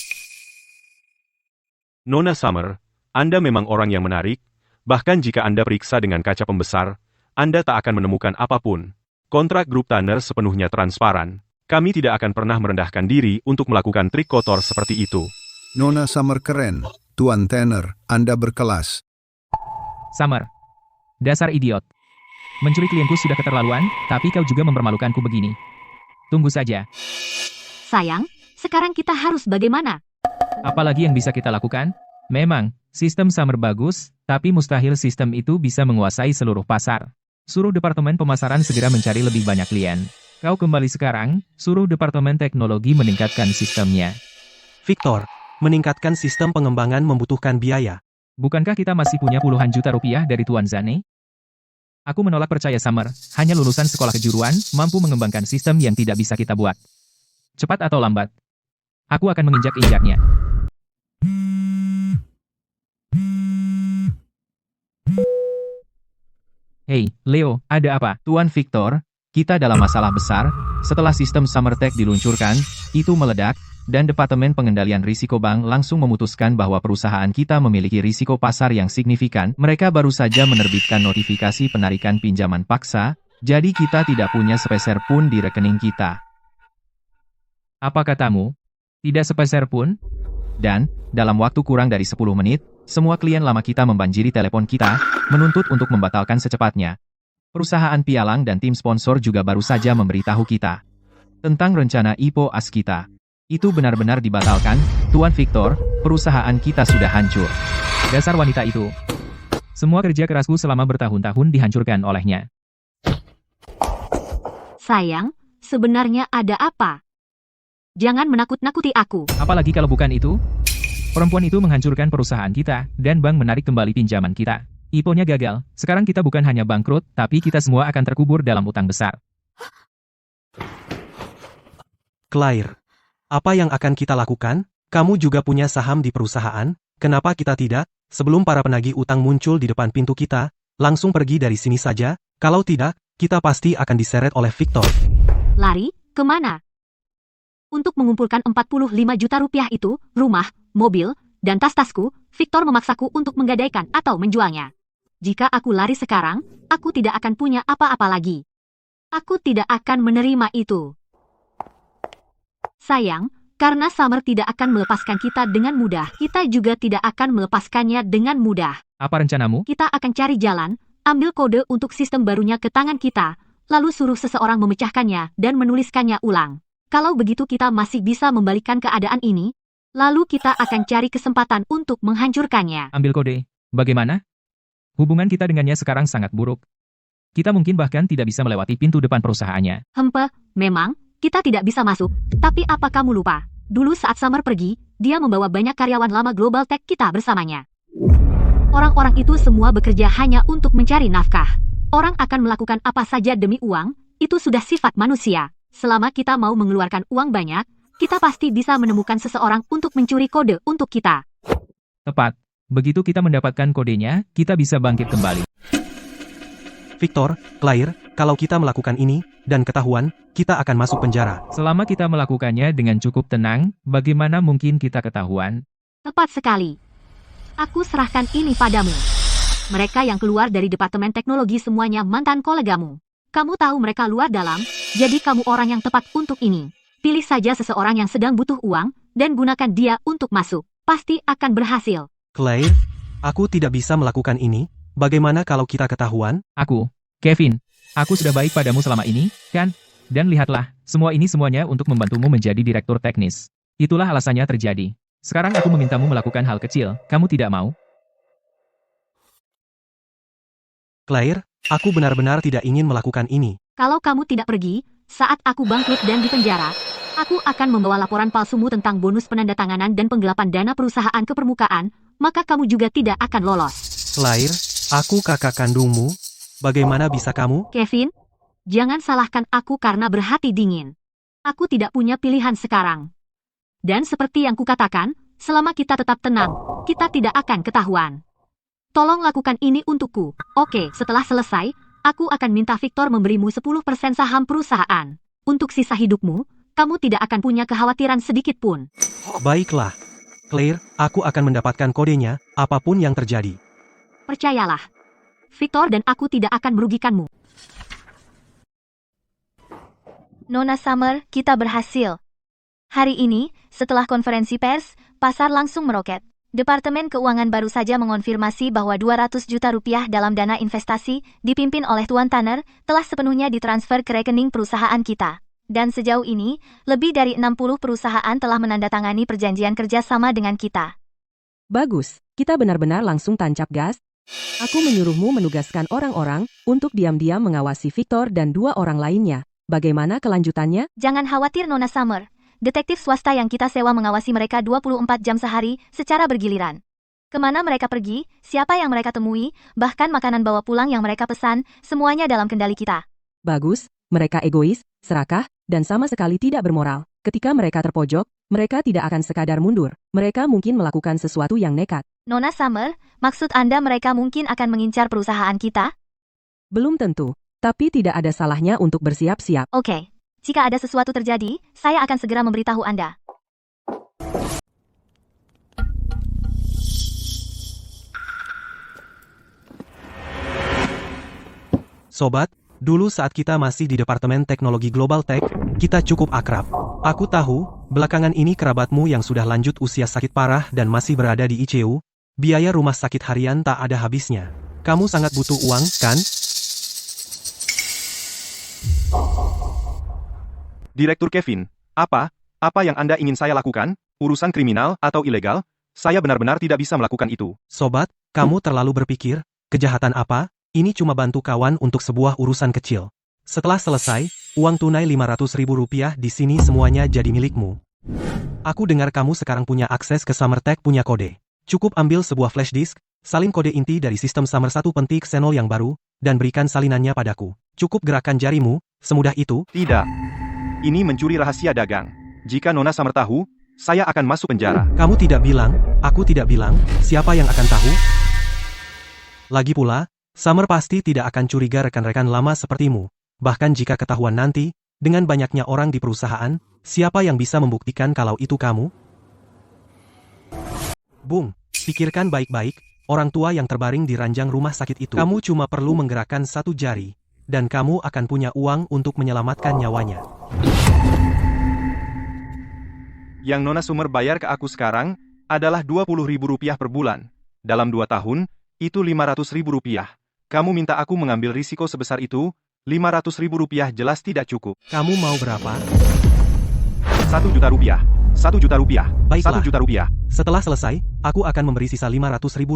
Nona Summer, Anda memang orang yang menarik, bahkan jika Anda periksa dengan kaca pembesar, Anda tak akan menemukan apapun. Kontrak grup Tanner sepenuhnya transparan. Kami tidak akan pernah merendahkan diri untuk melakukan trik kotor seperti itu. Nona Summer keren. Tuan Tanner, Anda berkelas. Summer, dasar idiot. Mencuri klienku sudah keterlaluan, tapi kau juga mempermalukanku begini. Tunggu saja. Sayang, sekarang kita harus bagaimana? Apalagi yang bisa kita lakukan? Memang, sistem Summer bagus, tapi mustahil sistem itu bisa menguasai seluruh pasar. Suruh Departemen Pemasaran segera mencari lebih banyak klien. Kau kembali sekarang, suruh Departemen Teknologi meningkatkan sistemnya. Victor, meningkatkan sistem pengembangan membutuhkan biaya. Bukankah kita masih punya puluhan juta rupiah dari Tuan Zane? Aku menolak percaya Summer, hanya lulusan sekolah kejuruan, mampu mengembangkan sistem yang tidak bisa kita buat. Cepat atau lambat, aku akan menginjak-injaknya. Hei, Leo, ada apa? Tuan Victor, kita dalam masalah besar. Setelah sistem Summer Tech diluncurkan, itu meledak, dan Departemen Pengendalian Risiko Bank langsung memutuskan bahwa perusahaan kita memiliki risiko pasar yang signifikan. Mereka baru saja menerbitkan notifikasi penarikan pinjaman paksa, jadi kita tidak punya sepeser pun di rekening kita. Apa katamu? Tidak sepeser pun? Dan, dalam waktu kurang dari 10 menit, semua klien lama kita membanjiri telepon kita, menuntut untuk membatalkan secepatnya. Perusahaan pialang dan tim sponsor juga baru saja memberitahu kita tentang rencana IPO AS kita. Itu benar-benar dibatalkan, Tuan Victor, perusahaan kita sudah hancur. Dasar wanita itu. Semua kerja kerasku selama bertahun-tahun dihancurkan olehnya. Sayang, sebenarnya ada apa? Jangan menakut-nakuti aku. Apalagi kalau bukan itu? Perempuan itu menghancurkan perusahaan kita, dan bank menarik kembali pinjaman kita. IPO-nya gagal, sekarang kita bukan hanya bangkrut, tapi kita semua akan terkubur dalam utang besar. Claire, apa yang akan kita lakukan? Kamu juga punya saham di perusahaan, kenapa kita tidak? Sebelum para penagih utang muncul di depan pintu kita, langsung pergi dari sini saja, kalau tidak, kita pasti akan diseret oleh Victor. Lari, kemana? Untuk mengumpulkan 45 juta rupiah itu, rumah, mobil, dan tas-tasku, Victor memaksaku untuk menggadaikan atau menjualnya. Jika aku lari sekarang, aku tidak akan punya apa-apa lagi. Aku tidak akan menerima itu. Sayang, Karena Summer tidak akan melepaskan kita dengan mudah. Kita juga tidak akan melepaskannya dengan mudah. Apa rencanamu? Kita akan cari jalan, ambil kode untuk sistem barunya ke tangan kita, lalu suruh seseorang memecahkannya dan menuliskannya ulang. Kalau begitu kita masih bisa membalikkan keadaan ini, lalu kita akan cari kesempatan untuk menghancurkannya. Ambil kode. Bagaimana? Hubungan kita dengannya sekarang sangat buruk. Kita mungkin bahkan tidak bisa melewati pintu depan perusahaannya. Memang, kita tidak bisa masuk. Tapi apa kamu lupa? Dulu saat Summer pergi, dia membawa banyak karyawan lama Global Tech kita bersamanya. Orang-orang itu semua bekerja hanya untuk mencari nafkah. Orang akan melakukan apa saja demi uang, itu sudah sifat manusia. Selama kita mau mengeluarkan uang banyak, kita pasti bisa menemukan seseorang untuk mencuri kode untuk kita. Tepat. Begitu kita mendapatkan kodenya, kita bisa bangkit kembali. Victor, Claire, kalau kita melakukan ini, dan ketahuan, kita akan masuk penjara. Selama kita melakukannya dengan cukup tenang, bagaimana mungkin kita ketahuan? Tepat sekali. Aku serahkan ini padamu. Mereka yang keluar dari Departemen Teknologi semuanya mantan kolegamu. Kamu tahu mereka luar dalam, jadi kamu orang yang tepat untuk ini. Pilih saja seseorang yang sedang butuh uang, dan gunakan dia untuk masuk. Pasti akan berhasil. Claire, aku tidak bisa melakukan ini. Bagaimana kalau kita ketahuan? Kevin, aku sudah baik padamu selama ini, kan? Dan lihatlah, semua ini semuanya untuk membantumu menjadi direktur teknis. Itulah alasannya terjadi. Sekarang aku memintamu melakukan hal kecil, kamu tidak mau? Claire, aku benar-benar tidak ingin melakukan ini. Kalau kamu tidak pergi, saat aku bangkrut dan dipenjara, aku akan membawa laporan palsumu tentang bonus penandatanganan dan penggelapan dana perusahaan ke permukaan, maka kamu juga tidak akan lolos. Claire, aku kakak kandungmu. Bagaimana bisa kamu? Kevin, jangan salahkan aku karena berhati dingin. Aku tidak punya pilihan sekarang. Dan seperti yang kukatakan, selama kita tetap tenang, kita tidak akan ketahuan. Tolong lakukan ini untukku. Oke, setelah selesai, aku akan minta Victor memberimu 10% saham perusahaan. Untuk sisa hidupmu, kamu tidak akan punya kekhawatiran sedikit pun. Baiklah. Claire, aku akan mendapatkan kodenya, apapun yang terjadi. Percayalah. Victor dan aku tidak akan merugikanmu. Nona Summer, kita berhasil. Hari ini, setelah konferensi pers, pasar langsung meroket. Departemen Keuangan baru saja mengonfirmasi bahwa 200 juta rupiah dalam dana investasi dipimpin oleh Tuan Tanner telah sepenuhnya ditransfer ke rekening perusahaan kita. Dan sejauh ini, lebih dari 60 perusahaan telah menandatangani perjanjian kerjasama dengan kita. Bagus, kita benar-benar langsung tancap gas. Aku menyuruhmu menugaskan orang-orang untuk diam-diam mengawasi Victor dan 2 orang lainnya. Bagaimana kelanjutannya? Jangan khawatir Nona Summer. Detektif swasta yang kita sewa mengawasi mereka 24 jam sehari secara bergiliran. Kemana mereka pergi, siapa yang mereka temui, bahkan makanan bawa pulang yang mereka pesan, semuanya dalam kendali kita. Bagus, mereka egois, serakah, dan sama sekali tidak bermoral. Ketika mereka terpojok, mereka tidak akan sekadar mundur. Mereka mungkin melakukan sesuatu yang nekat. Nona Summer, maksud Anda mereka mungkin akan mengincar perusahaan kita? Belum tentu, tapi tidak ada salahnya untuk bersiap-siap. Oke. Jika ada sesuatu terjadi, saya akan segera memberitahu Anda. Sobat, dulu saat kita masih di Departemen Teknologi Global Tech, kita cukup akrab. Aku tahu, belakangan ini kerabatmu yang sudah lanjut usia sakit parah dan masih berada di ICU, biaya rumah sakit harian tak ada habisnya. Kamu sangat butuh uang, kan? Direktur Kevin, apa yang Anda ingin saya lakukan? Urusan kriminal atau ilegal? Saya benar-benar tidak bisa melakukan itu. Sobat, kamu terlalu berpikir, kejahatan apa? Ini cuma bantu kawan untuk sebuah urusan kecil. Setelah selesai, uang tunai Rp500.000 di sini semuanya jadi milikmu. Aku dengar kamu sekarang punya akses ke Summer Tech punya kode. Cukup ambil sebuah flash disk, salin kode inti dari sistem Summer 1 pentik Xenol yang baru, dan berikan salinannya padaku. Cukup gerakan jarimu, semudah itu? Tidak. Ini mencuri rahasia dagang. Jika Nona Summer tahu, saya akan masuk penjara. Kamu tidak bilang, aku tidak bilang, siapa yang akan tahu? Lagi pula, Summer pasti tidak akan curiga rekan-rekan lama sepertimu. Bahkan jika ketahuan nanti, dengan banyaknya orang di perusahaan, siapa yang bisa membuktikan kalau itu kamu? Bung, pikirkan baik-baik, orang tua yang terbaring di ranjang rumah sakit itu. Kamu cuma perlu menggerakkan satu jari, dan kamu akan punya uang untuk menyelamatkan nyawanya. Yang Nona Summer bayar ke aku sekarang adalah Rp20.000 per bulan. Dalam 2 tahun, itu Rp500.000. Kamu minta aku mengambil risiko sebesar itu, Rp500.000 jelas tidak cukup. Kamu mau berapa? Rp1 juta. Rp1 juta. Baiklah. Rp1 juta. Setelah selesai, aku akan memberi sisa Rp500.000.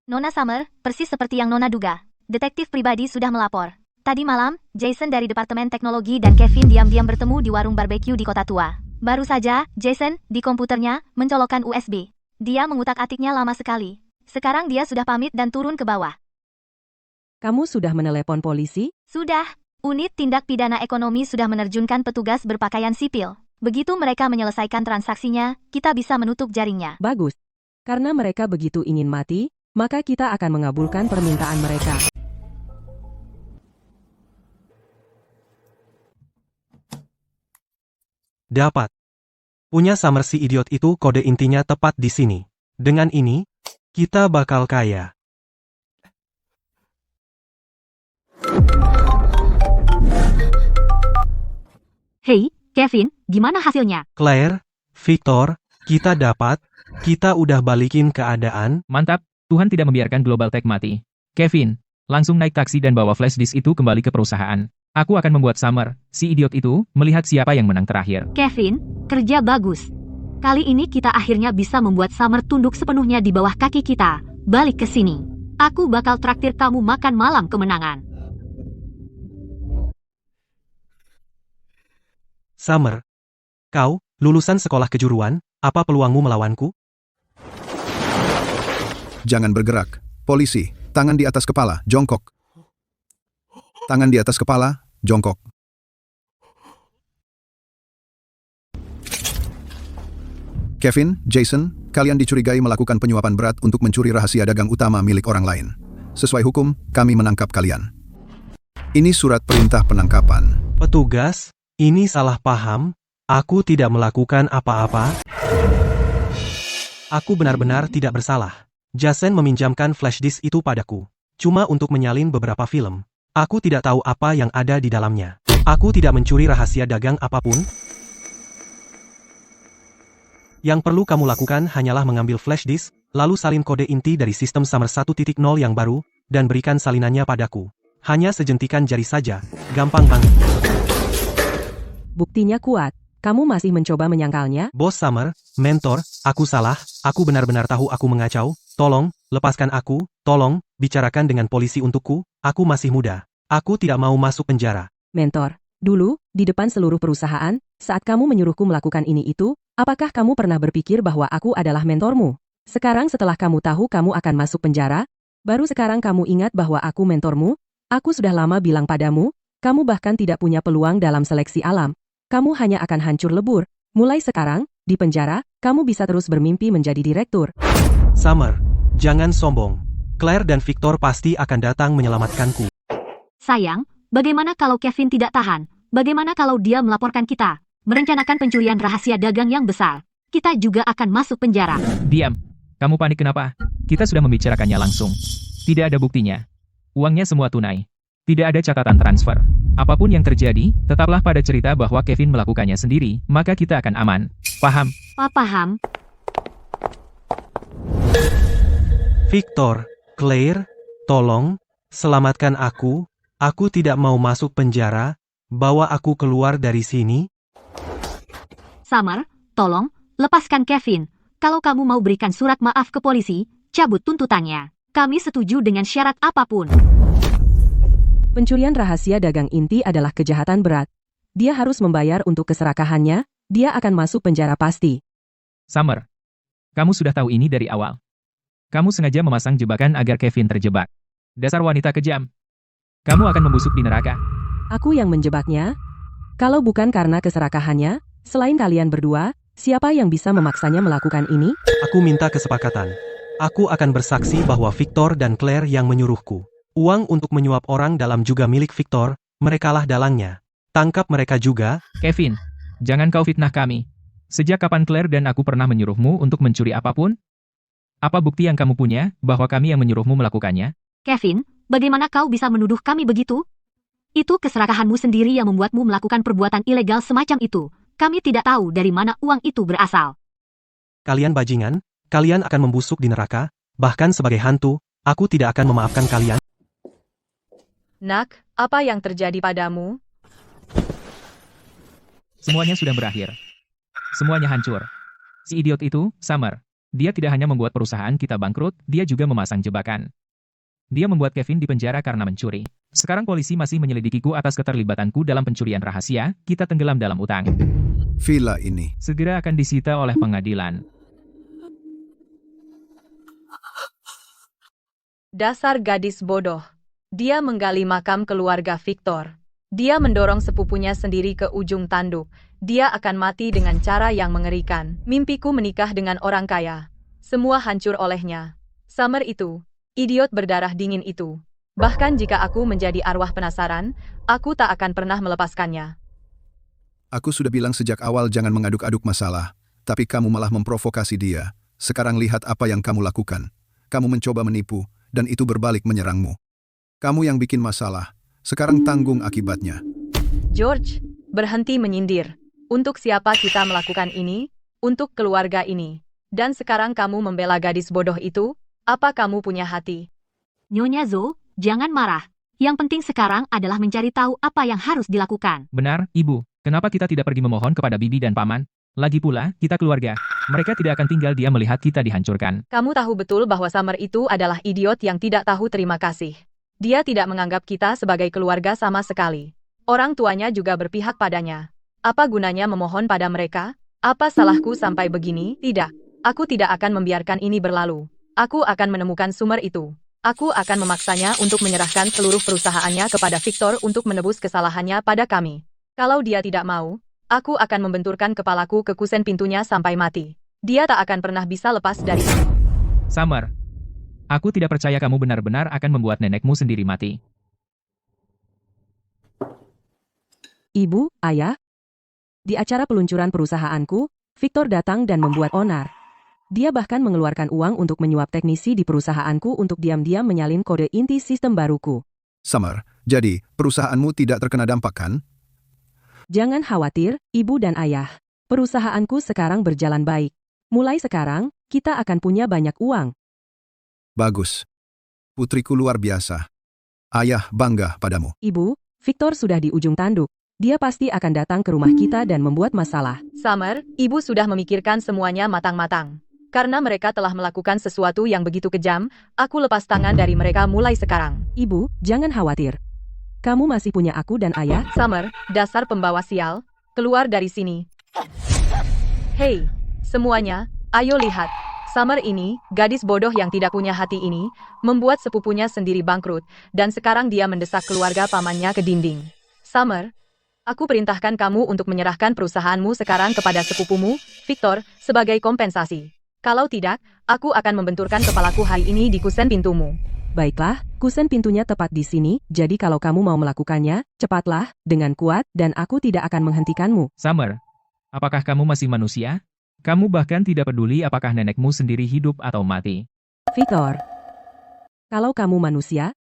Nona Summer, persis seperti yang Nona duga. Detektif pribadi sudah melapor. Tadi malam, Jason dari Departemen Teknologi dan Kevin diam-diam bertemu di warung barbeque di Kota Tua. Baru saja, Jason, di komputernya, mencolokkan USB. Dia mengutak-atiknya lama sekali. Sekarang dia sudah pamit dan turun ke bawah. Kamu sudah menelepon polisi? Sudah. Unit Tindak Pidana Ekonomi sudah menerjunkan petugas berpakaian sipil. Begitu mereka menyelesaikan transaksinya, kita bisa menutup jaringnya. Bagus. Karena mereka begitu ingin mati, maka kita akan mengabulkan permintaan mereka. Dapat. Punya Summer si idiot itu kode intinya tepat di sini. Dengan ini, kita bakal kaya. Hei, Kevin, gimana hasilnya? Claire, Victor, kita udah balikin keadaan. Mantap, Tuhan tidak membiarkan Global Tech mati. Kevin, langsung naik taksi dan bawa flash disk itu kembali ke perusahaan. Aku akan membuat Summer, si idiot itu, melihat siapa yang menang terakhir. Kevin, kerja bagus. Kali ini kita akhirnya bisa membuat Summer tunduk sepenuhnya di bawah kaki kita. Balik ke sini. Aku bakal traktir kamu makan malam kemenangan. Summer, kau, lulusan sekolah kejuruan, apa peluangmu melawanku? Jangan bergerak. Polisi, tangan di atas kepala, jongkok. Tangan di atas kepala, jongkok. Kevin, Jason, kalian dicurigai melakukan penyuapan berat untuk mencuri rahasia dagang utama milik orang lain. Sesuai hukum, kami menangkap kalian. Ini surat perintah penangkapan. Petugas, ini salah paham. Aku tidak melakukan apa-apa. Aku benar-benar tidak bersalah. Jason meminjamkan flash disk itu padaku. Cuma untuk menyalin beberapa film. Aku tidak tahu apa yang ada di dalamnya. Aku tidak mencuri rahasia dagang apapun. Yang perlu kamu lakukan hanyalah mengambil flash disk, lalu salin kode inti dari sistem Summer 1.0 yang baru, dan berikan salinannya padaku. Hanya sejentikan jari saja, gampang banget. Buktinya kuat. Kamu masih mencoba menyangkalnya? Bos Summer, mentor, aku salah, aku benar-benar tahu aku mengacau, tolong, lepaskan aku, tolong, bicarakan dengan polisi untukku, aku masih muda. Aku tidak mau masuk penjara. Mentor, dulu, di depan seluruh perusahaan, saat kamu menyuruhku melakukan ini itu, apakah kamu pernah berpikir bahwa aku adalah mentormu? Sekarang setelah kamu tahu kamu akan masuk penjara, baru sekarang kamu ingat bahwa aku mentormu? Aku sudah lama bilang padamu, kamu bahkan tidak punya peluang dalam seleksi alam. Kamu hanya akan hancur lebur. Mulai sekarang, di penjara, kamu bisa terus bermimpi menjadi direktur. Summer, jangan sombong. Claire dan Victor pasti akan datang menyelamatkanku. Sayang, bagaimana kalau Kevin tidak tahan? Bagaimana kalau dia melaporkan kita? Merencanakan pencurian rahasia dagang yang besar. Kita juga akan masuk penjara. Diam. Kamu panik kenapa? Kita sudah membicarakannya langsung. Tidak ada buktinya. Uangnya semua tunai. Tidak ada catatan transfer. Apapun yang terjadi, tetaplah pada cerita bahwa Kevin melakukannya sendiri, maka kita akan aman. Paham? Paham. Victor, Claire, tolong, selamatkan aku. Aku tidak mau masuk penjara. Bawa aku keluar dari sini. Summer, tolong, lepaskan Kevin. Kalau kamu mau berikan surat maaf ke polisi, cabut tuntutannya. Kami setuju dengan syarat apapun. Pencurian rahasia dagang inti adalah kejahatan berat. Dia harus membayar untuk keserakahannya, dia akan masuk penjara pasti. Summer, kamu sudah tahu ini dari awal. Kamu sengaja memasang jebakan agar Kevin terjebak. Dasar wanita kejam. Kamu akan membusuk di neraka. Aku yang menjebaknya? Kalau bukan karena keserakahannya, selain kalian berdua, siapa yang bisa memaksanya melakukan ini? Aku minta kesepakatan. Aku akan bersaksi bahwa Victor dan Claire yang menyuruhku. Uang untuk menyuap orang dalam juga milik Victor, merekalah dalangnya. Tangkap mereka juga. Kevin, jangan kau fitnah kami. Sejak kapan Claire dan aku pernah menyuruhmu untuk mencuri apapun? Apa bukti yang kamu punya bahwa kami yang menyuruhmu melakukannya? Kevin, bagaimana kau bisa menuduh kami begitu? Itu keserakahanmu sendiri yang membuatmu melakukan perbuatan ilegal semacam itu. Kami tidak tahu dari mana uang itu berasal. Kalian bajingan, kalian akan membusuk di neraka, bahkan sebagai hantu, aku tidak akan memaafkan kalian. Nak, apa yang terjadi padamu? Semuanya sudah berakhir. Semuanya hancur. Si idiot itu, Summer. Dia tidak hanya membuat perusahaan kita bangkrut, dia juga memasang jebakan. Dia membuat Kevin dipenjara karena mencuri. Sekarang polisi masih menyelidikiku atas keterlibatanku dalam pencurian rahasia, kita tenggelam dalam utang. Villa ini. Segera akan disita oleh pengadilan. Dasar gadis bodoh. Dia menggali makam keluarga Victor. Dia mendorong sepupunya sendiri ke ujung tanduk. Dia akan mati dengan cara yang mengerikan. Mimpiku menikah dengan orang kaya. Semua hancur olehnya. Summer itu, idiot berdarah dingin itu. Bahkan jika aku menjadi arwah penasaran, aku tak akan pernah melepaskannya. Aku sudah bilang sejak awal jangan mengaduk-aduk masalah, tapi kamu malah memprovokasi dia. Sekarang lihat apa yang kamu lakukan. Kamu mencoba menipu, dan itu berbalik menyerangmu. Kamu yang bikin masalah, sekarang tanggung akibatnya. George, berhenti menyindir. Untuk siapa kita melakukan ini? Untuk keluarga ini. Dan sekarang kamu membela gadis bodoh itu? Apa kamu punya hati? Nyonya Zo, jangan marah. Yang penting sekarang adalah mencari tahu apa yang harus dilakukan. Benar, Ibu. Kenapa kita tidak pergi memohon kepada Bibi dan Paman? Lagi pula, kita keluarga. Mereka tidak akan tinggal diam melihat kita dihancurkan. Kamu tahu betul bahwa Summer itu adalah idiot yang tidak tahu terima kasih. Dia tidak menganggap kita sebagai keluarga sama sekali. Orang tuanya juga berpihak padanya. Apa gunanya memohon pada mereka? Apa salahku sampai begini? Tidak. Aku tidak akan membiarkan ini berlalu. Aku akan menemukan Summer itu. Aku akan memaksanya untuk menyerahkan seluruh perusahaannya kepada Victor untuk menebus kesalahannya pada kami. Kalau dia tidak mau, aku akan membenturkan kepalaku ke kusen pintunya sampai mati. Dia tak akan pernah bisa lepas dari ini. Summer, aku tidak percaya kamu benar-benar akan membuat nenekmu sendiri mati. Ibu, Ayah. Di acara peluncuran perusahaanku, Victor datang dan membuat onar. Dia bahkan mengeluarkan uang untuk menyuap teknisi di perusahaanku untuk diam-diam menyalin kode inti sistem baruku. Summer, jadi perusahaanmu tidak terkena dampak kan? Jangan khawatir, Ibu dan Ayah. Perusahaanku sekarang berjalan baik. Mulai sekarang, kita akan punya banyak uang. Bagus. Putriku luar biasa. Ayah bangga padamu. Ibu, Victor sudah di ujung tanduk. Dia pasti akan datang ke rumah kita dan membuat masalah. Summer, ibu sudah memikirkan semuanya matang-matang. Karena mereka telah melakukan sesuatu yang begitu kejam, aku lepas tangan dari mereka mulai sekarang. Ibu, jangan khawatir. Kamu masih punya aku dan Ayah. Summer, dasar pembawa sial, keluar dari sini. Hei, semuanya, ayo lihat. Summer ini, gadis bodoh yang tidak punya hati ini, membuat sepupunya sendiri bangkrut, dan sekarang dia mendesak keluarga pamannya ke dinding. Summer, aku perintahkan kamu untuk menyerahkan perusahaanmu sekarang kepada sepupumu, Victor, sebagai kompensasi. Kalau tidak, aku akan membenturkan kepalaku hari ini di kusen pintumu. Baiklah, kusen pintunya tepat di sini, jadi kalau kamu mau melakukannya, cepatlah, dengan kuat, dan aku tidak akan menghentikanmu. Summer, apakah kamu masih manusia? Kamu bahkan tidak peduli apakah nenekmu sendiri hidup atau mati. Victor, kalau kamu manusia,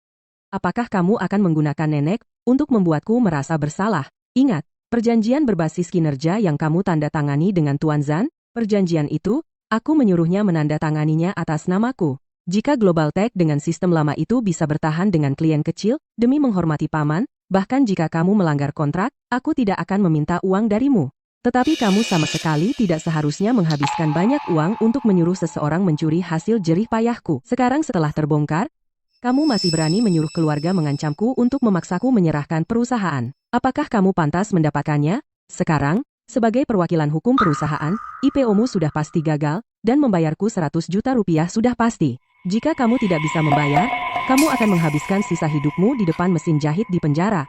apakah kamu akan menggunakan nenek untuk membuatku merasa bersalah? Ingat, perjanjian berbasis kinerja yang kamu tanda tangani dengan Tuan Zan, perjanjian itu, aku menyuruhnya menandatanganinya atas namaku. Jika Global Tech dengan sistem lama itu bisa bertahan dengan klien kecil, demi menghormati paman, bahkan jika kamu melanggar kontrak, aku tidak akan meminta uang darimu. Tetapi kamu sama sekali tidak seharusnya menghabiskan banyak uang untuk menyuruh seseorang mencuri hasil jerih payahku. Sekarang setelah terbongkar, kamu masih berani menyuruh keluarga mengancamku untuk memaksaku menyerahkan perusahaan. Apakah kamu pantas mendapatkannya? Sekarang, sebagai perwakilan hukum perusahaan, IPO-mu sudah pasti gagal, dan membayarku 100 juta rupiah sudah pasti. Jika kamu tidak bisa membayar, kamu akan menghabiskan sisa hidupmu di depan mesin jahit di penjara.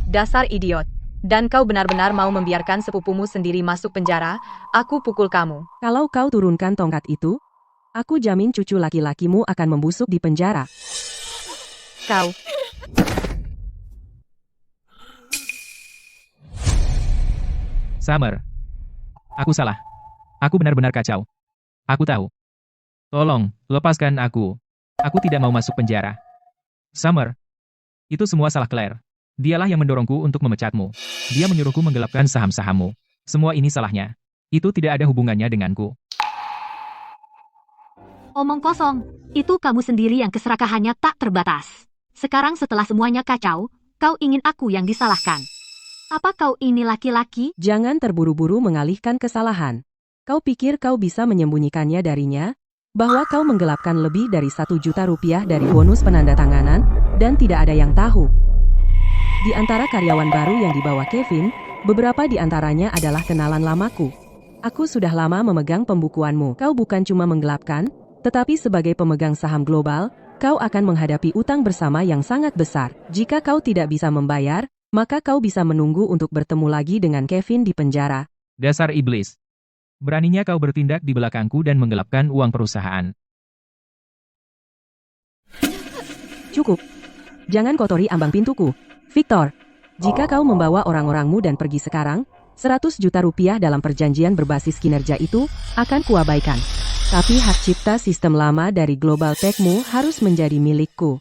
Dasar idiot. Dan kau benar-benar mau membiarkan sepupumu sendiri masuk penjara, aku pukul kamu. Kalau kau turunkan tongkat itu, aku jamin cucu laki-lakimu akan membusuk di penjara. Kau. Summer, aku salah. Aku benar-benar kacau. Aku tahu. Tolong, lepaskan aku. Aku tidak mau masuk penjara. Summer, Itu semua salah Claire. Dialah yang mendorongku untuk memecatmu. Dia menyuruhku menggelapkan saham-sahammu. Semua ini salahnya. Itu tidak ada hubungannya denganku. Omong kosong. Itu kamu sendiri yang keserakahannya tak terbatas. Sekarang setelah semuanya kacau, kau ingin aku yang disalahkan. Apa kau ini laki-laki? Jangan terburu-buru mengalihkan kesalahan. Kau pikir kau bisa menyembunyikannya darinya? Bahwa kau menggelapkan lebih dari 1 juta rupiah dari bonus penandatanganan, dan tidak ada yang tahu. Di antara karyawan baru yang dibawa Kevin, beberapa di antaranya adalah kenalan lamaku. Aku sudah lama memegang pembukuanmu. Kau bukan cuma menggelapkan, tetapi sebagai pemegang saham global, kau akan menghadapi utang bersama yang sangat besar. Jika kau tidak bisa membayar, maka kau bisa menunggu untuk bertemu lagi dengan Kevin di penjara. Dasar iblis. Beraninya kau bertindak di belakangku dan menggelapkan uang perusahaan. Cukup. Jangan kotori ambang pintuku. Victor, jika kau membawa orang-orangmu dan pergi sekarang, 100 juta rupiah dalam perjanjian berbasis kinerja itu akan kuabaikan. Tapi hak cipta sistem lama dari Global Tech-mu harus menjadi milikku.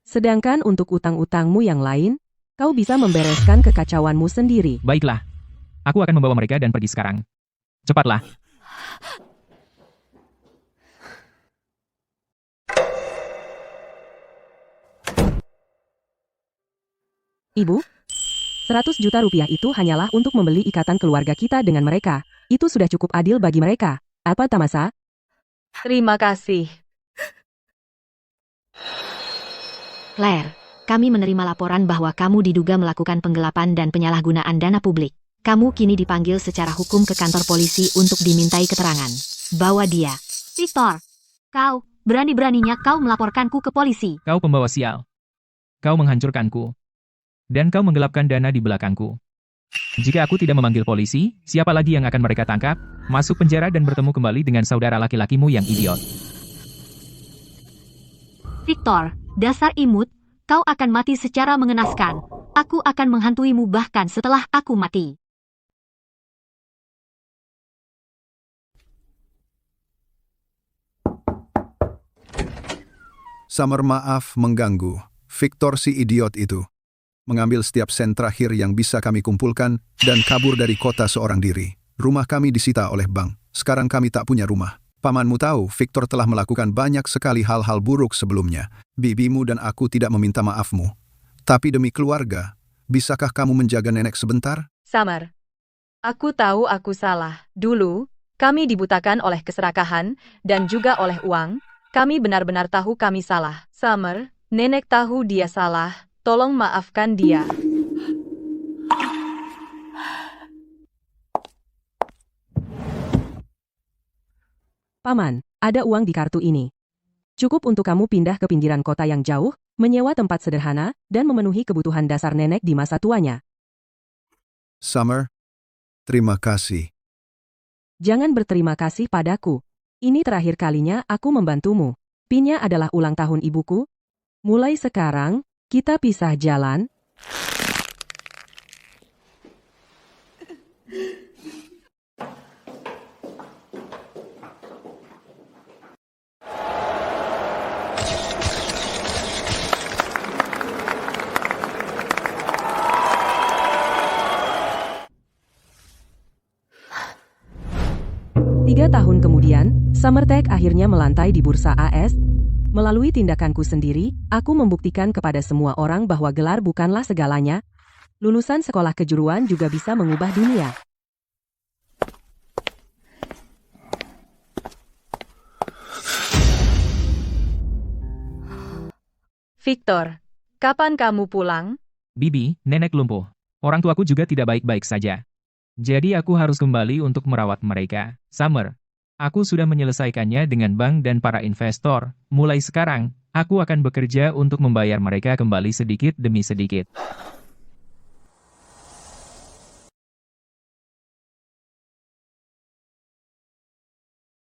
Sedangkan untuk utang-utangmu yang lain, kau bisa membereskan kekacauanmu sendiri. Baiklah. Aku akan membawa mereka dan pergi sekarang. Cepatlah. Ibu, 100 juta rupiah itu hanyalah untuk membeli ikatan keluarga kita dengan mereka. Itu sudah cukup adil bagi mereka. Apa Tamasa? Terima kasih. Claire, kami menerima laporan bahwa kamu diduga melakukan penggelapan dan penyalahgunaan dana publik. Kamu kini dipanggil secara hukum ke kantor polisi untuk dimintai keterangan. Bawa dia. Victor, kau, berani-beraninya kau melaporkanku ke polisi. Kau pembawa sial. Kau menghancurkanku. Dan kau menggelapkan dana di belakangku. Jika aku tidak memanggil polisi, siapa lagi yang akan mereka tangkap, masuk penjara dan bertemu kembali dengan saudara laki-lakimu yang idiot. Victor, dasar imut, kau akan mati secara mengenaskan. Aku akan menghantuimu bahkan setelah aku mati. Summer maaf mengganggu. Victor si idiot itu mengambil setiap sen terakhir yang bisa kami kumpulkan dan kabur dari kota seorang diri. Rumah kami disita oleh bank. Sekarang kami tak punya rumah. Pamanmu tahu, Victor telah melakukan banyak sekali hal-hal buruk sebelumnya. Bibimu dan aku tidak meminta maafmu. Tapi demi keluarga, bisakah kamu menjaga nenek sebentar? Summer, aku tahu aku salah. Dulu, kami dibutakan oleh keserakahan dan juga oleh uang. Kami benar-benar tahu kami salah. Summer, nenek tahu dia salah. Tolong maafkan dia. Paman, ada uang di kartu ini. Cukup untuk kamu pindah ke pinggiran kota yang jauh, menyewa tempat sederhana, dan memenuhi kebutuhan dasar nenek di masa tuanya. Summer, terima kasih. Jangan berterima kasih padaku. Ini terakhir kalinya aku membantumu. Pinnya adalah ulang tahun ibuku. Mulai sekarang, kita pisah jalan. Tiga tahun kemudian, Summertech akhirnya melantai di bursa AS. Melalui tindakanku sendiri, aku membuktikan kepada semua orang bahwa gelar bukanlah segalanya. Lulusan sekolah kejuruan juga bisa mengubah dunia. Victor, kapan kamu pulang? Bibi, nenek lumpuh. Orang tuaku juga tidak baik-baik saja. Jadi aku harus kembali untuk merawat mereka. Summer, aku sudah menyelesaikannya dengan bank dan para investor. Mulai sekarang, aku akan bekerja untuk membayar mereka kembali sedikit demi sedikit.